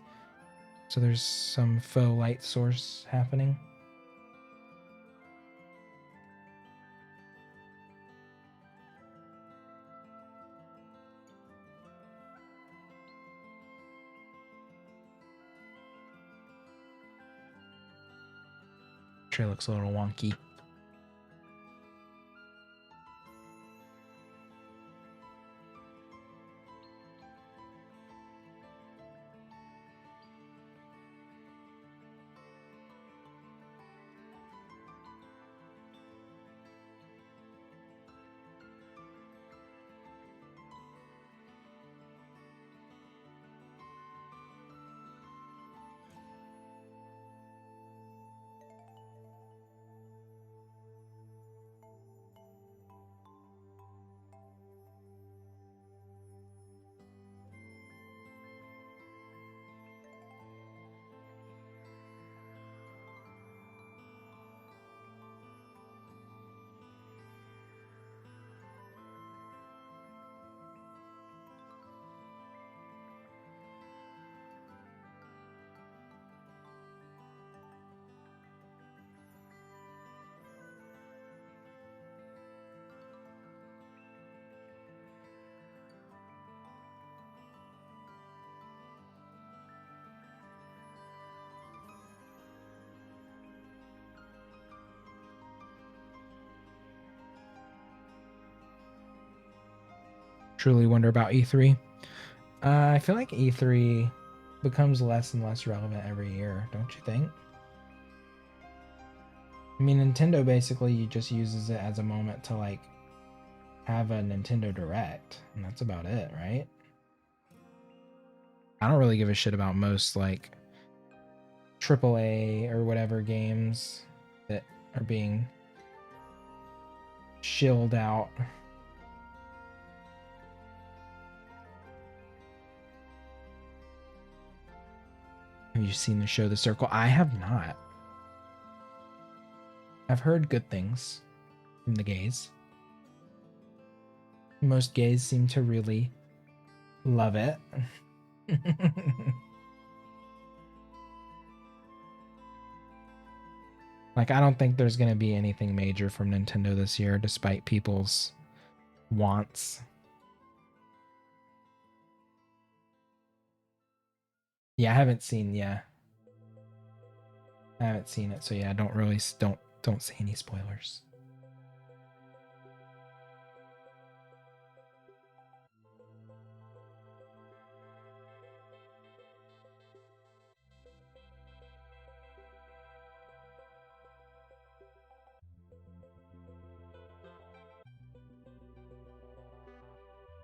So there's some faux light source happening. Tree looks a little wonky. Truly wonder about E3. I feel like E3 becomes less and less relevant every year, don't you think? I mean, Nintendo basically just uses it as a moment to like have a Nintendo Direct, and that's about it, right? I don't really give a shit about most like AAA or whatever games that are being shilled out. Have you seen the show The Circle? I have not. I've heard good things from the gays. Most gays seem to really love it. Like, I don't think there's going to be anything major from Nintendo this year, despite people's wants. Yeah, I haven't seen, yeah. I haven't seen it, so yeah, don't say any spoilers.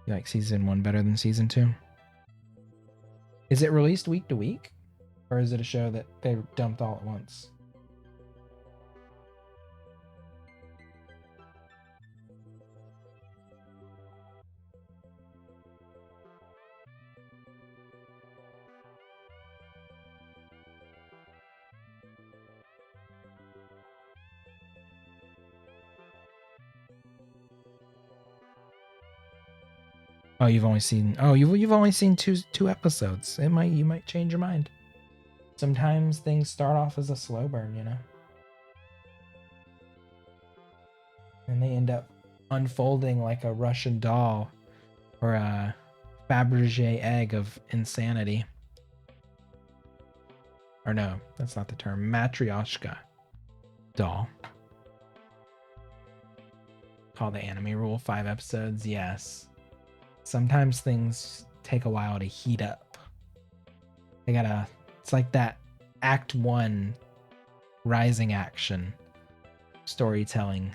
You like season 1 better than season 2? Is it released week to week? Or is it a show that they dumped all at once? Oh, you've only seen two episodes. You might change your mind. Sometimes things start off as a slow burn, you know? And they end up unfolding like a Russian doll or a Fabergé egg of insanity. Or no, that's not the term. Matryoshka doll. Call the anime rule 5 episodes. Yes. Sometimes things take a while to heat up. It's like that Act 1 rising action storytelling.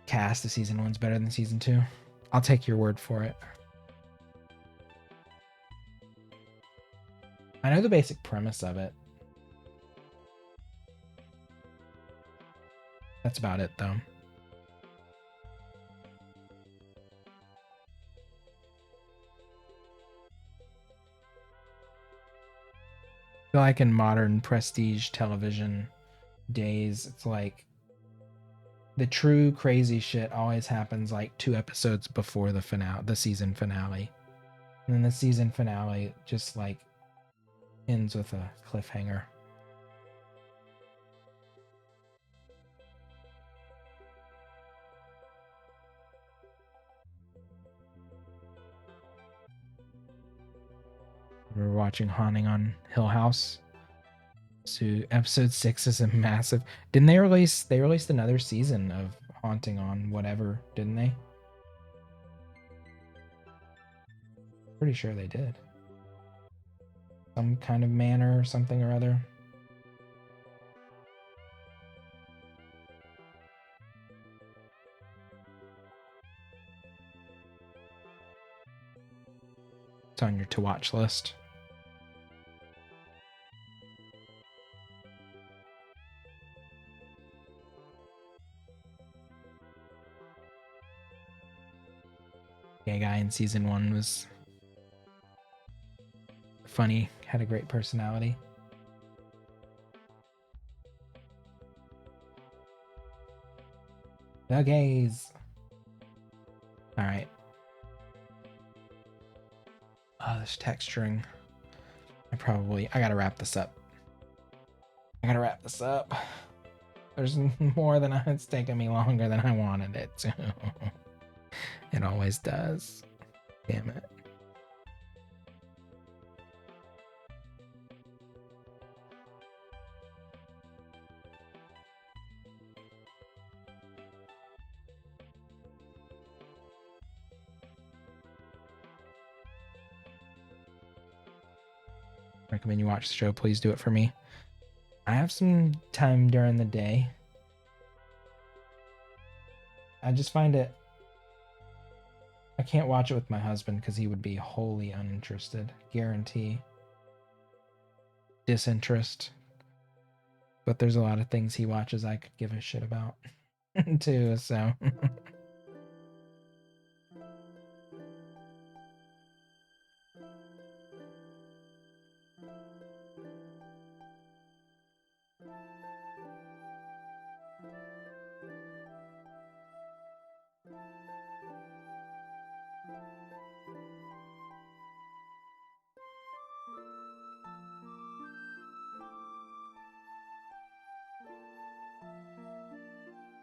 Cast of season 1's better than season 2. I'll take your word for it. I know the basic premise of it. That's about it, though. I feel like in modern prestige television days, it's like the true crazy shit always happens like 2 episodes before the season finale. And then the season finale just like ends with a cliffhanger. We're watching Haunting on Hill House. So episode 6 is a massive. Didn't they released another season of Haunting on whatever, didn't they? Pretty sure they did. Some kind of manor or something or other. It's on your to watch list. Gay guy in season 1 was funny, had a great personality. The gays. All right. Oh, this texturing. I gotta wrap this up. There's more than it's taking me longer than I wanted it to. It always does. Damn it. Recommend you watch the show. Please do it for me. I have some time during the day. I just find it. I can't watch it with my husband because he would be wholly uninterested. Guarantee. Disinterest. But there's a lot of things he watches I could give a shit about too, so.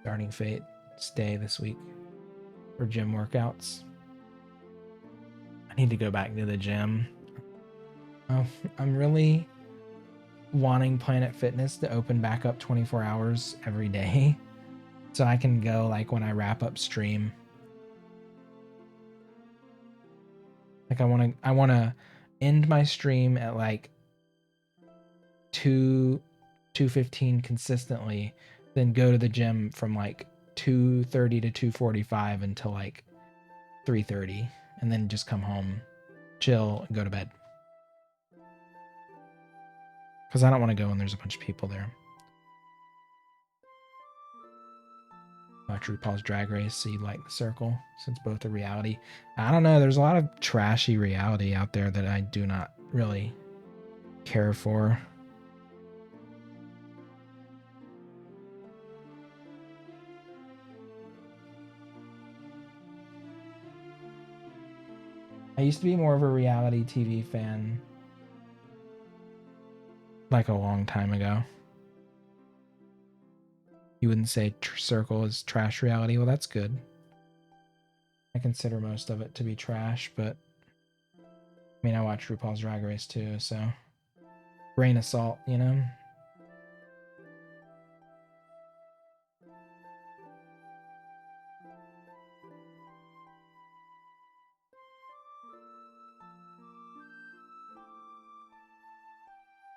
Starting Fate stay this week for gym workouts. I need to go back to the gym. I'm really wanting Planet Fitness to open back up 24 hours every day so I can go like when I wrap up stream. Like I want to end my stream at like 2:15 consistently, then go to the gym from like 2:30 to 2:45 until like 3:30, and then just come home, chill, and go to bed. Because I don't want to go when there's a bunch of people there. Watch RuPaul's Drag Race, so you like The Circle, since both are reality. I don't know, there's a lot of trashy reality out there that I do not really care for. I used to be more of a reality TV fan like a long time ago. You wouldn't say Circle is trash reality. Well, that's good. I consider most of it to be trash, but I mean, I watch RuPaul's Drag Race too, so grain of salt, you know?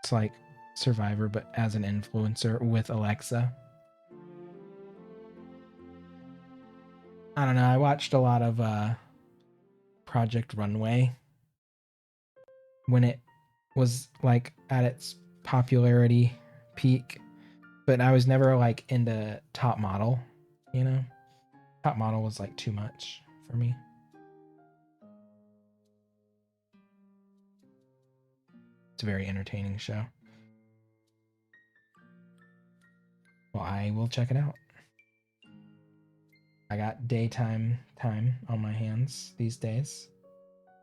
It's like Survivor, but as an influencer with Alexa. I don't know. I watched a lot of Project Runway when it was like at its popularity peak, but I was never like into Top Model, you know? Top Model was like too much for me. It's a very entertaining show. Well, I will check it out. I got daytime time on my hands these days.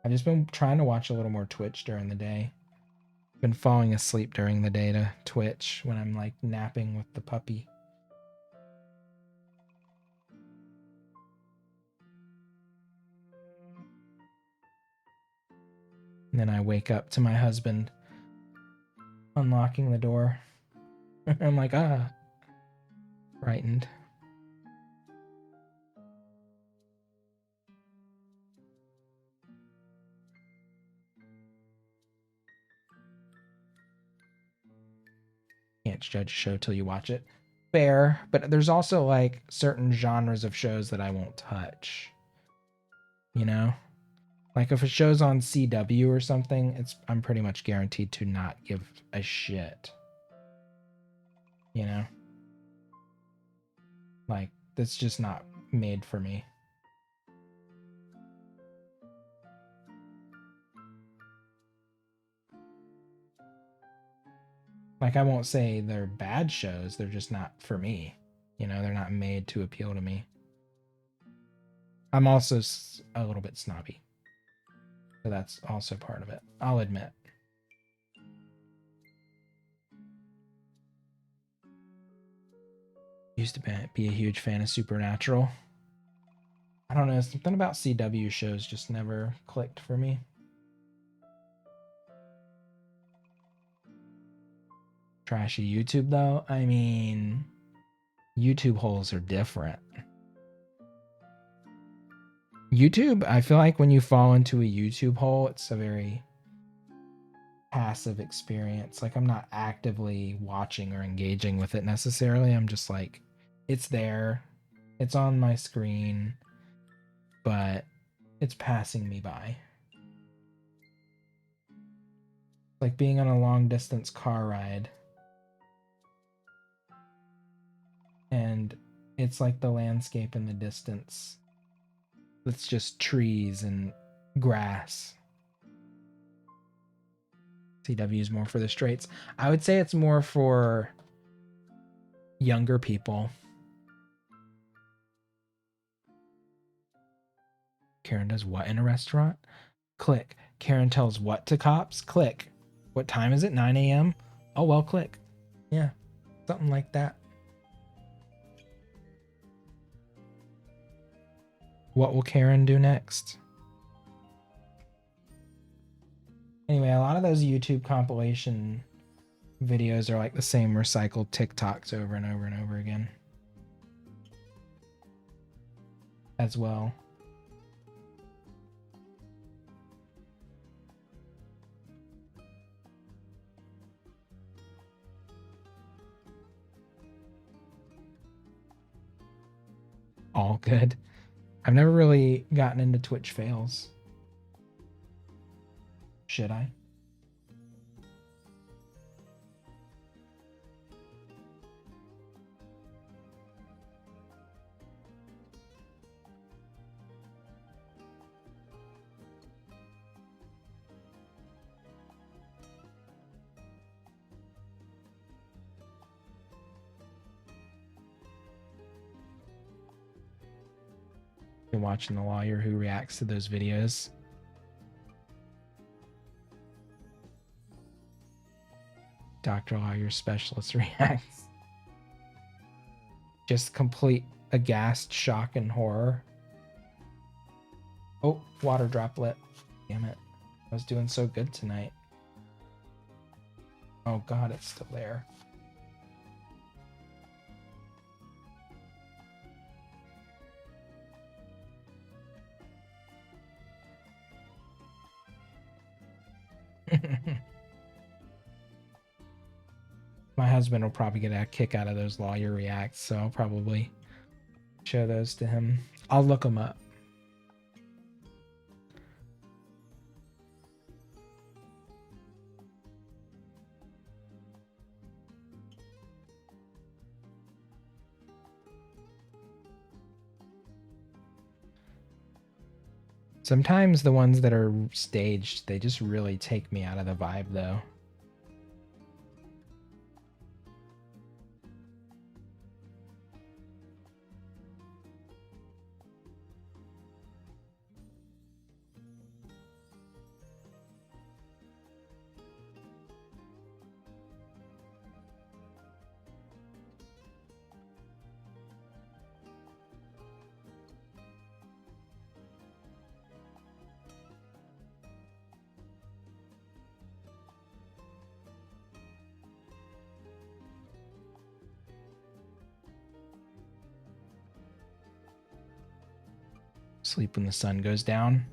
I've just been trying to watch a little more Twitch during the day. Been falling asleep during the day to Twitch when I'm like napping with the puppy. And then I wake up to my husband unlocking the door. I'm like, frightened. Can't judge a show till you watch it. Fair, but there's also like certain genres of shows that I won't touch. You know? Like if a show's on CW or something, I'm pretty much guaranteed to not give a shit. You know? Like that's just not made for me. Like I won't say they're bad shows, they're just not for me. You know, they're not made to appeal to me. I'm also a little bit snobby. So that's also part of it. I'll admit. Used to be a huge fan of Supernatural. I don't know, something about CW shows just never clicked for me. Trashy YouTube though, I mean, YouTube holes are different. YouTube, I feel like when you fall into a YouTube hole, it's a very passive experience. Like I'm not actively watching or engaging with it necessarily. I'm just like, it's there, it's on my screen, but it's passing me by. Like being on a long distance car ride and it's like the landscape in the distance. It's just trees and grass. CW is more for the straights. I would say it's more for younger people. Karen does what in a restaurant? Click. Karen tells what to cops? Click. What time is it? 9 a.m.? Oh, well, click. Yeah, something like that. What will Karen do next? Anyway, a lot of those YouTube compilation videos are like the same recycled TikToks over and over and over again as well. All good. I've never really gotten into Twitch fails. Should I? You're watching the lawyer who reacts to those videos. Dr. Lawyer Specialist reacts. Just complete aghast, shock, and horror. Oh, water droplet. Damn it. I was doing so good tonight. Oh god, it's still there. My husband will probably get a kick out of those lawyer reacts, so I'll probably show those to him. I'll look them up. Sometimes the ones that are staged, they just really take me out of the vibe, though. Sleep when the sun goes down.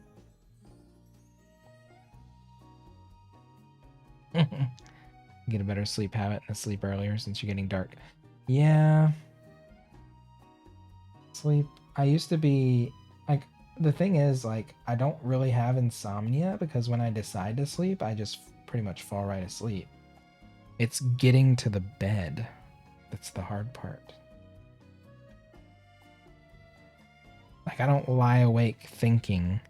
Get a better sleep habit and sleep earlier since you're getting dark. Yeah. Sleep. I used to be like, the thing is, like, I don't really have insomnia because when I decide to sleep, I just pretty much fall right asleep. It's getting to the bed that's the hard part. Like, I don't lie awake thinking,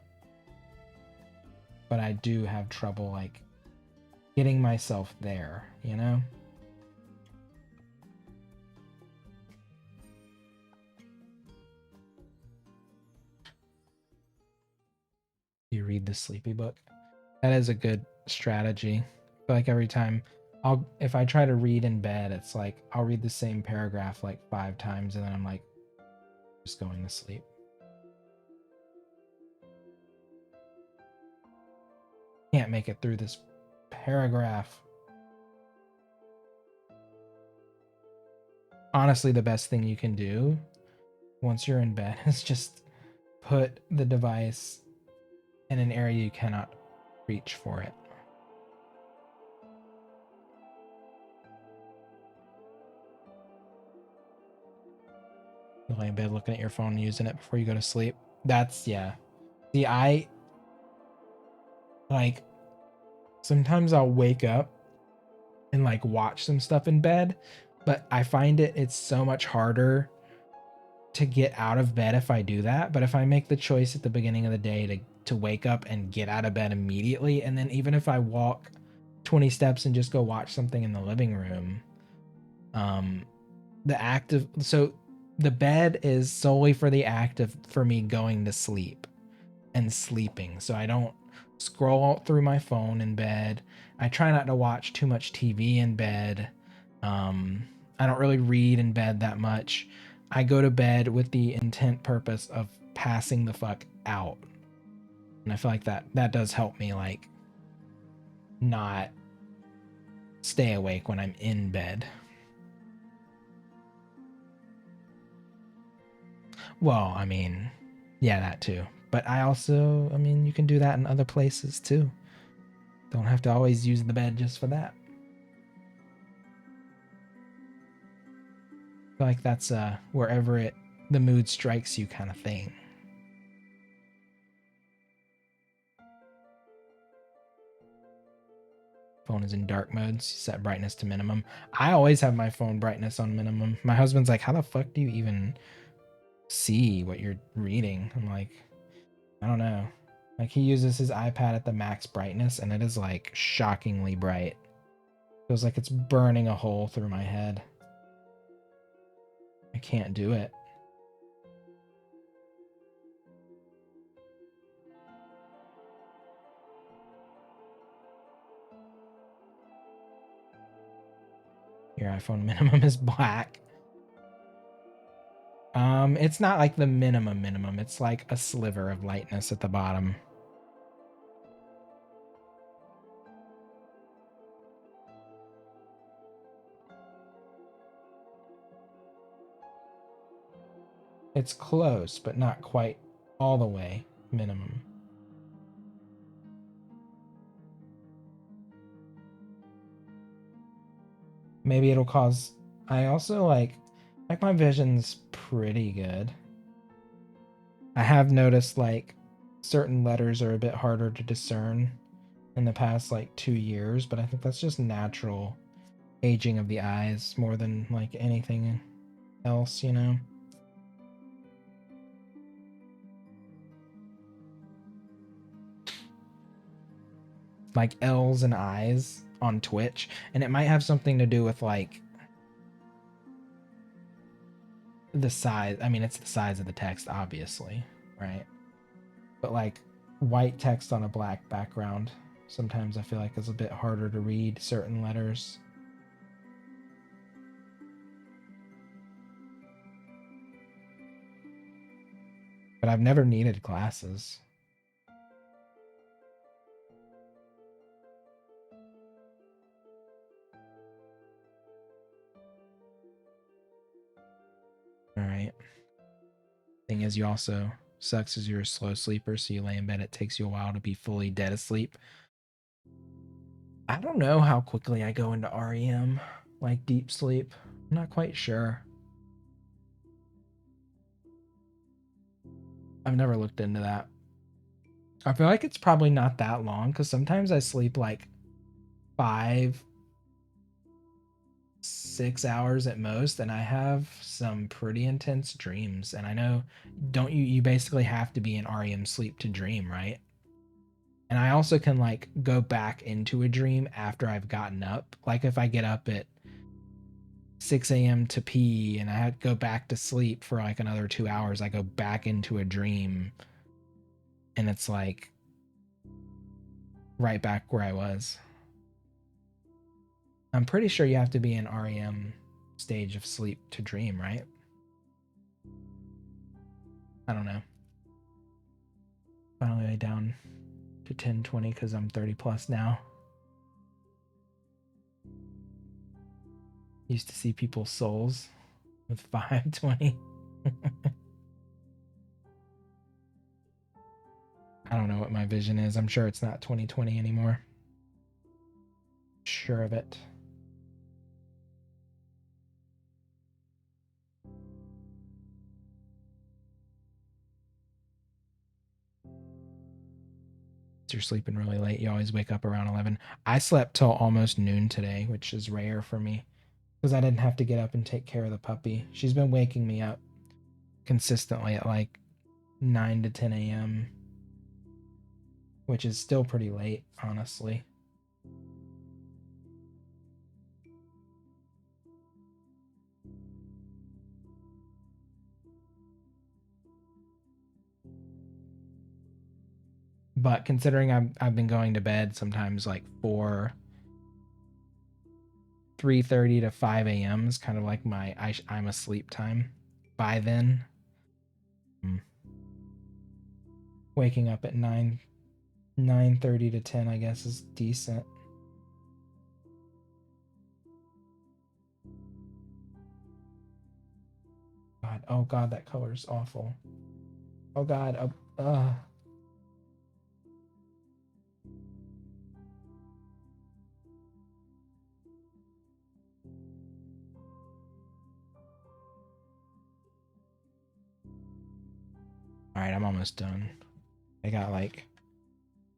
but I do have trouble, like, getting myself there, you know? You read the sleepy book. That is a good strategy. I feel like every time if I try to read in bed, it's like I'll read the same paragraph like 5 times and then I'm like just going to sleep. Can't make it through this paragraph. Honestly, the best thing you can do once you're in bed is just put the device in an area you cannot reach for it. You lay in bed looking at your phone and using it before you go to sleep. That's, yeah. See, I like sometimes I'll wake up and like watch some stuff in bed, but I find it's so much harder to get out of bed if I do that. But if I make the choice at the beginning of the day to wake up and get out of bed immediately, and then even if I walk 20 steps and just go watch something in the living room, the bed is solely for the act of for me going to sleep and sleeping. So I don't scroll through my phone in bed. I try not to watch too much TV in bed. I don't really read in bed that much. I go to bed with the intent purpose of passing the fuck out. And I feel like that does help me, like, not stay awake when I'm in bed. Well, I mean, yeah, that too. But I also, I mean, you can do that in other places too. Don't have to always use the bed just for that. I feel like that's wherever the mood strikes you kind of thing. Phone is in dark mode. Set brightness to minimum. I always have my phone brightness on minimum. My husband's like, how the fuck do you even see what you're reading? I'm like, I don't know. Like, he uses his iPad at the max brightness and it is like shockingly bright. Feels like it's burning a hole through my head. I can't do it. Your iPhone minimum is black. It's not like the minimum. It's like a sliver of lightness at the bottom. It's close, but not quite all the way minimum. Maybe it'll cause... I also like my vision's pretty good. I have noticed like certain letters are a bit harder to discern in the past like 2 years, but I think that's just natural aging of the eyes more than like anything else, you know? Like L's and I's on Twitch, and it might have something to do with like the size. I mean, it's the size of the text, obviously, right? But like white text on a black background, sometimes I feel like it's a bit harder to read certain letters. But I've never needed glasses. All right. Thing is, you also sucks as you're a slow sleeper, so you lay in bed. It takes you a while to be fully dead asleep. I don't know how quickly I go into REM, like deep sleep. I'm not quite sure. I've never looked into that. I feel like it's probably not that long because sometimes I sleep like 5, 6 hours at most, and I have some pretty intense dreams. And I know, don't you basically have to be in REM sleep to dream, right? And I also can like go back into a dream after I've gotten up. Like if I get up at 6 a.m. to pee and I had to go back to sleep for like another 2 hours, I go back into a dream and it's like right back where I was. I'm pretty sure you have to be in REM stage of sleep to dream, right? I don't know. Finally down to 1020 because I'm 30 plus now. Used to see people's souls with 520. I don't know what my vision is. I'm sure it's not 2020 anymore. Sure of it. You're sleeping really late. You always wake up around 11. I slept till almost noon today, which is rare for me because I didn't have to get up and take care of the puppy. She's been waking me up consistently at like 9 to 10 a.m., which is still pretty late, honestly. But considering I've been going to bed sometimes like 3:30 to 5 a.m. is kind of like my I'm asleep time by then. Waking up at 9:30 to 10, I guess, is decent. Oh god, that color's awful. Oh god. All right, I'm almost done. I got like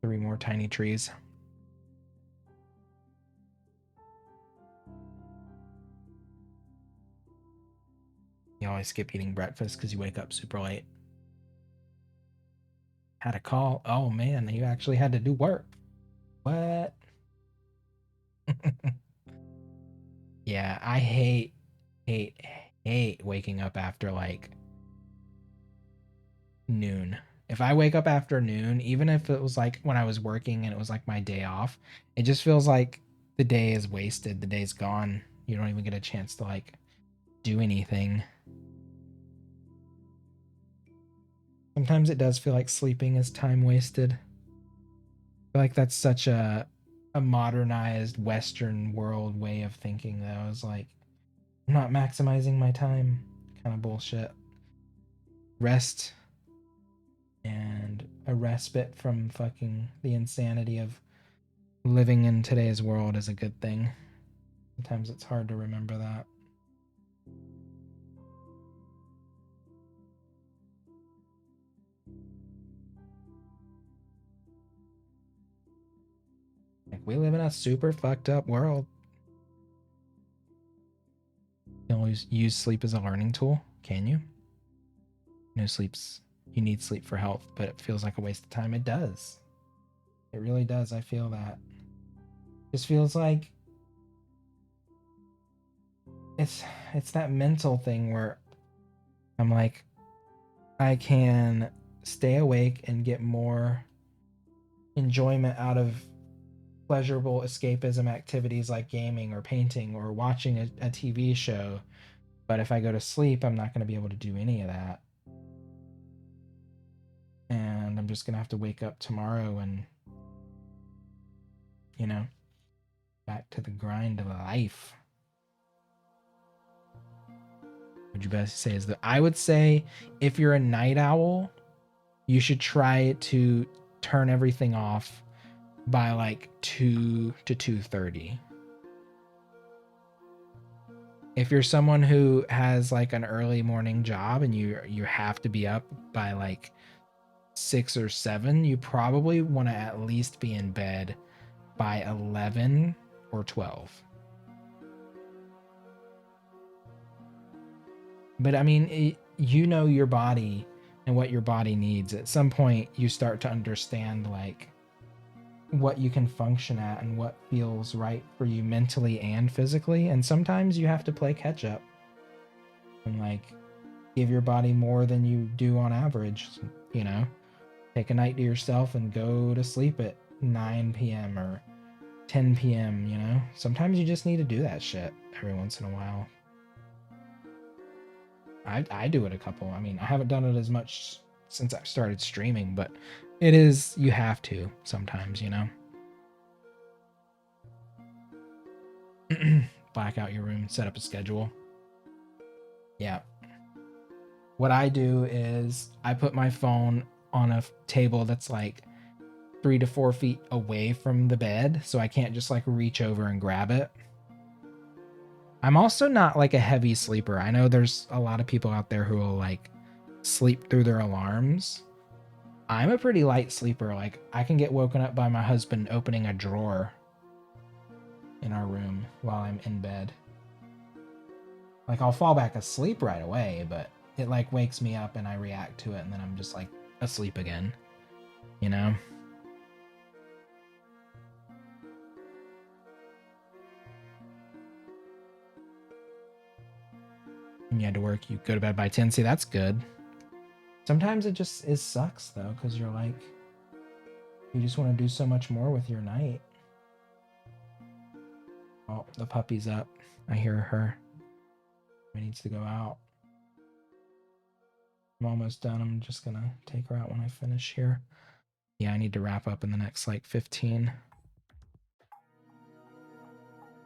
3 more tiny trees. You always skip eating breakfast because you wake up super late. Had a call. Oh man, you actually had to do work. What? Yeah, I hate, hate waking up after like noon. If I wake up after noon, even if it was like when I was working and it was like my day off, it just feels like the day is wasted. The day's gone. You don't even get a chance to like do anything. Sometimes it does feel like sleeping is time wasted. I feel like that's such a modernized Western world way of thinking though. It's like I'm not maximizing my time. Kind of bullshit. Rest and a respite from fucking the insanity of living in today's world is a good thing. Sometimes it's hard to remember that. Like we live in a super fucked up world. You can always use sleep as a learning tool, can you? No sleeps. You need sleep for health, but it feels like a waste of time. It does. It really does. I feel that. Just feels like it's that mental thing where I'm like I can stay awake and get more enjoyment out of pleasurable escapism activities like gaming or painting or watching a TV show. But if I go to sleep, I'm not going to be able to do any of that. And I'm just going to have to wake up tomorrow and, you know, back to the grind of life. Would you best say is that I would say if you're a night owl, you should try to turn everything off by like 2 to 2:30. If you're someone who has like an early morning job and you have to be up by like 6 or 7, you probably want to at least be in bed by 11 or 12. But I mean, you know your body and what your body needs. At some point, you start to understand like what you can function at and what feels right for you mentally and physically. And sometimes you have to play catch up and like give your body more than you do on average, you know? Take a night to yourself and go to sleep at 9 p.m. or 10 p.m., you know? Sometimes you just need to do that shit every once in a while. I do it a couple. I mean, I haven't done it as much since I started streaming, but it is, you have to sometimes, you know? Black out your room, set up a schedule. Yeah. What I do is I put my phone on a table that's like 3 to 4 feet away from the bed, so I can't just like reach over and grab it. I'm also not like a heavy sleeper. I know there's a lot of people out there who will like sleep through their alarms. I'm a pretty light sleeper. Like I can get woken up by my husband opening a drawer in our room while I'm in bed. Like I'll fall back asleep right away, but it like wakes me up and I react to it and then I'm just like asleep again, you know? And you had to work, you go to bed by 10. See, that's good. Sometimes it sucks though, because you're like, you just want to do so much more with your night. Oh, the puppy's up. I hear her. She needs to go out. I'm almost done. I'm just gonna take her out when I finish here. Yeah, I need to wrap up in the next like 15.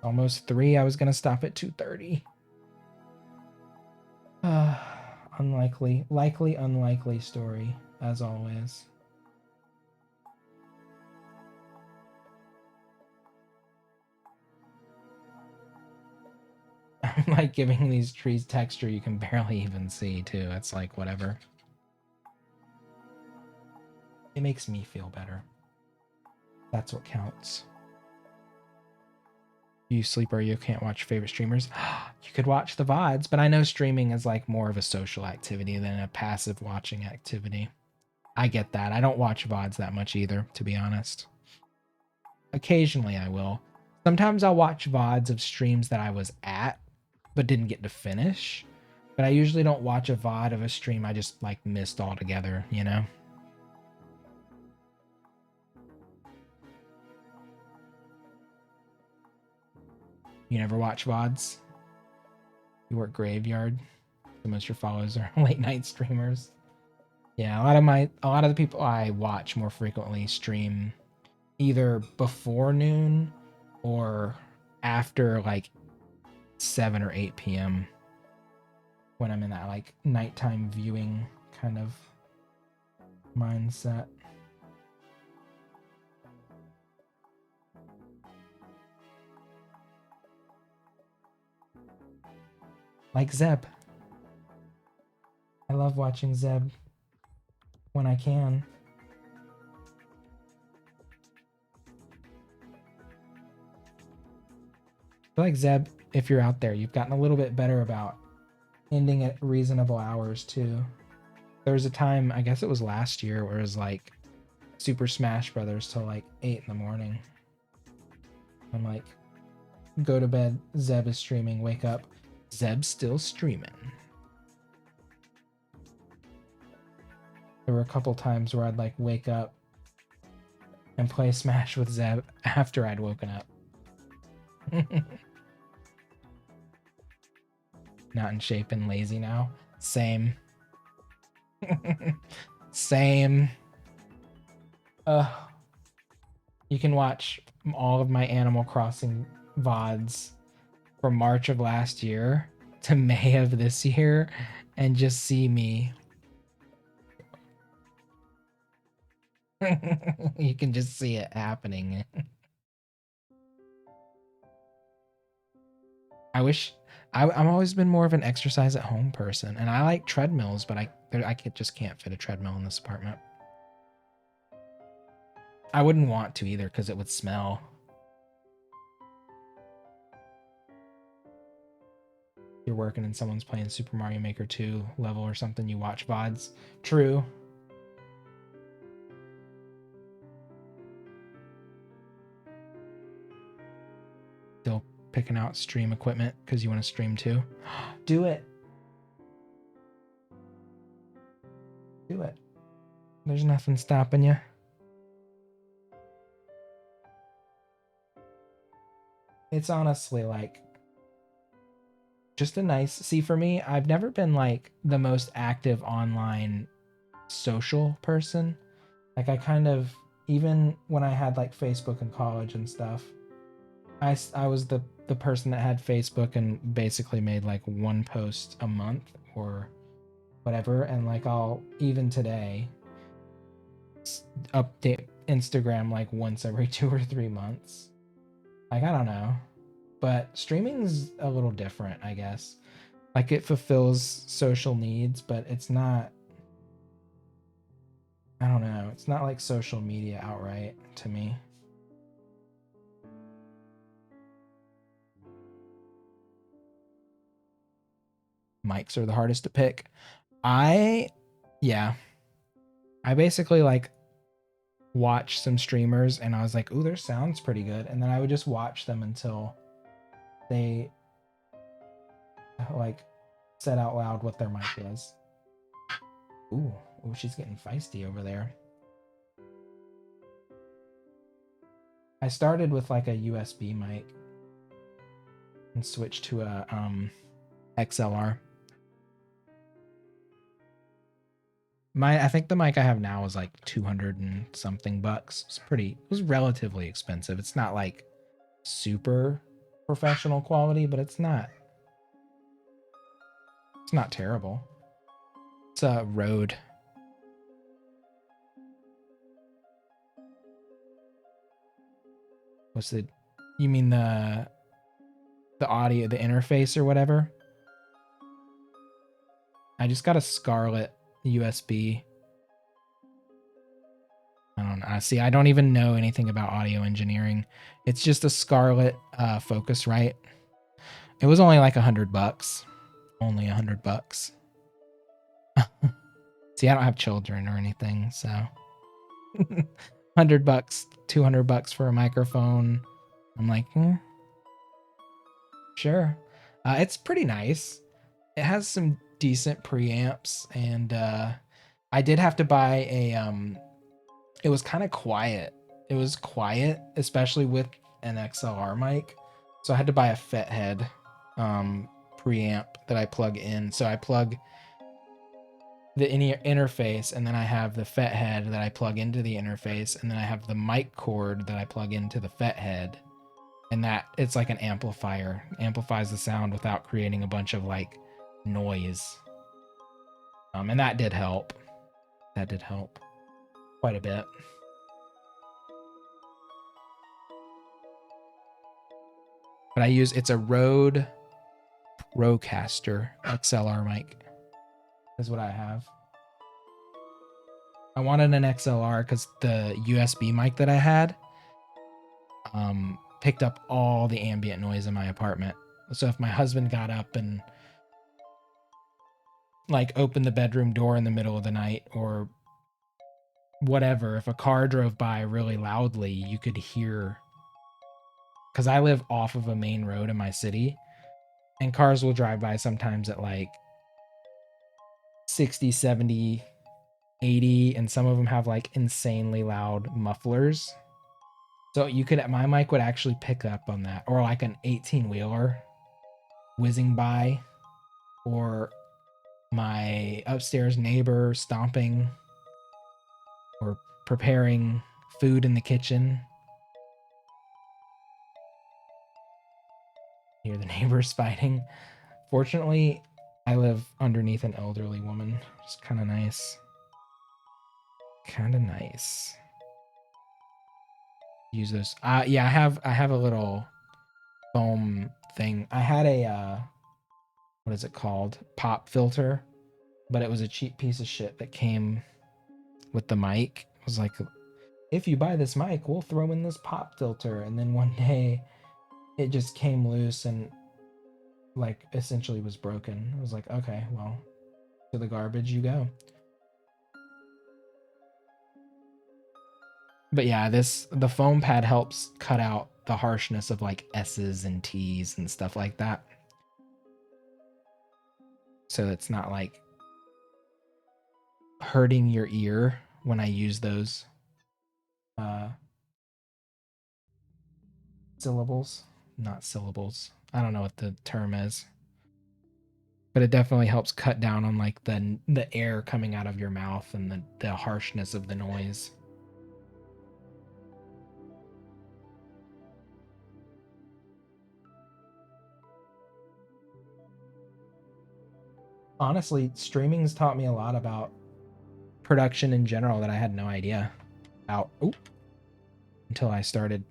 Almost 3. I was gonna stop at 2:30. likely unlikely story, as always. I'm like giving these trees texture you can barely even see too. It's like whatever. It makes me feel better. That's what counts. You sleep or you can't watch your favorite streamers? You could watch the VODs, but I know streaming is like more of a social activity than a passive watching activity. I get that. I don't watch VODs that much either, to be honest. Occasionally I will. Sometimes I'll watch VODs of streams that I was at, but didn't get to finish. But I usually don't watch a VOD of a stream I just like missed altogether, you know? You never watch VODs? You work graveyard? So most of your followers are late night streamers. Yeah, a lot of the people I watch more frequently stream either before noon or after like 7 or 8 p.m. when I'm in that like nighttime viewing kind of mindset. Like Zeb. I love watching Zeb when I can. I feel like Zeb, if you're out there, you've gotten a little bit better about ending at reasonable hours too. There was a time, I guess it was last year, where it was like Super Smash Brothers till like 8 in the morning. I'm like, go to bed, Zeb is streaming, wake up, Zeb's still streaming. There were a couple times where I'd like wake up and play Smash with Zeb after I'd woken up. Not in shape and lazy now. Same. Same. You can watch all of my Animal Crossing VODs from March of last year to May of this year and just see me. You can just see it happening. I'm always been more of an exercise at home person, and I like treadmills, but just can't fit a treadmill in this apartment. I wouldn't want to either because it would smell. You're working and someone's playing Super Mario Maker 2 level or something, you watch VODs. True. Still picking out stream equipment because you want to stream too. Do it. Do it. There's nothing stopping you. It's honestly like just a nice, see, for me, I've never been like the most active online social person. Like I kind of, even when I had like Facebook in college and stuff, I was the person that had Facebook and basically made like one post a month or whatever. And like I'll even today update Instagram like once every 2 or 3 months. Like I don't know, but streaming's a little different, I guess. Like it fulfills social needs, but it's not, I don't know, it's not like social media outright to me. Mics are the hardest to pick. Yeah. I basically like watch some streamers and I was like, ooh, their sound's pretty good. And then I would just watch them until they like said out loud what their mic is. Ooh, she's getting feisty over there. I started with like a USB mic and switched to a XLR. I think the mic I have now is like 200 and something bucks. It was relatively expensive. It's not like super professional quality, but it's not terrible. It's a Rode. What's the? You mean the audio, the interface or whatever? I just got a Scarlett USB. I don't know. See, I don't even know anything about audio engineering. It's just a Scarlett Focusrite. It was only like $100. Only $100. See, I don't have children or anything, so $100, $200 for a microphone. I'm like, sure. It's pretty nice. It has some decent preamps, and I did have to buy a it was kind of quiet. It was quiet, especially with an XLR mic. So I had to buy a Fethead preamp that I plug in. So I plug the interface, and then I have the Fethead that I plug into the interface, and then I have the mic cord that I plug into the Fethead. And that it's like an amplifier. Amplifies the sound without creating a bunch of like noise. And that did help. That did help quite a bit. But it's a Rode Rodecaster XLR mic. Is what I have. I wanted an XLR because the USB mic that I had picked up all the ambient noise in my apartment. So if my husband got up and like opened the bedroom door in the middle of the night or whatever, if a car drove by really loudly, you could hear, because I live off of a main road in my city, and cars will drive by sometimes at like 60, 70, 80, and some of them have like insanely loud mufflers. So my mic would actually pick up on that, or like an 18-wheeler whizzing by, or my upstairs neighbor stomping or preparing food in the kitchen. Hear the neighbors fighting. Fortunately, I live underneath an elderly woman. It's kind of nice. Kind of nice. Use those. Yeah, I have a little foam thing. I had a what is it called? Pop filter, but it was a cheap piece of shit that came with the mic. It was like, if you buy this mic, we'll throw in this pop filter. And then one day it just came loose and like essentially was broken. I was like, okay, well, to the garbage you go. But yeah, the foam pad helps cut out the harshness of like S's and T's and stuff like that. So it's not like hurting your ear when I use those syllables, not syllables. I don't know what the term is. But it definitely helps cut down on like the air coming out of your mouth and the harshness of the noise. Honestly, streaming's taught me a lot about production in general that I had no idea about until I started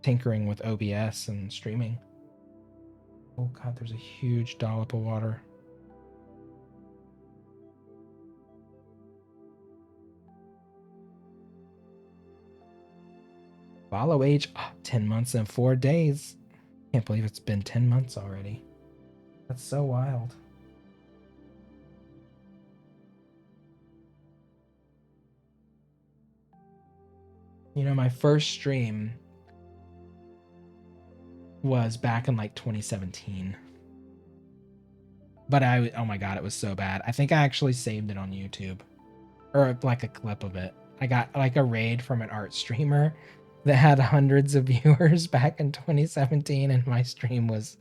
tinkering with OBS and streaming. Oh god, there's a huge dollop of water. Follow age 10 months and 4 days. Can't believe it's been 10 months already. That's so wild. You know, my first stream was back in like 2017. But oh my god, it was so bad. I think I actually saved it on YouTube. Or like a clip of it. I got like a raid from an art streamer that had hundreds of viewers back in 2017, and my stream was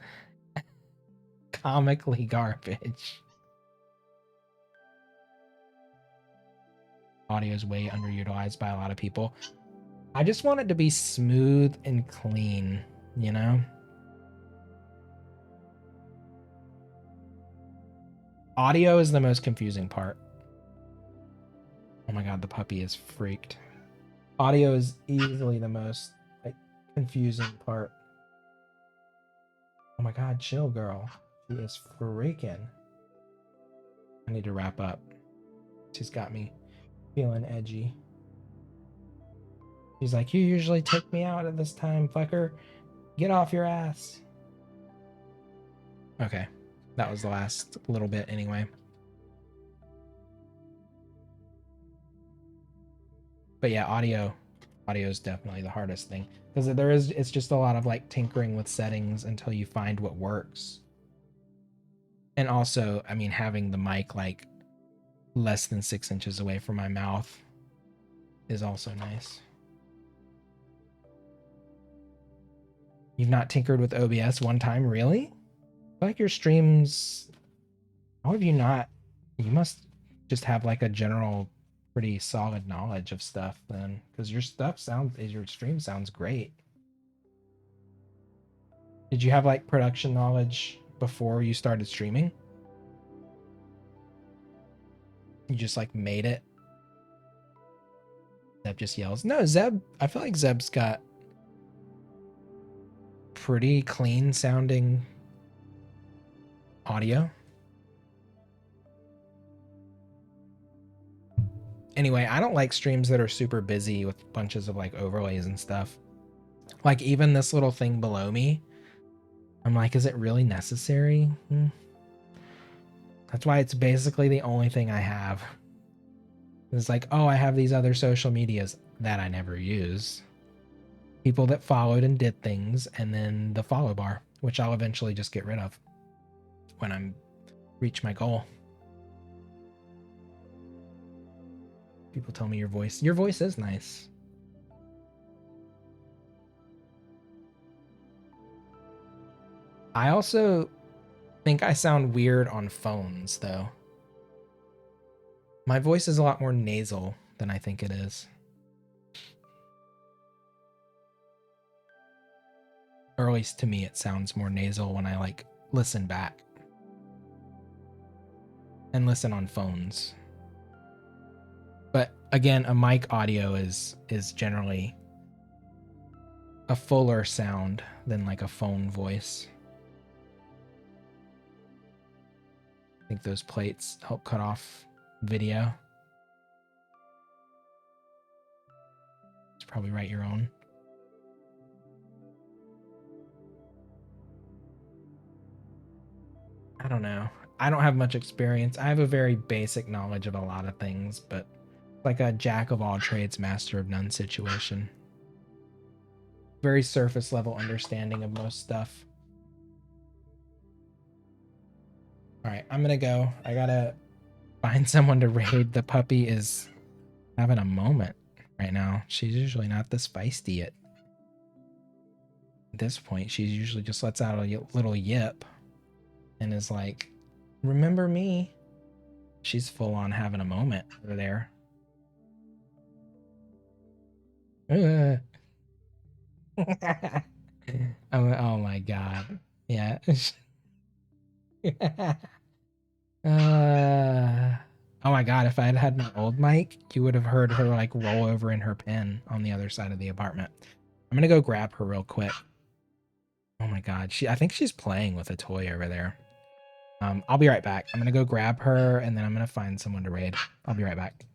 comically garbage. Audio is way underutilized by a lot of people. I just want it to be smooth and clean, you know? Audio is the most confusing part. Oh my god, the puppy is freaked. Audio is easily the most like confusing part. Oh my god, chill, girl. She is freaking. I need to wrap up. She's got me feeling edgy. She's like, you usually take me out at this time, fucker. Get off your ass. Okay. That was the last little bit anyway. But yeah, audio is definitely the hardest thing, because it's just a lot of like tinkering with settings until you find what works. And also, I mean, having the mic like less than 6 inches away from my mouth is also nice. You've not tinkered with OBS one time, really? I feel like your streams, how have you not? You must just have like a general pretty solid knowledge of stuff then, because your stream sounds great. Did you have like production knowledge before you started streaming? You just like made it? Zeb just yells. No, Zeb, I feel like Zeb's got pretty clean sounding audio. Anyway, I don't like streams that are super busy with bunches of like overlays and stuff. Like even this little thing below me, I'm like, is it really necessary? That's why it's basically the only thing I have. It's like, oh, I have these other social medias that I never use. People that followed and did things, and then the follow bar, which I'll eventually just get rid of when I'm reach my goal. People tell me your voice is nice. I also think I sound weird on phones though. My voice is a lot more nasal than I think it is. Or at least to me it sounds more nasal when I like listen back. And listen on phones. But again, a mic audio is generally a fuller sound than like a phone voice. I think those plates help cut off video. It's probably write your own. I don't know. I don't have much experience. I have a very basic knowledge of a lot of things, but like a jack of all trades, master of none situation. Very surface level understanding of most stuff. All right, I'm gonna go. I gotta find someone to raid. The puppy is having a moment right now. She's usually not this feisty at this point. She usually just lets out a little yip and is like, remember me? She's full on having a moment over there. Oh my god. Yeah. Oh my god, if I had had my old mic, you would have heard her like roll over in her pen on the other side of the apartment. I'm gonna go grab her real quick. Oh my god, I think she's playing with a toy over there. I'll be right back. I'm gonna go grab her and then I'm gonna find someone to raid. I'll be right back.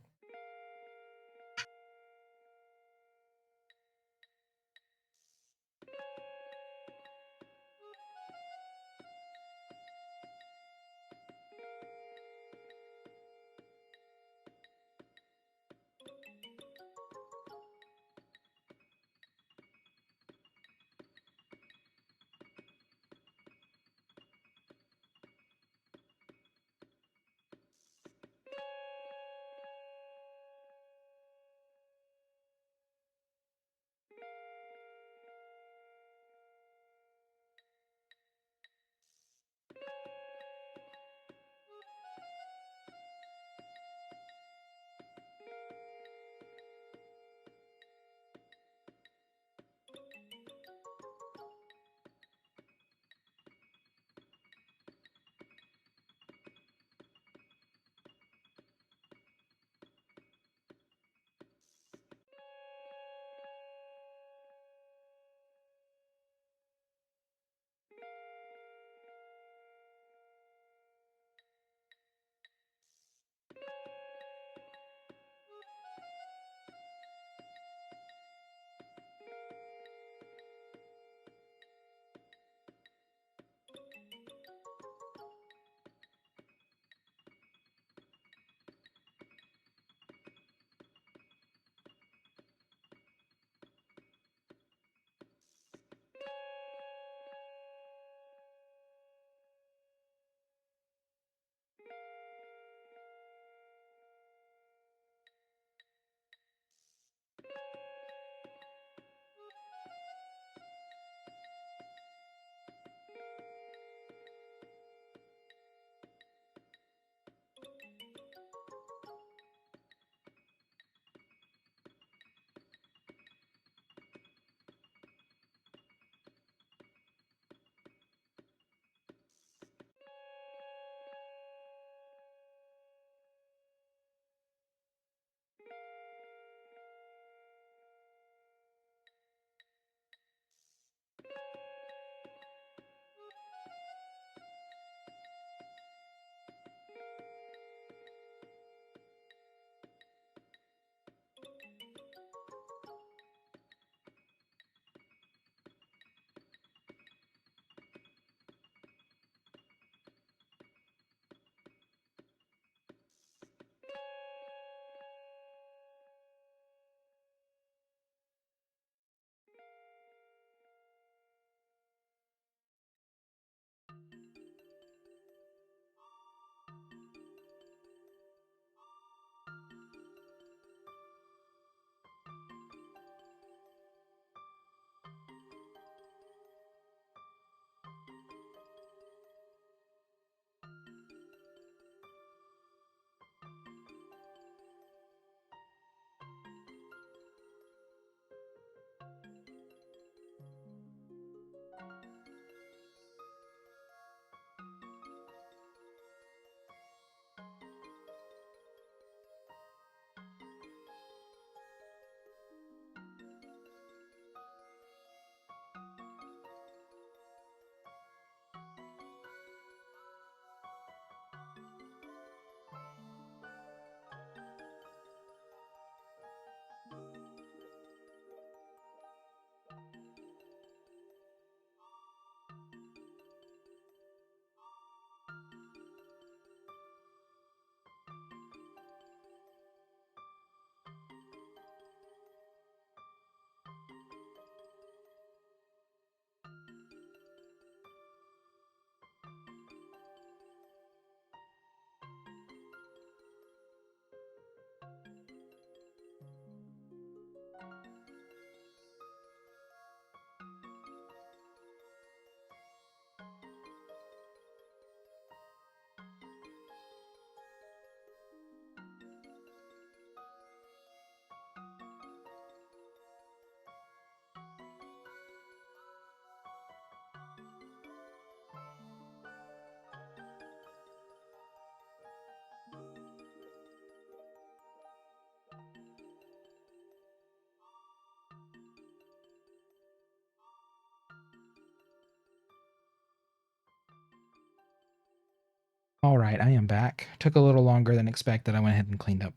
All right, I am back. Took a little longer than expected. I went ahead and cleaned up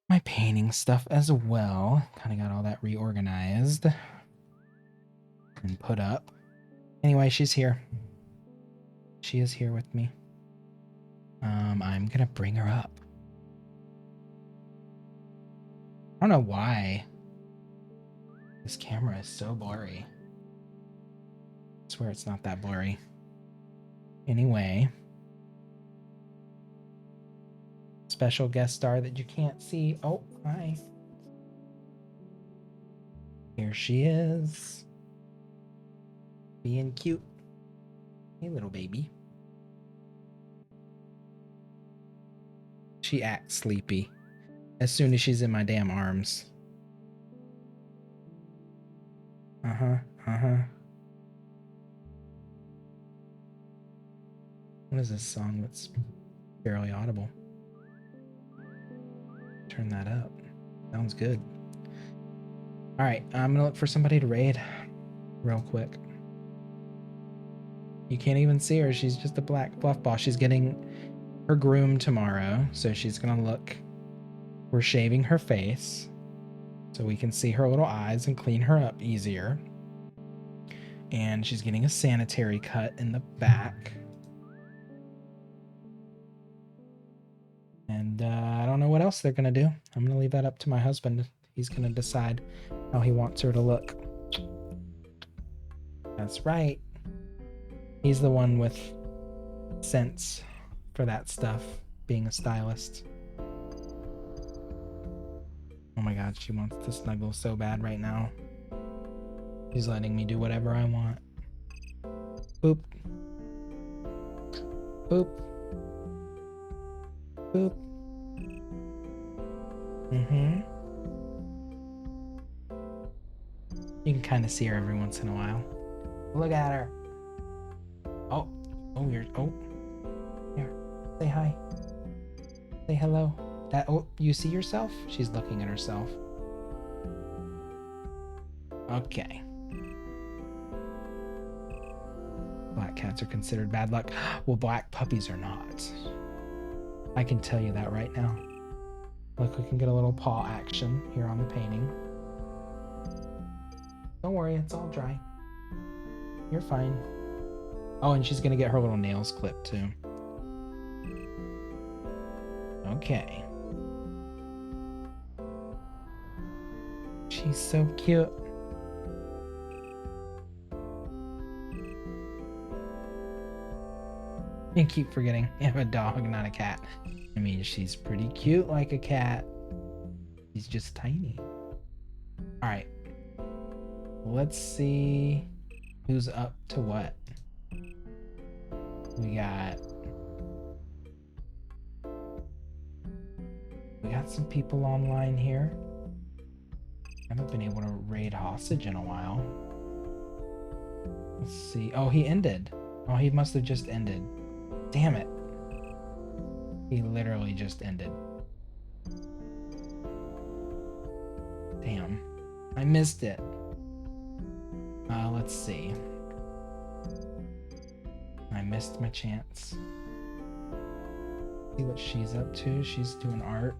my painting stuff as well. Kind of got all that reorganized and put up. Anyway, she's here. She is here with me. I'm gonna bring her up. I don't know why this camera is so blurry. I swear it's not that blurry. Anyway, special guest star that you can't see. Oh, hi. Here she is. Being cute. Hey, little baby. She acts sleepy as soon as she's in my damn arms. Uh-huh. What is this song that's barely audible? Turn that up. Sounds good. Alright, I'm gonna look for somebody to raid real quick. You can't even see her. She's just a black fluff ball. She's getting her groom tomorrow, so she's gonna look. We're shaving her face so we can see her little eyes and clean her up easier. And she's getting a sanitary cut in the back. And I don't know what else they're gonna do. I'm gonna leave that up to my husband. He's gonna decide how he wants her to look. That's right. He's the one with sense for that stuff, being a stylist. Oh my god, she wants to snuggle so bad right now. She's letting me do whatever I want. Boop. Boop. Boop. Mm-hmm. You can kind of see her every once in a while. Look at her. Oh, you're, here, say hi. Say hello. You see yourself? She's looking at herself. Okay. Black cats are considered bad luck. Well, black puppies are not. I can tell you that right now. Look, we can get a little paw action here on the painting. Don't worry, it's all dry. You're fine. Oh, and she's gonna get her little nails clipped too. Okay. She's so cute. I keep forgetting I have a dog, not a cat. I mean, she's pretty cute like a cat. She's just tiny. All right. Let's see who's up to what. We got some people online here. I haven't been able to raid hostage in a while. Let's see. Oh, he ended. Oh, he must have just ended. Damn it. He literally just ended. Damn. I missed it. Let's see. I missed my chance. See what she's up to. She's doing art.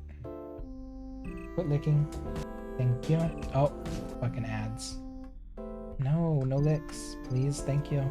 Quit licking. Thank you. Oh, fucking ads. No, no licks. Please, thank you.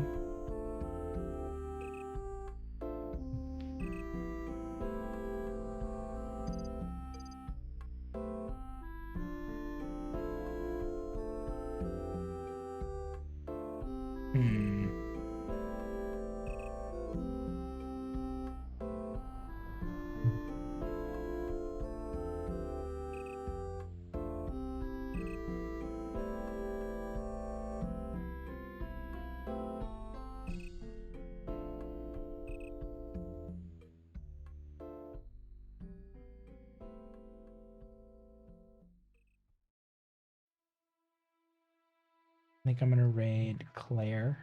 I think I'm gonna raid Claire.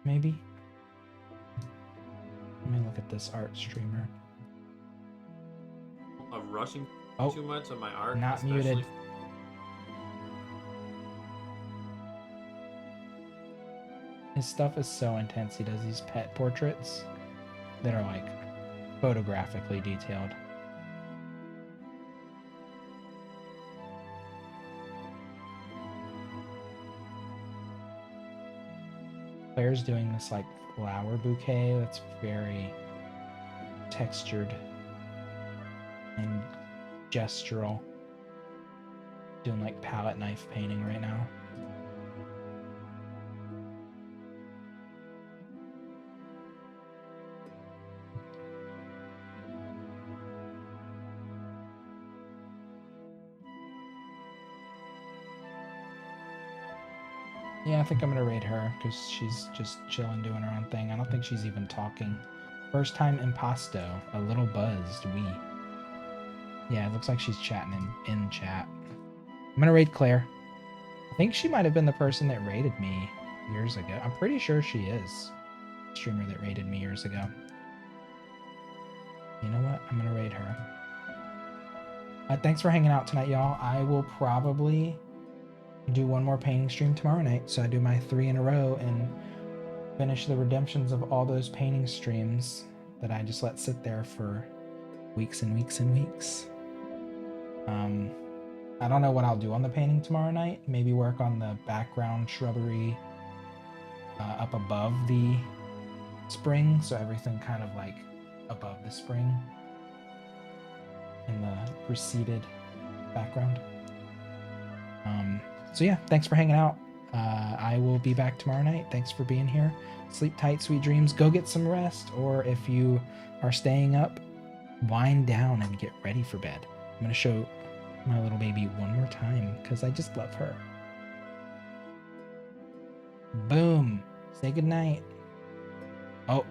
Maybe. Let me look at this art streamer. Of rushing too much on my art. Not muted. His stuff is so intense. He does these pet portraits that are like photographically detailed. Claire's doing this like flower bouquet that's very textured and gestural. Doing like palette knife painting right now. Yeah, I think I'm gonna raid her because she's just chilling, doing her own thing. I don't think she's even talking. First time impasto, a little buzzed. Yeah, it looks like she's chatting in chat. I'm gonna raid Claire. I think she might have been the person that raided me years ago. I'm pretty sure she is. Streamer that raided me years ago. You know what? I'm gonna raid her. Thanks for hanging out tonight, y'all. I will probably do one more painting stream tomorrow night, so I do my 3 in a row and finish the redemptions of all those painting streams that I just let sit there for weeks and weeks and weeks. I don't know what I'll do on the painting tomorrow night. Maybe work on the background shrubbery up above the spring, so everything kind of like above the spring in the receded background. So yeah, thanks for hanging out. I will be back tomorrow night. Thanks for being here. Sleep tight, sweet dreams. Go get some rest, or if you are staying up, wind down and get ready for bed. I'm going to show my little baby one more time because I just love her. Boom. Say goodnight. Oh,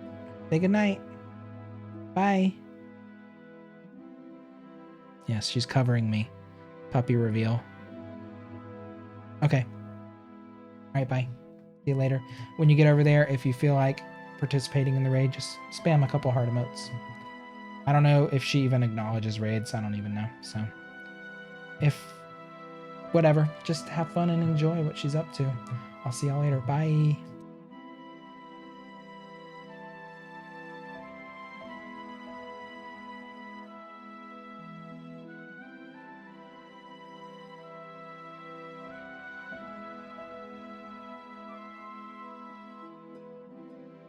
say goodnight. Bye. Yes, she's covering me. Puppy reveal. Okay. All right, bye. See you later. When you get over there, if you feel like participating in the raid, just spam a couple heart emotes. I don't know if she even acknowledges raids. I don't even know. So, whatever, just have fun and enjoy what she's up to. I'll see y'all later. Bye.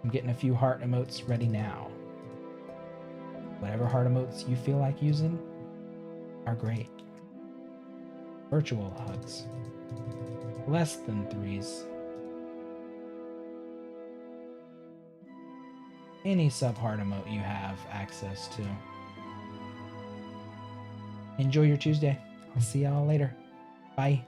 I'm getting a few heart emotes ready now. Whatever heart emotes you feel like using are great. Virtual hugs. Less than 3s. any sub-hard emote you have access to. Enjoy your Tuesday. I'll see y'all later. Bye.